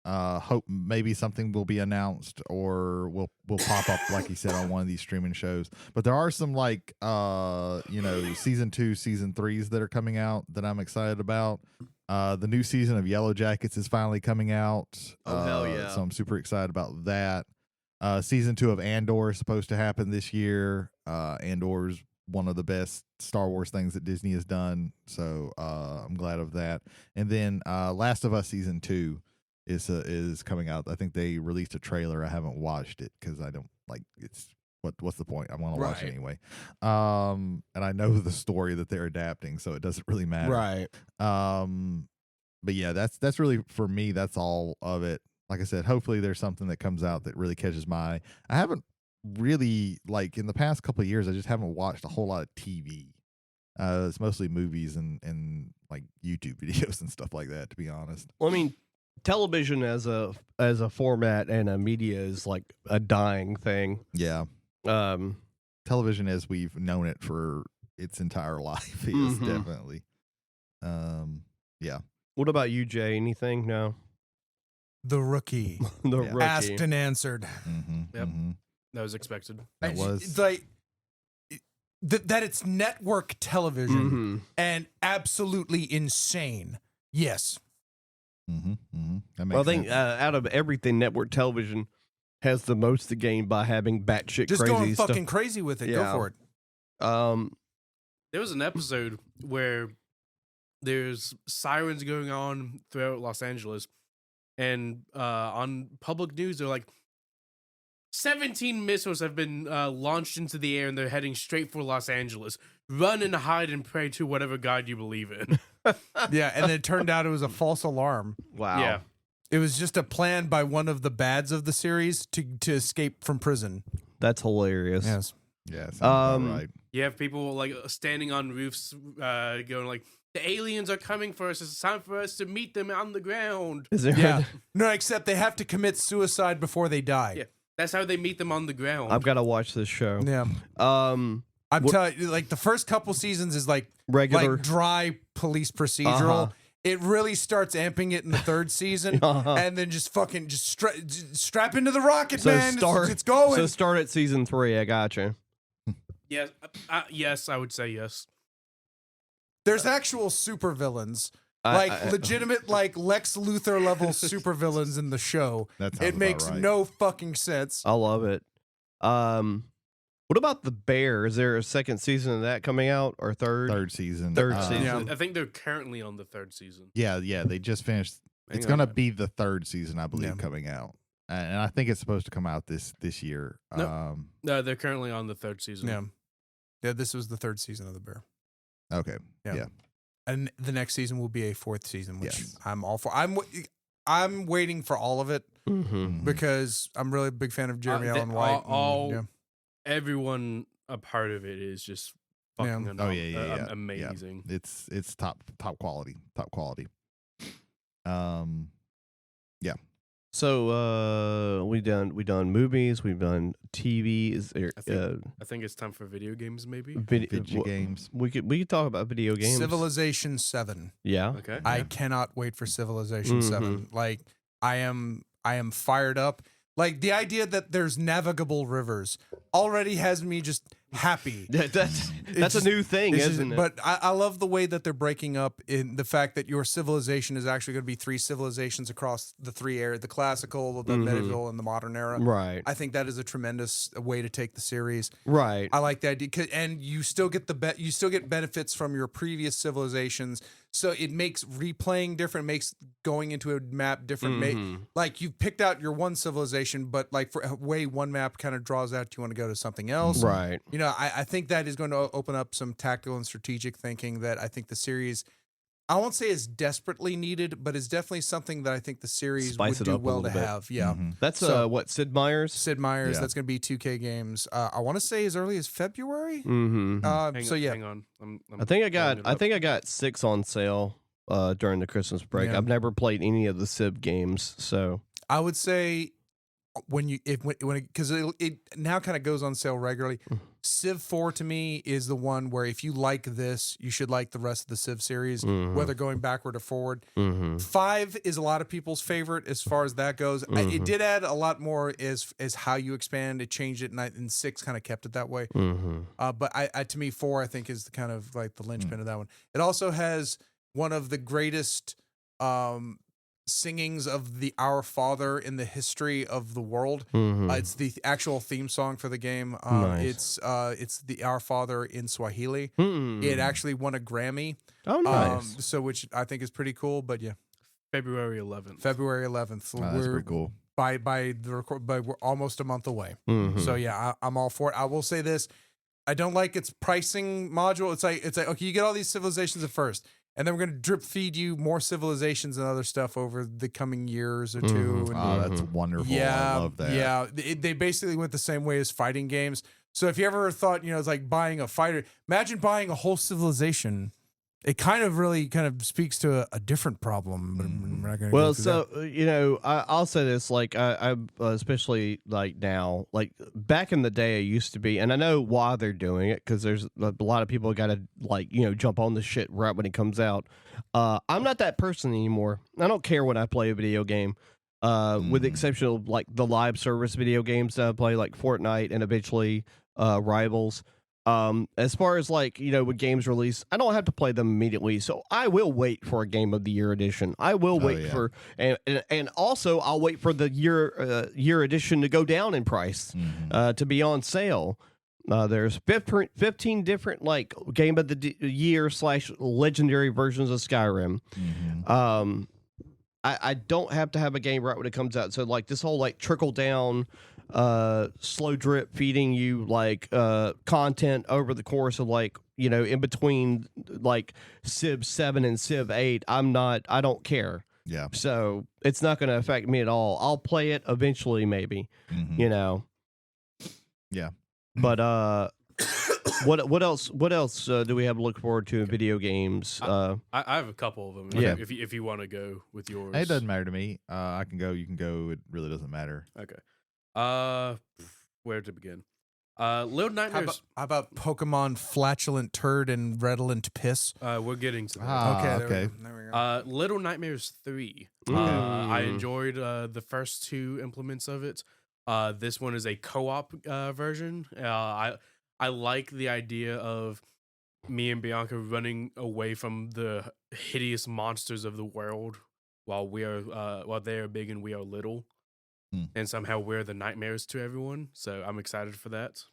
Hope maybe something will be announced or will pop up, like you said, on one of these streaming shows. But there are some like season 2, season 3s that are coming out that I'm excited about. The new season of Yellow Jackets is finally coming out. Oh, hell yeah. So I'm super excited about that. Season 2 of Andor is supposed to happen this year. Andor's one of the best Star Wars things that Disney has done. So I'm glad of that. And then Last of Us season 2 is coming out. I think they released a trailer. I haven't watched it because I don't like it's what's the point? I'm gonna watch it anyway. And I know the story that they're adapting, so it doesn't really matter. Right. But yeah, that's really for me, that's all of it. Like I said, hopefully there's something that comes out that really catches my eye. I haven't really, like, in the past couple of years, I just haven't watched a whole lot of TV. It's mostly movies and like YouTube videos and stuff like that, to be honest. Well, I mean, television as a format and a media is like a dying thing. Yeah. television as we've known it for its entire life is definitely. Yeah. What about you, Jay? Anything? No. The Rookie. The Yeah. Rookie. Asked and answered. Yep. That was expected. That was It's like that it's network television and absolutely insane. Yes. That makes Well, I think sense. out of everything, network television has the most to gain by having batshit Just crazy going stuff. fucking crazy with it. Go Yeah. for it. There was an episode where there's sirens going on throughout Los Angeles, and on public news they're like, 17 missiles have been launched into the air and they're heading straight for Los Angeles. Run and hide and pray to whatever God you believe in. Yeah, and then it turned out it was a false alarm. Wow. Yeah. It was just a plan by one of the bads of the series to escape from prison. That's hilarious. Yes. Yeah, sounds about right. You have people like standing on roofs going like, the aliens are coming for us. It's time for us to meet them on the ground. Is there? Yeah. No, except they have to commit suicide before they die. Yeah. That's how they meet them on the ground. I've got to watch this show. Yeah. I'm telling you, like the first couple seasons is like Regular. like dry police procedural. It really starts amping it in the third season, and then just fucking strap into the rocket, man. It's going. So start at season 3. I gotcha. Yes, yes, I would say yes. There's actual supervillains. I- Legitimate, like Lex Luthor level supervillains in the show. That sounds It about makes right. no fucking sense. I love it. What about The Bear? Is there a second season of that coming out or third? Third season. Third season. Yeah. I think they're currently on the third season. Yeah, they just finished. It's Hang going to on. be the third season, I believe, Yeah. coming out. And I think it's supposed to come out this year. Nope. No, they're currently on the third season. Yeah. Yeah, this was the third season of The Bear. Okay. Yeah. Yeah. And the next season will be a fourth season, which Yes. I'm all for. I'm waiting for all of it Mm-hmm. because I'm really a big fan of Jeremy they- Allen White. all- Everyone a part of it is just fucking Yeah. Oh, yeah. amazing. It's top quality. Top quality. So we done movies, we've done TV. Is there I think it's time for video games, maybe. Video games. We could talk about video games. Civilization 7. Yeah. Okay. I cannot wait for Civilization 7. Like I am fired up. Like the idea that there's navigable rivers already has me just happy. That's It's a new thing, It's just- isn't it? But I love the way that they're breaking up in the fact that your civilization is actually going to be 3 civilizations across the 3 eras: the classical, the medieval, and the modern era. right. I think that is a tremendous way to take the series. Right. I like that idea, and you still get you still get benefits from your previous civilizations. So it makes replaying different, makes going into a map different. Like you've picked out your one civilization, but like for a way one map kind of draws out, you want to go to something else. Right. You know, I think that is going to open up some tactical and strategic thinking that I think the series, I won't say is desperately needed, but is definitely something that I think the series Spice would it do up a well to little bit. have. Yeah. That's So- what, Sid Meier's? Sid Meier's, Yeah. that's going to be 2K games. I want to say as early as February. Mm-hmm. Hang on. I think I got 6 on sale during the Christmas break. Yeah. I've never played any of the Civ games, so I would say when because it now kind of goes on sale regularly. Civ 4 to me is the one where if you like this, you should like the rest of the Civ series, whether going backward or forward. 5 is a lot of people's favorite as far as that goes. It did add a lot more as how you expand. It changed it, and 6 kind of kept it that way. But I to me 4 I think is the kind of like the linchpin of that one. It also has one of the greatest singings of the Our Father in the history of the world. It's the actual theme song for the game. Nice. It's the Our Father in Swahili. Hmm. It actually won a Grammy. Oh, nice. So which I think is pretty cool. But yeah, February 11th. February 11th. That's pretty cool. By the record, but we're almost a month away. Mhm. So yeah, I'm all for it. I will say this: I don't like its pricing module. It's like okay, you get all these civilizations at first, and then we're gonna drip feed you more civilizations and other stuff over the coming years or two. And Oh, that's wonderful. yeah, I love that. yeah. They basically went the same way as fighting games. So if you ever thought, it's like buying a fighter, imagine buying a whole civilization it kind of really kind of speaks to a different problem. But we're not gonna Well, go through that. so I'll say this: like I especially like now, like back in the day, I used to be, and I know why they're doing it because there's a lot of people got to jump on the shit right when it comes out. I'm not that person anymore. I don't care when I play a video game, with the exception of like the live service video games that I play, like Fortnite and eventually Rivals. As far as when games release, I don't have to play them immediately, so I will wait for a Game of the Year edition. I will wait for and also I'll wait for the year edition to go down in price, to be on sale. There's 15 different Game of the Year / legendary versions of Skyrim. I don't have to have a game right when it comes out. So this whole trickle down, slow drip feeding you content over the course of in between Civ 7 and Civ 8. I don't care. Yeah. So it's not going to affect me at all. I'll play it eventually, maybe. Yeah. But what else do we have to look forward to in video games? I have a couple of them. Yeah. If you want to go with yours, It doesn't matter to me. I can go. You can go. It really doesn't matter. Okay. Where to begin? Little Nightmares. How about Pokemon Flatulent Turd and Redolent Piss? We're getting to that. Okay. There we go. Little Nightmares 3. Okay. I enjoyed the first two implements of it. This one is a co-op version. I like the idea of me and Bianca running away from the hideous monsters of the world while they are big and we are little. And somehow we're the nightmares to everyone. So I'm excited for that.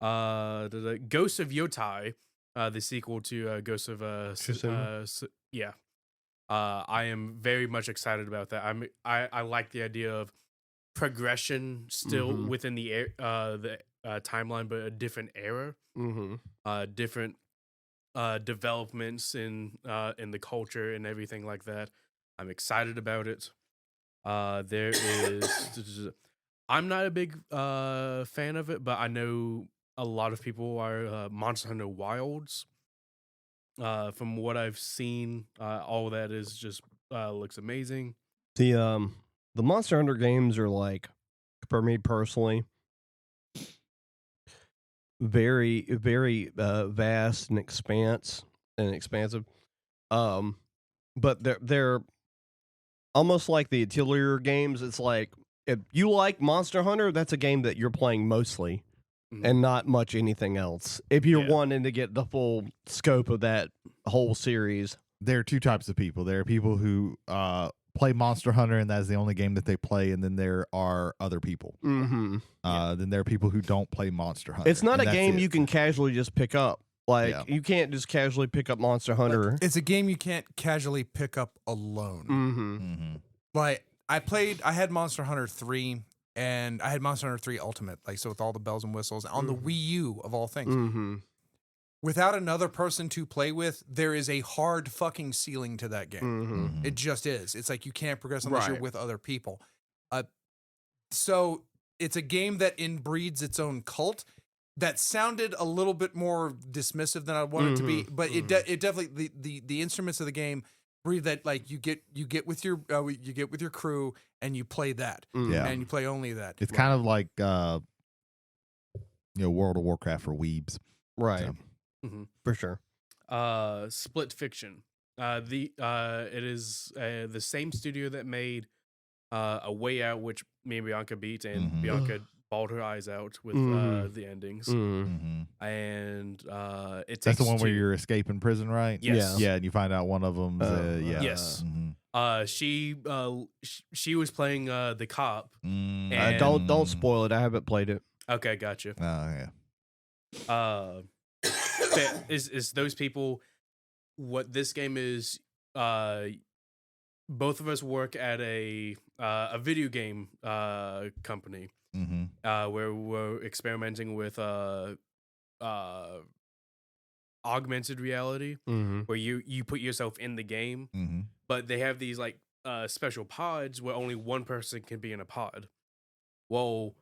The Ghost of Yotai, the sequel to Ghost of I am very much excited about that. I like the idea of progression still within the timeline, but a different era. Different developments in the culture and everything like that. I'm excited about it. There is I'm not a big fan of it, but I know a lot of people are. Monster Hunter Wilds. From what I've seen, all that is just looks amazing. The Monster Hunter games are for me personally, very very vast and expansive. But they're almost like the Atelier games. It's if you like Monster Hunter, that's a game that you're playing mostly and not much anything else. If you're wanting to get the full scope of that whole series. There are two types of people. There are people who play Monster Hunter and that is the only game that they play, and then there are other people. Then there are people who don't play Monster Hunter. It's not a game you can casually just pick up. You can't just casually pick up Monster Hunter. It's a game you can't casually pick up alone. I had Monster Hunter 3 and I had Monster Hunter 3 Ultimate, so with all the bells and whistles on the Wii U of all things. Without another person to play with, there is a hard fucking ceiling to that game. It just is. It's you can't progress unless you're with other people. So it's a game that inbreeds its own cult. That sounded a little bit more dismissive than I wanted it to be, but it definitely the instruments of the game breathe that you get with your crew and you play that, and you play only that. It's kind of like World of Warcraft for weebs, right? So. For sure. Split Fiction. It is the same studio that made A Way Out, which me and Bianca beat, and Bianca bawled her eyes out with the endings. And it takes that's the one where you're escaping prison, right? Yes. Yeah, and you find out one of them. Yes. She was playing the cop. And don't spoil it. I haven't played it. Okay, gotcha. Oh yeah. Is those people what this game is? Both of us work at a video game company. Where we're experimenting with augmented reality, where you put yourself in the game, but they have these special pods where only one person can be in a pod. Well,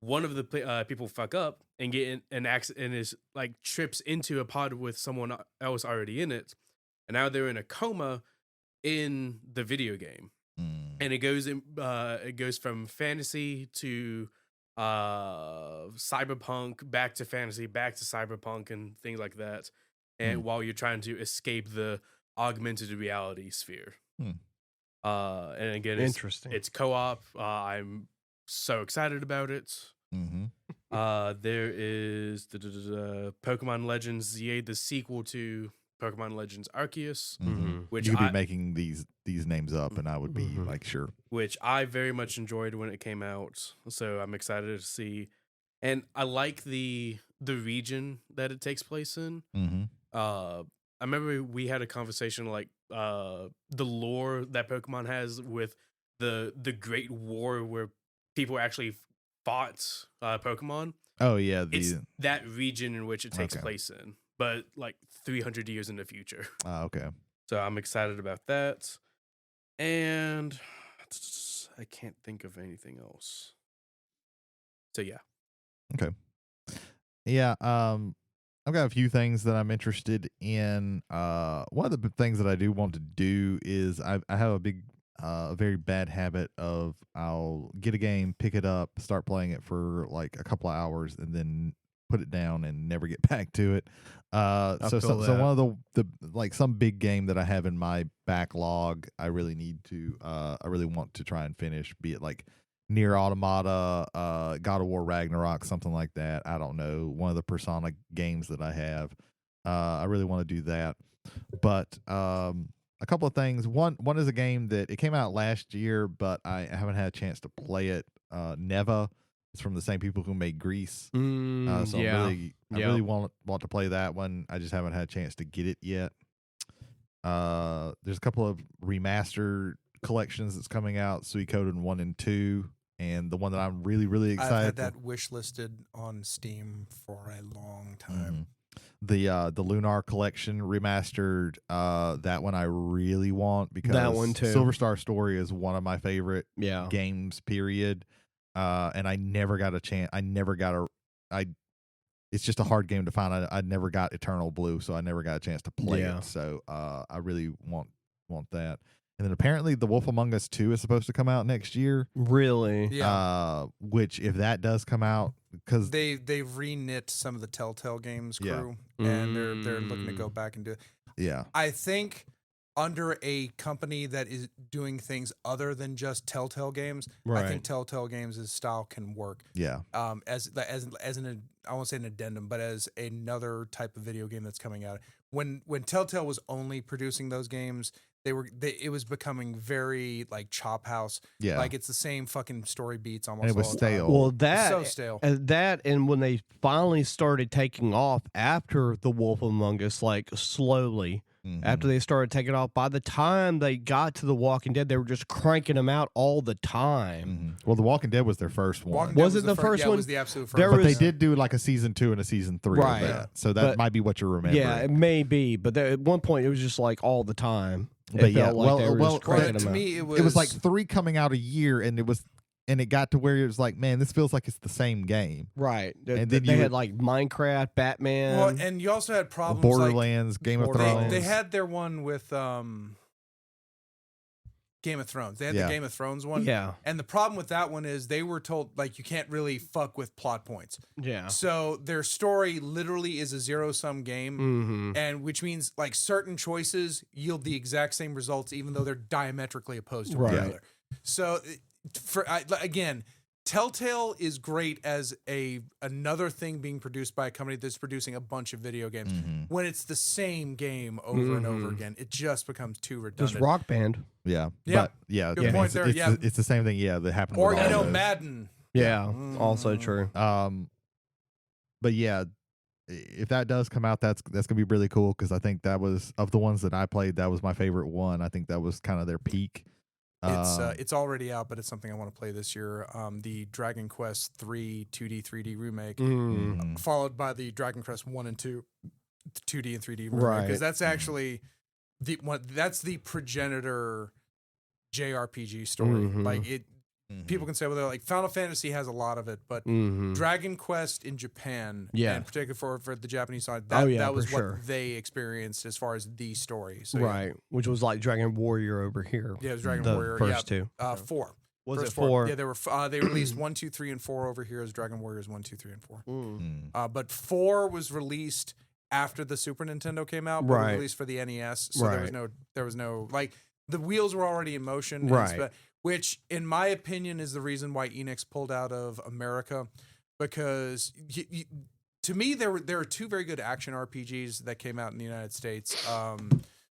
one of the people fuck up and get in an accident and is trips into a pod with someone else already in it, and now they're in a coma in the video game, and it goes from fantasy to cyberpunk, back to fantasy, back to cyberpunk, and things like that. And while you're trying to escape the augmented reality sphere. And again, Interesting. It's co-op. I'm so excited about it. There is the Pokemon Legends ZA, the sequel to Pokemon Legends Arceus, which you could be making these names up, and I would be like, sure. Which I very much enjoyed when it came out, so I'm excited to see. And I like the region that it takes place in. I remember we had a conversation like the lore that Pokemon has with the Great War where people actually fought Pokemon. Oh yeah, it's that region in which it takes place in, but like 300 years in the future. Okay. So I'm excited about that, and I can't think of anything else. So yeah. Okay. Yeah. I've got a few things that I'm interested in. One of the things that I do want to do is I have a very bad habit of I'll get a game, pick it up, start playing it for like a couple of hours, and then put it down and never get back to it. So one of the like some big game that I have in my backlog, I really want to try and finish, be it like Nier Automata, God of War Ragnarok, something like that. I don't know. One of the Persona games that I have. I really want to do that. But a couple of things. One is a game that it came out last year, but I haven't had a chance to play it. Neva. It's from the same people who made Grease. So I really want to play that one. I just haven't had a chance to get it yet. There's a couple of remastered collections that's coming out, Suikoden 1 and 2, and the one that I'm really, really excited. I've had that wish listed on Steam for a long time. The Lunar Collection remastered, that one I really want because that one too. Silver Star Story is one of my favorite games, period. And I never got a chance. It's just a hard game to find. I never got Eternal Blue, so I never got a chance to play it. So I really want that. And then apparently The Wolf Among Us 2 is supposed to come out next year. Really? Yeah. Which if that does come out, because they've re-knit some of the Telltale Games crew, and they're looking to go back and do it. Yeah. I think under a company that is doing things other than just Telltale Games, I think Telltale Games' style can work. Yeah. As an I won't say an addendum, but as another type of video game that's coming out. When Telltale was only producing those games, it was becoming very like Chop House. Yeah. Like it's the same fucking story beats almost. And it was all the time. stale. Well, that so stale. And when they finally started taking off after The Wolf Among Us, like slowly. After they started taking off, by the time they got to The Walking Dead, they were just cranking them out all the time. Well, The Walking Dead was their first one. Was it the first one? It was the absolute first. But they did do like a season 2 and a season 3 of that. So that might be what you're remembering. Yeah, it may be. But at one point, it was just like all the time. But yeah, to me, it was like 3 coming out a year, and it got to where it was like, man, this feels like it's the same game. Right. And then they had like Minecraft, Batman. Well, and you also had problems Borderlands, like, Game of Thrones. They had their one with Game of Thrones. They had the Game of Thrones one. Yeah. And the problem with that one is they were told like you can't really fuck with plot points. Yeah. So their story literally is a zero-sum game, and which means like certain choices yield the exact same results even though they're diametrically opposed to one another. So again, Telltale is great as another thing being produced by a company that's producing a bunch of video games. When it's the same game over and over again, it just becomes too redundant. There's Rock Band. Yeah. Yeah. But yeah. Good point there. It's the same thing. Yeah. That happened. Or with all those. Madden. Yeah. Also true. But yeah, if that does come out, that's gonna be really cool because I think that was of the ones that I played, that was my favorite one. I think that was kind of their peak. It's already out, but it's something I want to play this year. The Dragon Quest 3 2D 3D remake, followed by the Dragon Quest 1 and 2 2D and 3D remake, because that's actually that's the progenitor JRPG story. Like people can say, well, they're like Final Fantasy has a lot of it, but Dragon Quest in Japan, and particularly for the Japanese side, that was what they experienced as far as the story. So, right, which was like Dragon Warrior over here. Yeah, it was Dragon Warrior. First two. 4. Was First it 4? Yeah, they released 1, 2, 3, and 4 over here as Dragon Warriors 1, 2, 3, and 4. But 4 was released after the Super Nintendo came out, but released for the NES. So there was no like the wheels were already in motion, which in my opinion is the reason why Enix pulled out of America, because to me there are 2 very good action RPGs that came out in the United States.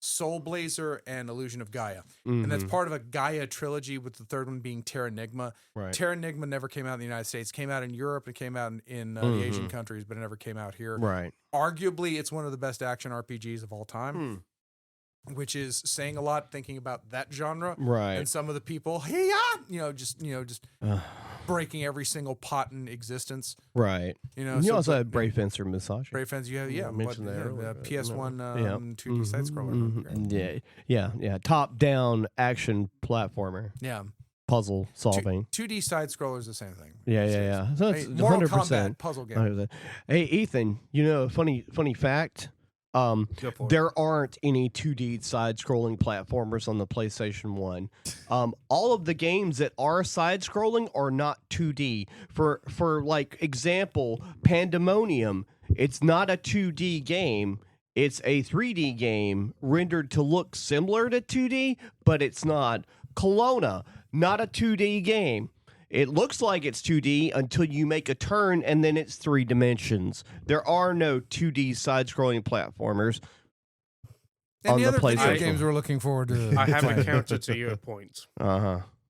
Soul Blazer and Illusion of Gaia. And that's part of a Gaia trilogy, with the third one being Terra Nigma. Terra Nigma never came out in the United States. It came out in Europe, it came out in the Asian countries, but it never came out here. Arguably, it's one of the best action RPGs of all time. Which is saying a lot, thinking about that genre, and some of the people, just breaking every single pot in existence, You also had Brave Fencer Massage. Brave Fencer, mentioned that earlier, PS1 2D side scroller, top down action platformer, puzzle solving. 2D side scroller is the same thing. So it's Mortal 100% Kombat puzzle game. Hey Ethan, a funny fact. There aren't any 2D side-scrolling platformers on the PlayStation 1. All of the games that are side-scrolling are not 2D. For like example, Pandemonium, it's not a 2D game. It's a 3D game rendered to look similar to 2D, but it's not. Kelowna, not a 2D game. It looks like it's 2D until you make a turn, and then it's 3 dimensions. There are no 2D side-scrolling platformers. And on the other video PlayStation. games we're looking forward to. I have a counter to your point.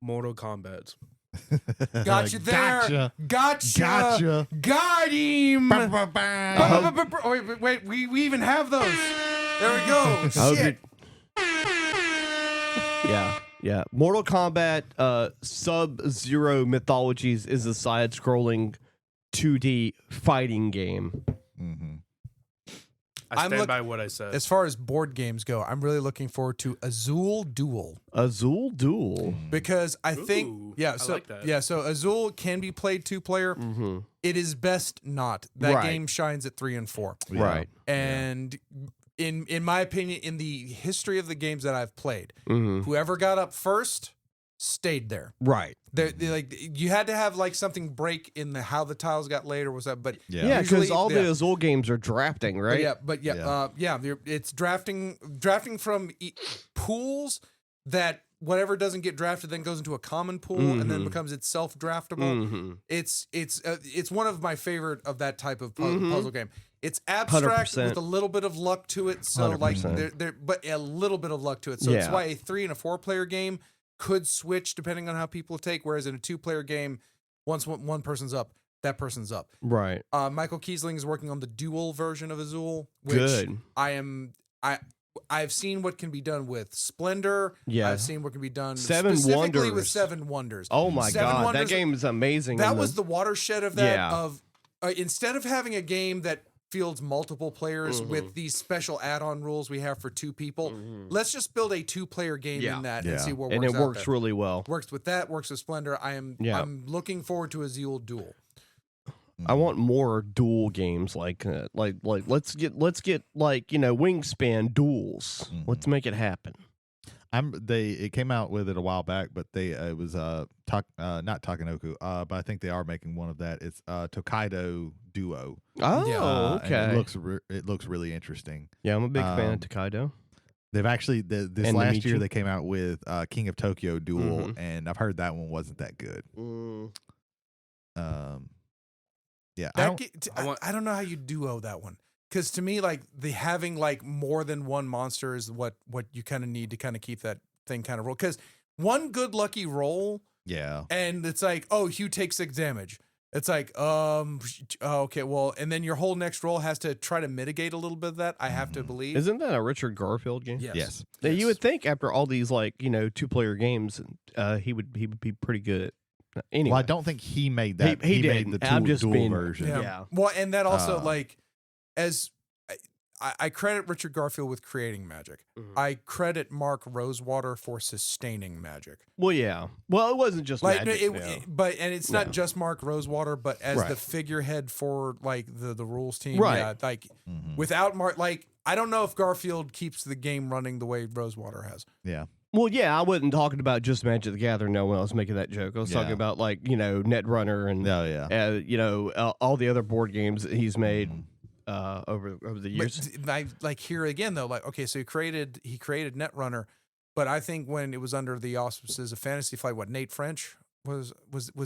Mortal Kombat. Got you there. Gotcha. Got him. Wait. We even have those. There we go. Shit. Yeah. Mortal Kombat Sub-Zero Mythologies is a side-scrolling 2D fighting game. I stand by what I said. As far as board games go, I'm really looking forward to Azul Duel. Azul Duel? Because I think, I like that. So Azul can be played 2-player. It is best not. That game shines at 3 and 4. Right. And in my opinion, in the history of the games that I've played, whoever got up first stayed there. Right. They're like, you had to have like something break in the how the tiles got laid or was that, but because all the Azul games are drafting, right? It's drafting from pools that whatever doesn't get drafted then goes into a common pool and then becomes itself draftable. It's one of my favorite of that type of puzzle game. It's abstract 100%. with a little bit of luck to it. So 100%. Like but a little bit of luck to it. So it's why a 3 and a 4-player game could switch depending on how people take. Whereas in a 2-player game, once one person's up, that person's up. Right. Michael Kiesling is working on the dual version of Azul, which I've seen what can be done with Splendor. Yeah. I've seen what can be done specifically Wonders. With Seven Wonders. Oh my God, that game is amazing. That was the watershed of that. Of instead of having a game that fields multiple players with these special add-on rules we have for 2 people, let's just build a 2-player game in that and see what works. And it works there. really well. Works with that. Works with Splendor. I'm looking forward to Azul Duel. I want more duel games like let's get like Wingspan duels. Let's make it happen. It came out with it a while back, but it was not Takanoku, but I think they are making one of that. It's Tokaido Duo. Oh, okay. And it looks really interesting. Yeah, I'm a big fan of Tokaido. They've actually this last year they came out with King of Tokyo Duel, and I've heard that one wasn't that good. Yeah, I don't know how you duo that one. Because to me, like having like more than one monster is what you kind of need to kind of keep that thing kind of roll. Because one good lucky roll, and it's like, oh, Hugh takes 6 damage. It's like, okay, well, and then your whole next roll has to try to mitigate a little bit of that. I have to believe. Isn't that a Richard Garfield game? Yes. You would think after all these 2-player games, he would be pretty good. Anyway, well, I don't think he made that. He made the dual version. Yeah. Well, and that also as I credit Richard Garfield with creating magic. Mhm. I credit Mark Rosewater for sustaining magic. Well, yeah. Well, it wasn't just Like, magic. and it's not just Mark Rosewater, but as Right. the figurehead for like the rules team. Right. Yeah, like Mhm. without Mark, like I don't know if Garfield keeps the game running the way Rosewater has. Yeah. Well, yeah, I wasn't talking about just Magic the Gathering. No, when I was making that joke, I was talking Yeah. about like Netrunner and Oh, yeah. all the other board games that he's made Mhm. over the years. But I like here again though, like okay, so he created Netrunner, but I think when it was under the auspices of Fantasy Flight, what Nate French was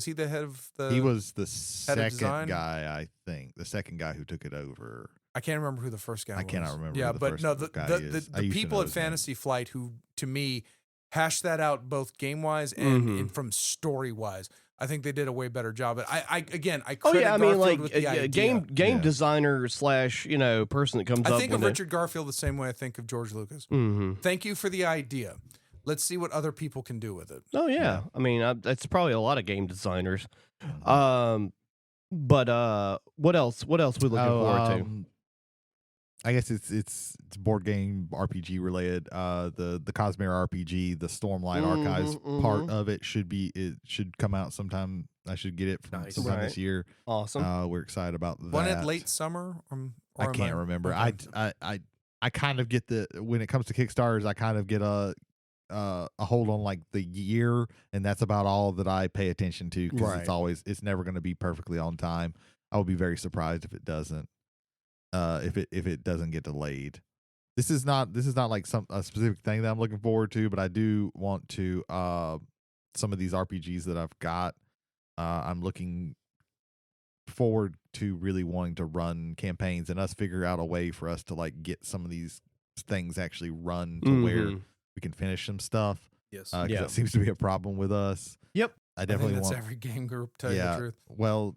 he the head of the? He was the design? second guy, I think. The second guy who took it over. I can't remember who the first guy was. I cannot remember Yeah, who the but first no, guy the is. I used to people know at his name. Fantasy Flight who, to me, hashed that out both game wise and from story wise. I think they did a way better job. But I credit Garfield with the idea. game Yeah. designer / person that comes I up think with of Richard Garfield the same way I think of George Lucas. Mm-hmm. Thank you for the idea. Let's see what other people can do with it. Oh yeah. I mean, that's probably a lot of game designers. Mhm. But what else? What else we looking forward to? I guess it's board game RPG related. The Cosmere RPG, the Stormlight Archives part of it should come out sometime. I should get it from Nice. sometime Right. this year. Awesome. We're excited about that. Wasn't it late summer? I can't remember. okay. I kind of get when it comes to Kickstarters, I kind of get a hold on like the year, and that's about all that I pay attention to because Right. it's never going to be perfectly on time. I would be very surprised if it doesn't. If it doesn't get delayed. This is not like a specific thing that I'm looking forward to, but I do want to some of these RPGs that I've got. I'm looking forward to really wanting to run campaigns and us figure out a way for us to like get some of these things actually run to where Mhm. we can finish some stuff. Yes. Because Yeah. that seems to be a problem with us. Yep. I I think definitely that's want. every game group. Tell you the truth. Well,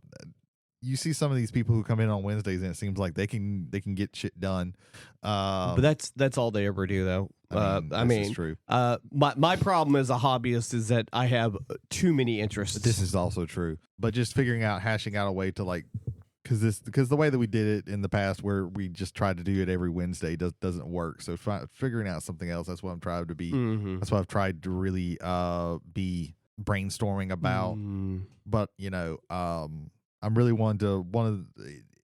you see some of these people who come in on Wednesdays, and it seems like they can get shit done. But that's all they ever do, though. This is true. My problem as a hobbyist is that I have too many interests. This is also true. But just hashing out a way to like, because the way that we did it in the past, where we just tried to do it every Wednesday, doesn't work. So figuring out something else. That's what I'm trying to be. Mhm. That's what I've tried to really be brainstorming about. But I'm really wanting to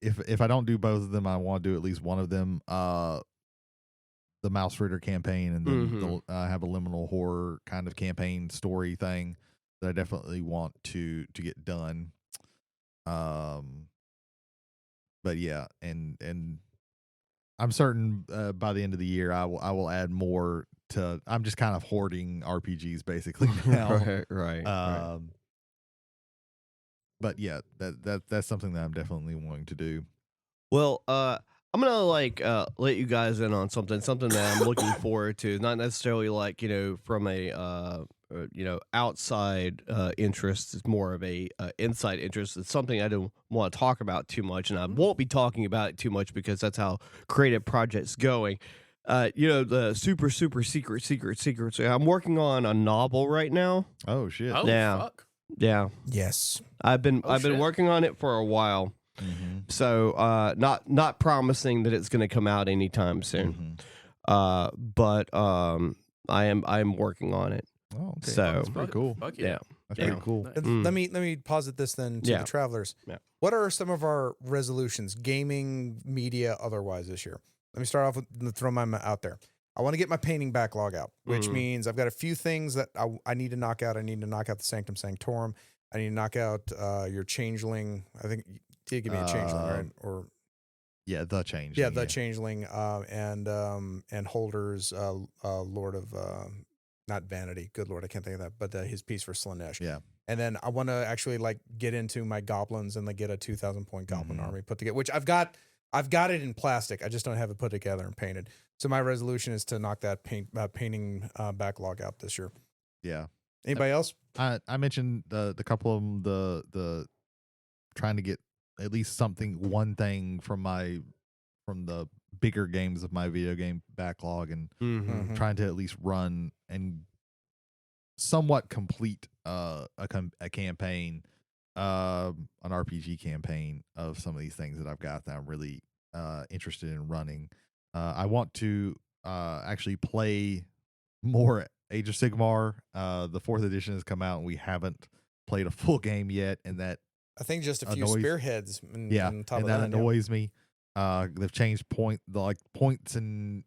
if I don't do both of them, I want to do at least one of them. The Mouse Ritter campaign, and then I have a liminal horror kind of campaign story thing that I definitely want to get done. But yeah, and I'm certain by the end of the year I will add more to. I'm just kind of hoarding RPGs basically now. Right. But yeah, that's something that I'm definitely wanting to do. Well, I'm gonna let you guys in on something that I'm looking forward to. Not necessarily like from a outside interest. It's more of a inside interest. It's something I don't want to talk about too much, and I won't be talking about it too much because that's how creative projects going. The super secret. So I'm working on a novel right now. Oh shit! Oh, Yeah. fuck. Yeah, Yes. I've been shit. working on it for a while. Mm-hmm. So not promising that it's going to come out anytime soon. Mm-hmm. But I am working on it. Oh, okay. So- That's pretty cool. Fuck Yeah. That's Yeah. pretty cool. Nice. Mm. Let me posit this then to Yeah. the travelers. Yeah. What are some of our resolutions, gaming, media, otherwise this year? Let me start off with throw my out there. I want to get my painting backlog out, which Mhm. means I've got a few things that I need to knock out. I need to knock out the Sanctum Sanctorum. I need to knock out your Changeling. I think you did give me a Changeling, right? Or Yeah, the change. yeah, the Changeling, and Holder's Lord of not Vanity. Good Lord, I can't think of that. But his piece for Slanesh. Yeah. And then I want to actually like get into my goblins and like get a 2,000 point goblin Mhm. army put together, which I've got it in plastic. I just don't have it put together and painted. So my resolution is to knock that painting backlog out this year. Yeah. Anybody else? I mentioned the couple of them, the trying to get at least one thing from the bigger games of my video game backlog, and Mhm. trying to at least run and somewhat complete a campaign, an RPG campaign of some of these things that I've got that I'm really interested in running. I want to actually play more Age of Sigmar. The 4th edition has come out, and we haven't played a full game yet, and that I think just a few annoys- spearheads. On top and of that that, annoys me. They've changed points and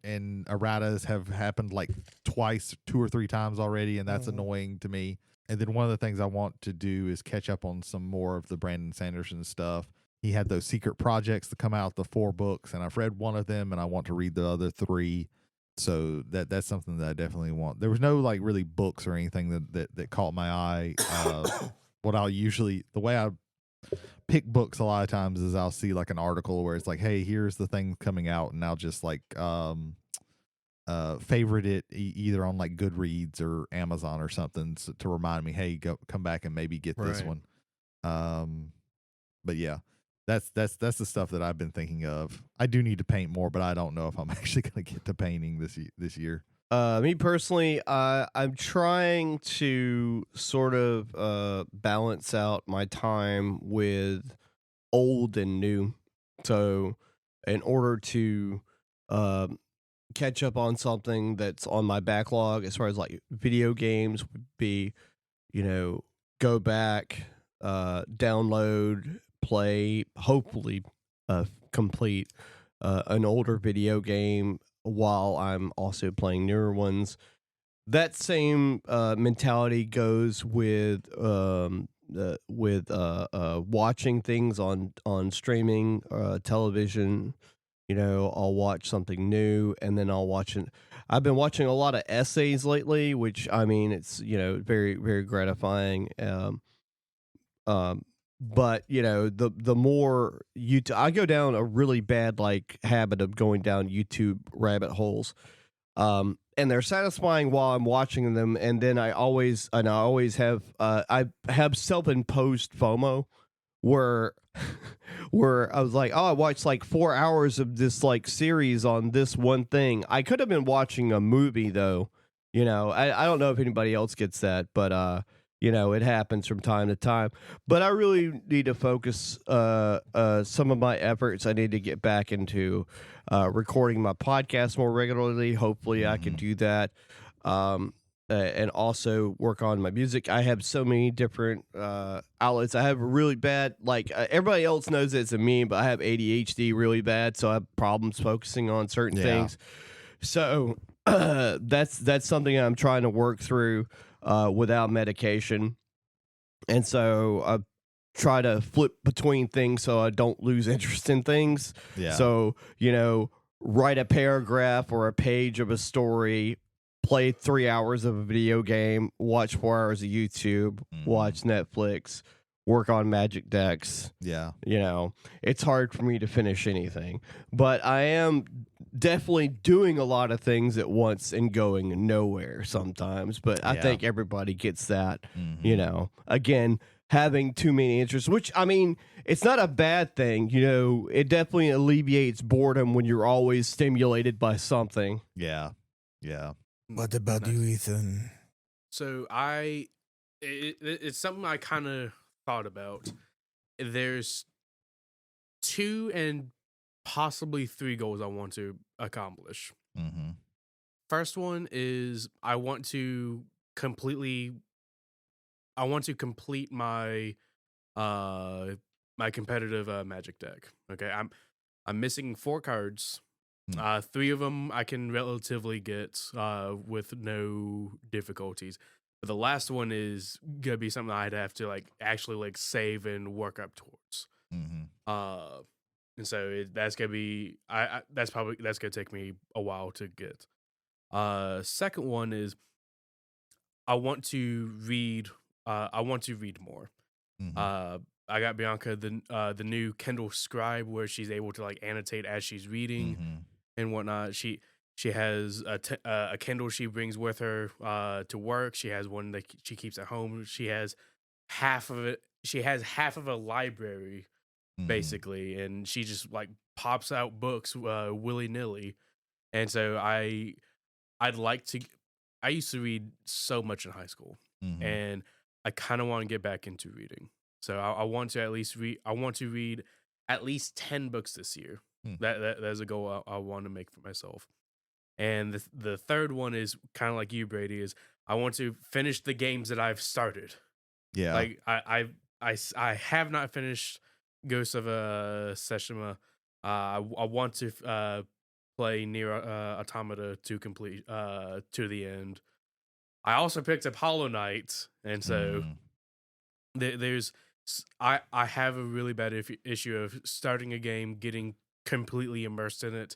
erratas have happened like twice, 2 or 3 times already, and that's annoying to me. And then one of the things I want to do is catch up on some more of the Brandon Sanderson stuff. He had those secret projects that come out, the 4 books, and I've read one of them, and I want to read the other 3. So that's something that I definitely want. There was no like really books or anything that caught my eye. The way I pick books a lot of times is I'll see like an article where it's like, hey, here's the thing coming out, and I'll just like favorite it either on like Goodreads or Amazon or something to remind me, hey, come back and maybe get this one. But yeah, that's the stuff that I've been thinking of. I do need to paint more, but I don't know if I'm actually going to get to painting this year. Me personally, I'm trying to sort of balance out my time with old and new. So, in order to catch up on something that's on my backlog, as far as like video games, would be, go back, download, play, hopefully complete an older video game while I'm also playing newer ones. That same mentality goes with watching things on streaming television. I'll watch something new, and then I'll watch it. I've been watching a lot of essays lately, which I mean, it's very, very gratifying. But the more YouTube, I go down a really bad like habit of going down YouTube rabbit holes, and they're satisfying while I'm watching them, and then I always have I have self-imposed FOMO, where I was like, oh, I watched like 4 hours of this like series on this one thing. I could have been watching a movie though. I don't know if anybody else gets that, but it happens from time to time. But I really need to focus some of my efforts. I need to get back into recording my podcast more regularly. Hopefully I can do that. And also work on my music. I have so many different outlets. I have really bad, like everybody else knows it's a meme, but I have ADHD really bad, so I have problems focusing on certain things. So that's something I'm trying to work through without medication. And so I try to flip between things so I don't lose interest in things. Yeah. So, write a paragraph or a page of a story, play 3 hours of a video game, watch 4 hours of YouTube, watch Netflix, work on Magic decks. Yeah. It's hard for me to finish anything, but I am definitely doing a lot of things at once and going nowhere sometimes. But I think everybody gets that, again, having too many interests, which I mean, it's not a bad thing. It definitely alleviates boredom when you're always stimulated by something. Yeah. Yeah. What about you, Ethan? So it's something I kind of thought about. There's 2 and possibly 3 goals I want to accomplish. First one is I want to complete my my competitive Magic deck. Okay, I'm missing 4 cards. 3 of them I can relatively get with no difficulties. But the last one is gonna be something I'd have to like actually like save and work up towards. And so that's gonna be that's gonna take me a while to get. Second one is I want to read more. I got Bianca the new Kindle Scribe where she's able to like annotate as she's reading and whatnot. She has a Kindle she brings with her to work. She has one that she keeps at home. She has half of it. She has half of a library basically, and she just like pops out books willy nilly. And so I used to read so much in high school, and I kind of want to get back into reading. So I want to at least read. I want to read at least 10 books this year. That's a goal I want to make for myself. And the third one is kind of like you, Brady. Is I want to finish the games that I've started. Yeah. Like I have not finished Ghost of Tsushima. I want to play Nier Automata to complete to the end. I also picked up Hollow Knight, and so I have a really bad issue of starting a game, getting completely immersed in it,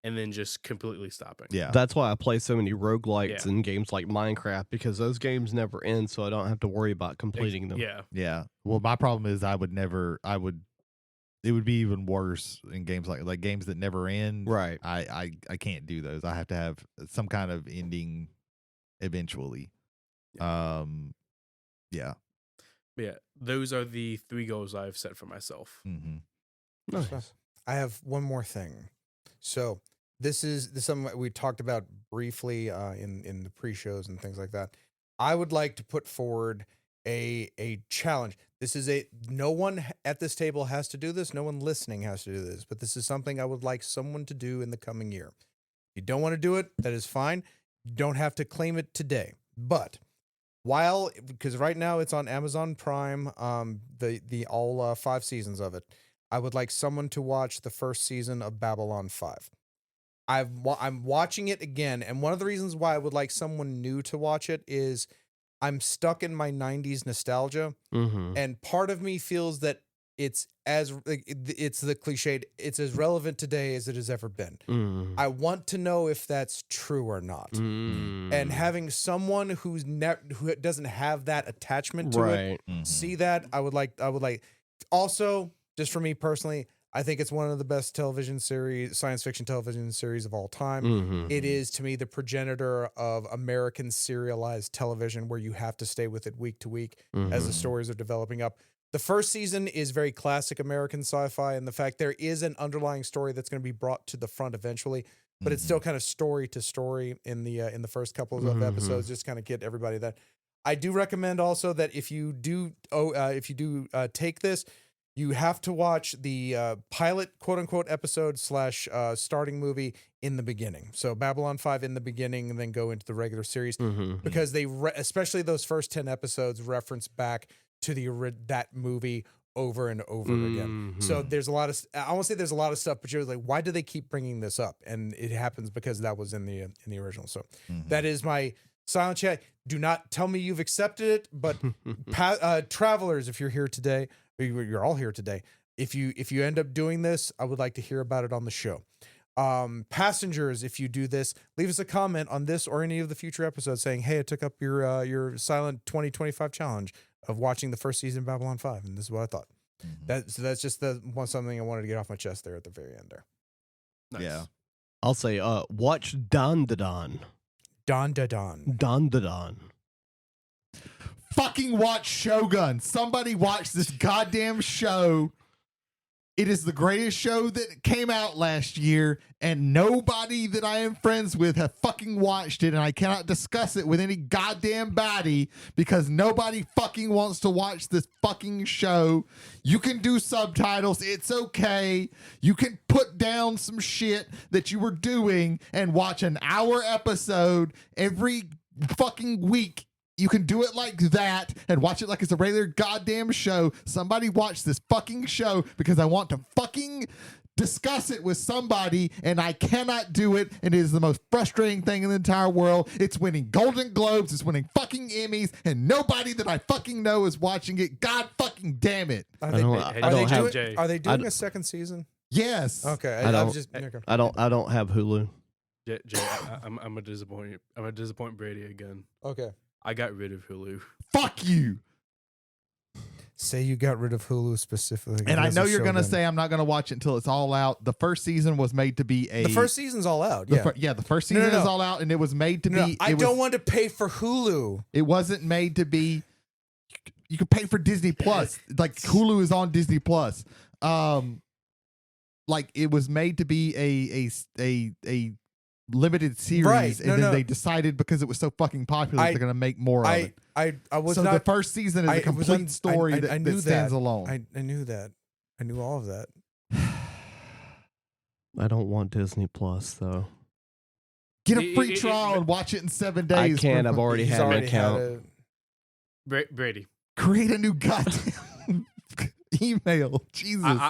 and then just completely stopping. Yeah. That's why I play so many roguelikes and games like Minecraft, because those games never end, so I don't have to worry about completing them. Yeah. Yeah. Well, my problem is it would be even worse in games like games that never end. Right. I can't do those. I have to have some kind of ending eventually. Yeah. Yeah. Those are the 3 goals I've set for myself. Mm-hmm. Nice. I have one more thing. So this is something we talked about briefly in the pre-shows and things like that. I would like to put forward a challenge. This is no one at this table has to do this. No one listening has to do this, but this is something I would like someone to do in the coming year. If you don't want to do it, that is fine. You don't have to claim it today. But because right now it's on Amazon Prime, the all 5 seasons of it, I would like someone to watch the first season of Babylon 5. I'm watching it again, and one of the reasons why I would like someone new to watch it is I'm stuck in my 90s nostalgia, and part of me feels that it's the cliched, it's as relevant today as it has ever been. I want to know if that's true or not. And having someone who doesn't have that attachment to it see that, I would like also, just for me personally, I think it's one of the best science fiction television series of all time. It is, to me, the progenitor of American serialized television, where you have to stay with it week to week as the stories are developing up. The first season is very classic American sci-fi, and the fact there is an underlying story that's going to be brought to the front eventually, but it's still kind of story to story in the first couple of episodes, just kind of get everybody that. I do recommend also that if you do take this, you have to watch the pilot, quote unquote, episode / starting movie in the beginning. So Babylon 5 in the beginning, and then go into the regular series, because they especially those first 10 episodes reference back to that movie over and over again. So there's a lot of, I won't say there's a lot of stuff, but you're like, why do they keep bringing this up? And it happens because that was in the original. So that is my silent chat. Do not tell me you've accepted it, but travelers, if you're here today, you're all here today. If you end up doing this, I would like to hear about it on the show. Passengers, if you do this, leave us a comment on this or any of the future episodes saying, hey, I took up your silent 2025 challenge of watching the first season of Babylon 5, and this is what I thought. That's just something I wanted to get off my chest there at the very end there. Nice. Yeah. I'll say, watch Don da Don. Don da Don. Don da Don. Fucking watch Shogun. Somebody watch this goddamn show. It is the greatest show that came out last year, and nobody that I am friends with have fucking watched it, and I cannot discuss it with any goddamn body because nobody fucking wants to watch this fucking show. You can do subtitles. It's okay. You can put down some shit that you were doing and watch an hour episode every fucking week. You can do it like that and watch it like it's a regular goddamn show. Somebody watch this fucking show because I want to fucking discuss it with somebody, and I cannot do it, and it is the most frustrating thing in the entire world. It's winning Golden Globes, it's winning fucking Emmys, and nobody that I fucking know is watching it. God fucking damn it. Are they doing a second season? Yes. Okay. I don't have Hulu. Jay, I'm gonna disappoint Brady again. Okay. I got rid of Hulu. Fuck you. Say you got rid of Hulu specifically. And I know you're going to say I'm not going to watch it until it's all out. The first season was made to be The first season's all out. Yeah. The first season is all out, and it was made to be. I don't want to pay for Hulu. It wasn't made to be. You could pay for Disney Plus. Like Hulu is on Disney Plus. Like it was made to be a limited series, right. and then they decided because it was so fucking popular they're going to make more of it. I was so not. The first season is a complete story that stands alone. I knew that. I knew all of that. I don't want Disney Plus though. Get a free trial and watch it in 7 days. I can't. I've already had an account. Brady. Create a new goddamn email. Jesus.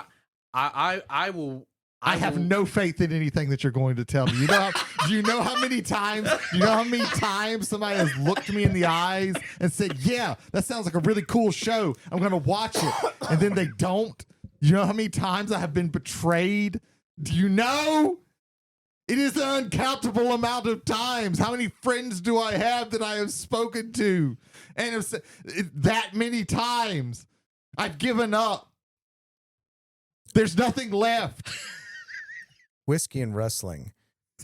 I will. I have no faith in anything that you're going to tell me. Do you know how many times? Do you know how many times somebody has looked me in the eyes and said, "Yeah, that sounds like a really cool show. I'm going to watch it," and then they don't. You know how many times I have been betrayed? Do you know? It is an uncountable amount of times. How many friends do I have that I have spoken to? And that many times, I've given up. There's nothing left. Whiskey and Wrestling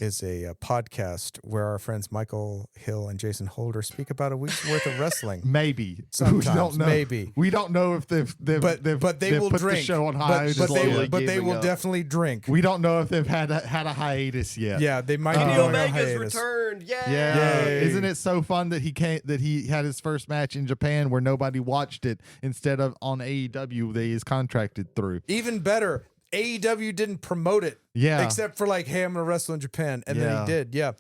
is a podcast where our friends Michael Hill and Jason Holder speak about a week's worth of wrestling. Maybe. Sometimes, we don't know. Maybe. We don't know if they've they will put drink. the show on hiatus. But they will definitely drink. We don't know if they've had a hiatus yet. Yeah, they might be Kenny going on Omega's hiatus. returned. Yeah. Yay. Isn't it so fun that he had his first match in Japan where nobody watched it instead of on AEW that he's contracted through? Even better, AEW didn't promote it. Yeah. Except for like, hey, I'm gonna wrestle in Japan, and then he did. Yeah.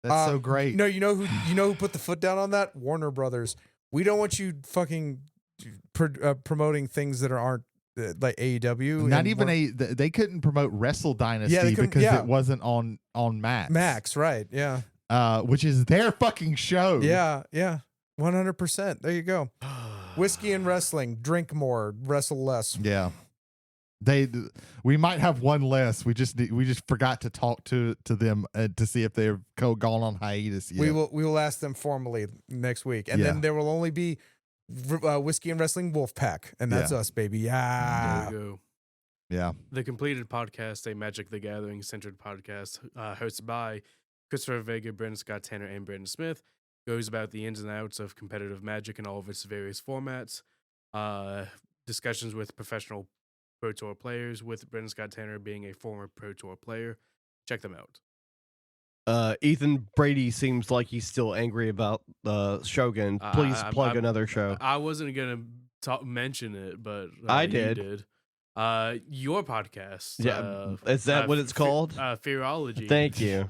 That's so great. No, you know who put the foot down on that? Warner Brothers. We don't want you fucking promoting things that aren't like AEW. Not even they couldn't promote Wrestle Dynasty because it wasn't on Max. Max, right? Yeah. Which is their fucking show. Yeah. 100%. There you go. Whiskey and Wrestling. Drink more, wrestle less. Yeah. We might have one less. We just forgot to talk to them to see if they've gone on hiatus yet. We will ask them formally next week, and then there will only be Whiskey and Wrestling Wolfpack, and that's us, baby. Yeah. There you go. Yeah. The Completed Podcast, a Magic the Gathering centered podcast, hosted by Christopher Vega, Brendan Scott Tanner, and Brandon Smith, goes about the ins and outs of competitive Magic and all of its various formats. Discussions with professional Pro Tour players, with Brendan Scott Tanner being a former Pro Tour player. Check them out. Ethan Brady seems like he's still angry about Shogun. Please plug another show. I wasn't going to mention it, but I you did. Your podcast. Yeah, is that what it's called? Fearology. Thank you.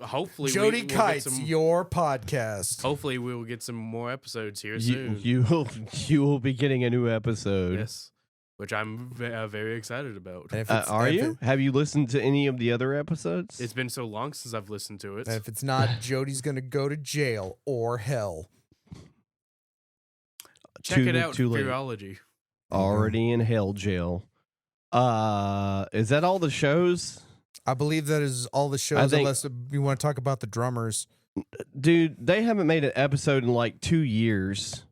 Hopefully, Jody we'll Kites, your podcast. Hopefully, we will get some more episodes here soon. You will be getting a new episode. Yes, which I'm very excited about. Are you? Have you listened to any of the other episodes? It's been so long since I've listened to it. And if it's not, Jody's going to go to jail or hell. Check it out. Fearology. Already in hell jail. Is that all the shows? I believe that is all the shows, unless you want to talk about the drummers. Dude, they haven't made an episode in like 2 years.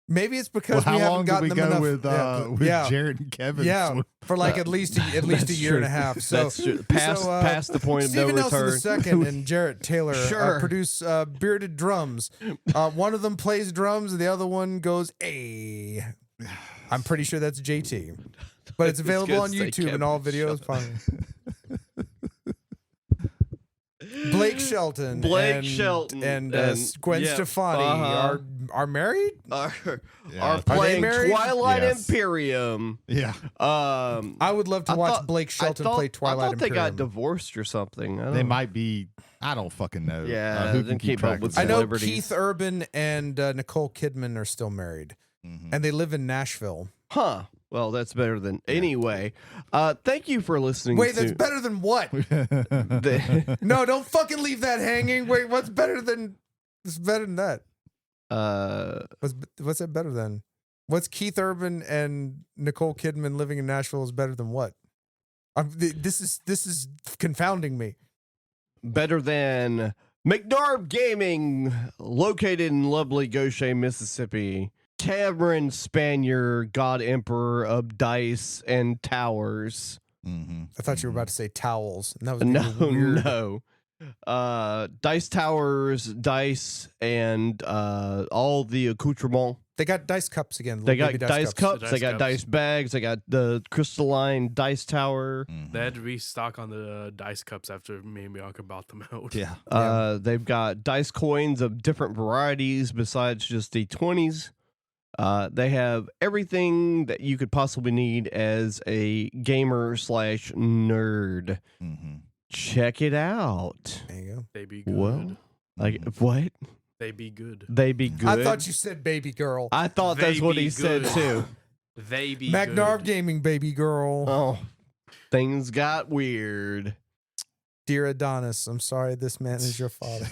Maybe it's because we haven't gotten them enough. With Jared and Kevin? Yeah, for like at least a year and a half. So that's true. Past the point of no Stephen return. Nelson II and Jarrett Taylor produce bearded drums. One of them plays drums, and the other one goes a. I'm pretty sure that's JT, but it's available on YouTube and all videos. Blake Shelton, and Gwen Stefani are married. Are playing Twilight Imperium. Yeah. I would love to watch Blake Shelton play Twilight Imperium. They got divorced or something. They might be. I don't fucking know. Yeah, who can keep up with I know Keith Urban and Nicole Kidman are still married, and they live in Nashville. Huh. Well, that's better than anyway. Thank you for listening. Wait, that's better than what? No, don't fucking leave that hanging. Wait, what's better than? What's better than that? What's that better than? What's Keith Urban and Nicole Kidman living in Nashville is better than what? This is confounding me. Better than McNarb Gaming, located in lovely Goshen, Mississippi. Cameron Spanier, God Emperor of Dice and Towers. I thought you were about to say towels. And that was weird. No. Dice Towers, dice, and all the accoutrements. They got dice cups again. They got dice cups. They got dice bags. They got the crystalline dice tower. They had to restock on the dice cups after me and Bianca bought them out. Yeah. They've got dice coins of different varieties besides just the 20s. They have everything that you could possibly need as a gamer / nerd. Mm-hmm. Check it out. There you go. They be good. Well, like what? They be good. They be good. I thought you said baby girl. I thought They that's what be he said good. too. They be Magnar good. Gaming, baby girl. Oh, things got weird. Dear Adonis, I'm sorry this man is your father.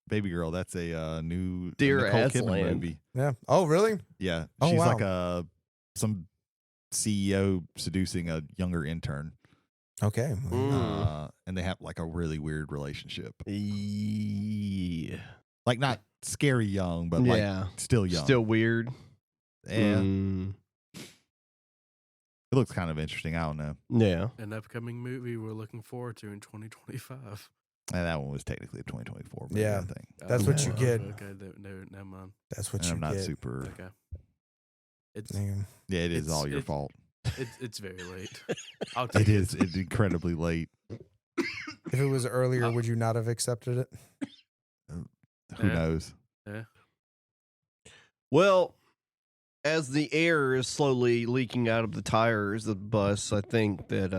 Baby Girl, that's a new Dear Nicole Kidman Aslan. movie. Yeah. Oh, really? Yeah, Oh, she's wow. like some CEO seducing a younger intern, Okay. and they have like a really weird relationship. Yeah. Like not scary young, but like still young. Still weird. Yeah, Mm, it looks kind of interesting. I don't know. yeah. An upcoming movie we're looking forward to in 2025. And that one was technically a 2024 movie, Yeah. I think. That's what you Oh, get. Okay, no, never mind. That's what And you I'm not get. super. Okay. It's Damn. Yeah, it is It's- all your it's- fault. it's very late. I'll take It is. It's incredibly late. If it was earlier, would you not have accepted it? Who Yeah. knows? Well, as the air is slowly leaking out of the tires of the bus, I think that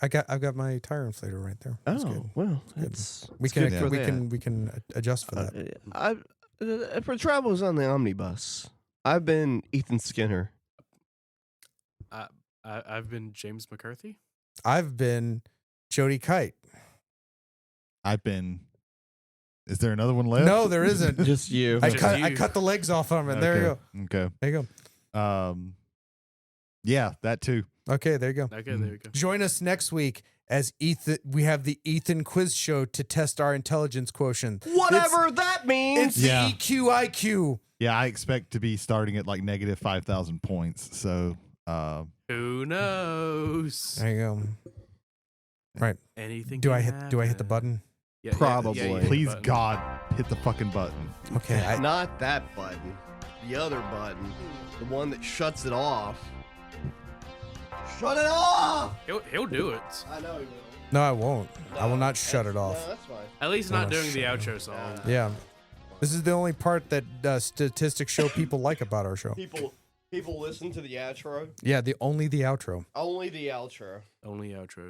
I've got my tire inflator right there. That's good. well, good. it's We it's can good for that. we can adjust for that. For travels on the omnibus, I've been Ethan Skinner. I've been James McCarthy. I've been Jody Kite. I've been. Is there another one left? No, there isn't. Just you. I Just cut I you. cut the legs off of him, and there you go. Okay. There you Yeah, that too. go. Okay, there you go. Okay, there we go. Join us next week as Ethan. We have the Ethan Quiz Show to test our intelligence quotient. Whatever that means. It's Yeah. the EQ IQ. Yeah, I expect to be starting at like negative 5,000 points. So, Who knows? There you go. Right. Anything. Do I can hit the happen. button? Yeah, Probably. you hit the please button. God, hit the fucking button. Okay. Not that button. The other button. The one that shuts it off. Shut it off! He'll do it. I know he will. No, I won't. I will not shut it No, off. that's fine. At least Oh, not during the shut outro song. Yeah. This is the only part that statistics show people like about our show. People listen to the outro. Yeah, the outro. Only the outro. Only outros.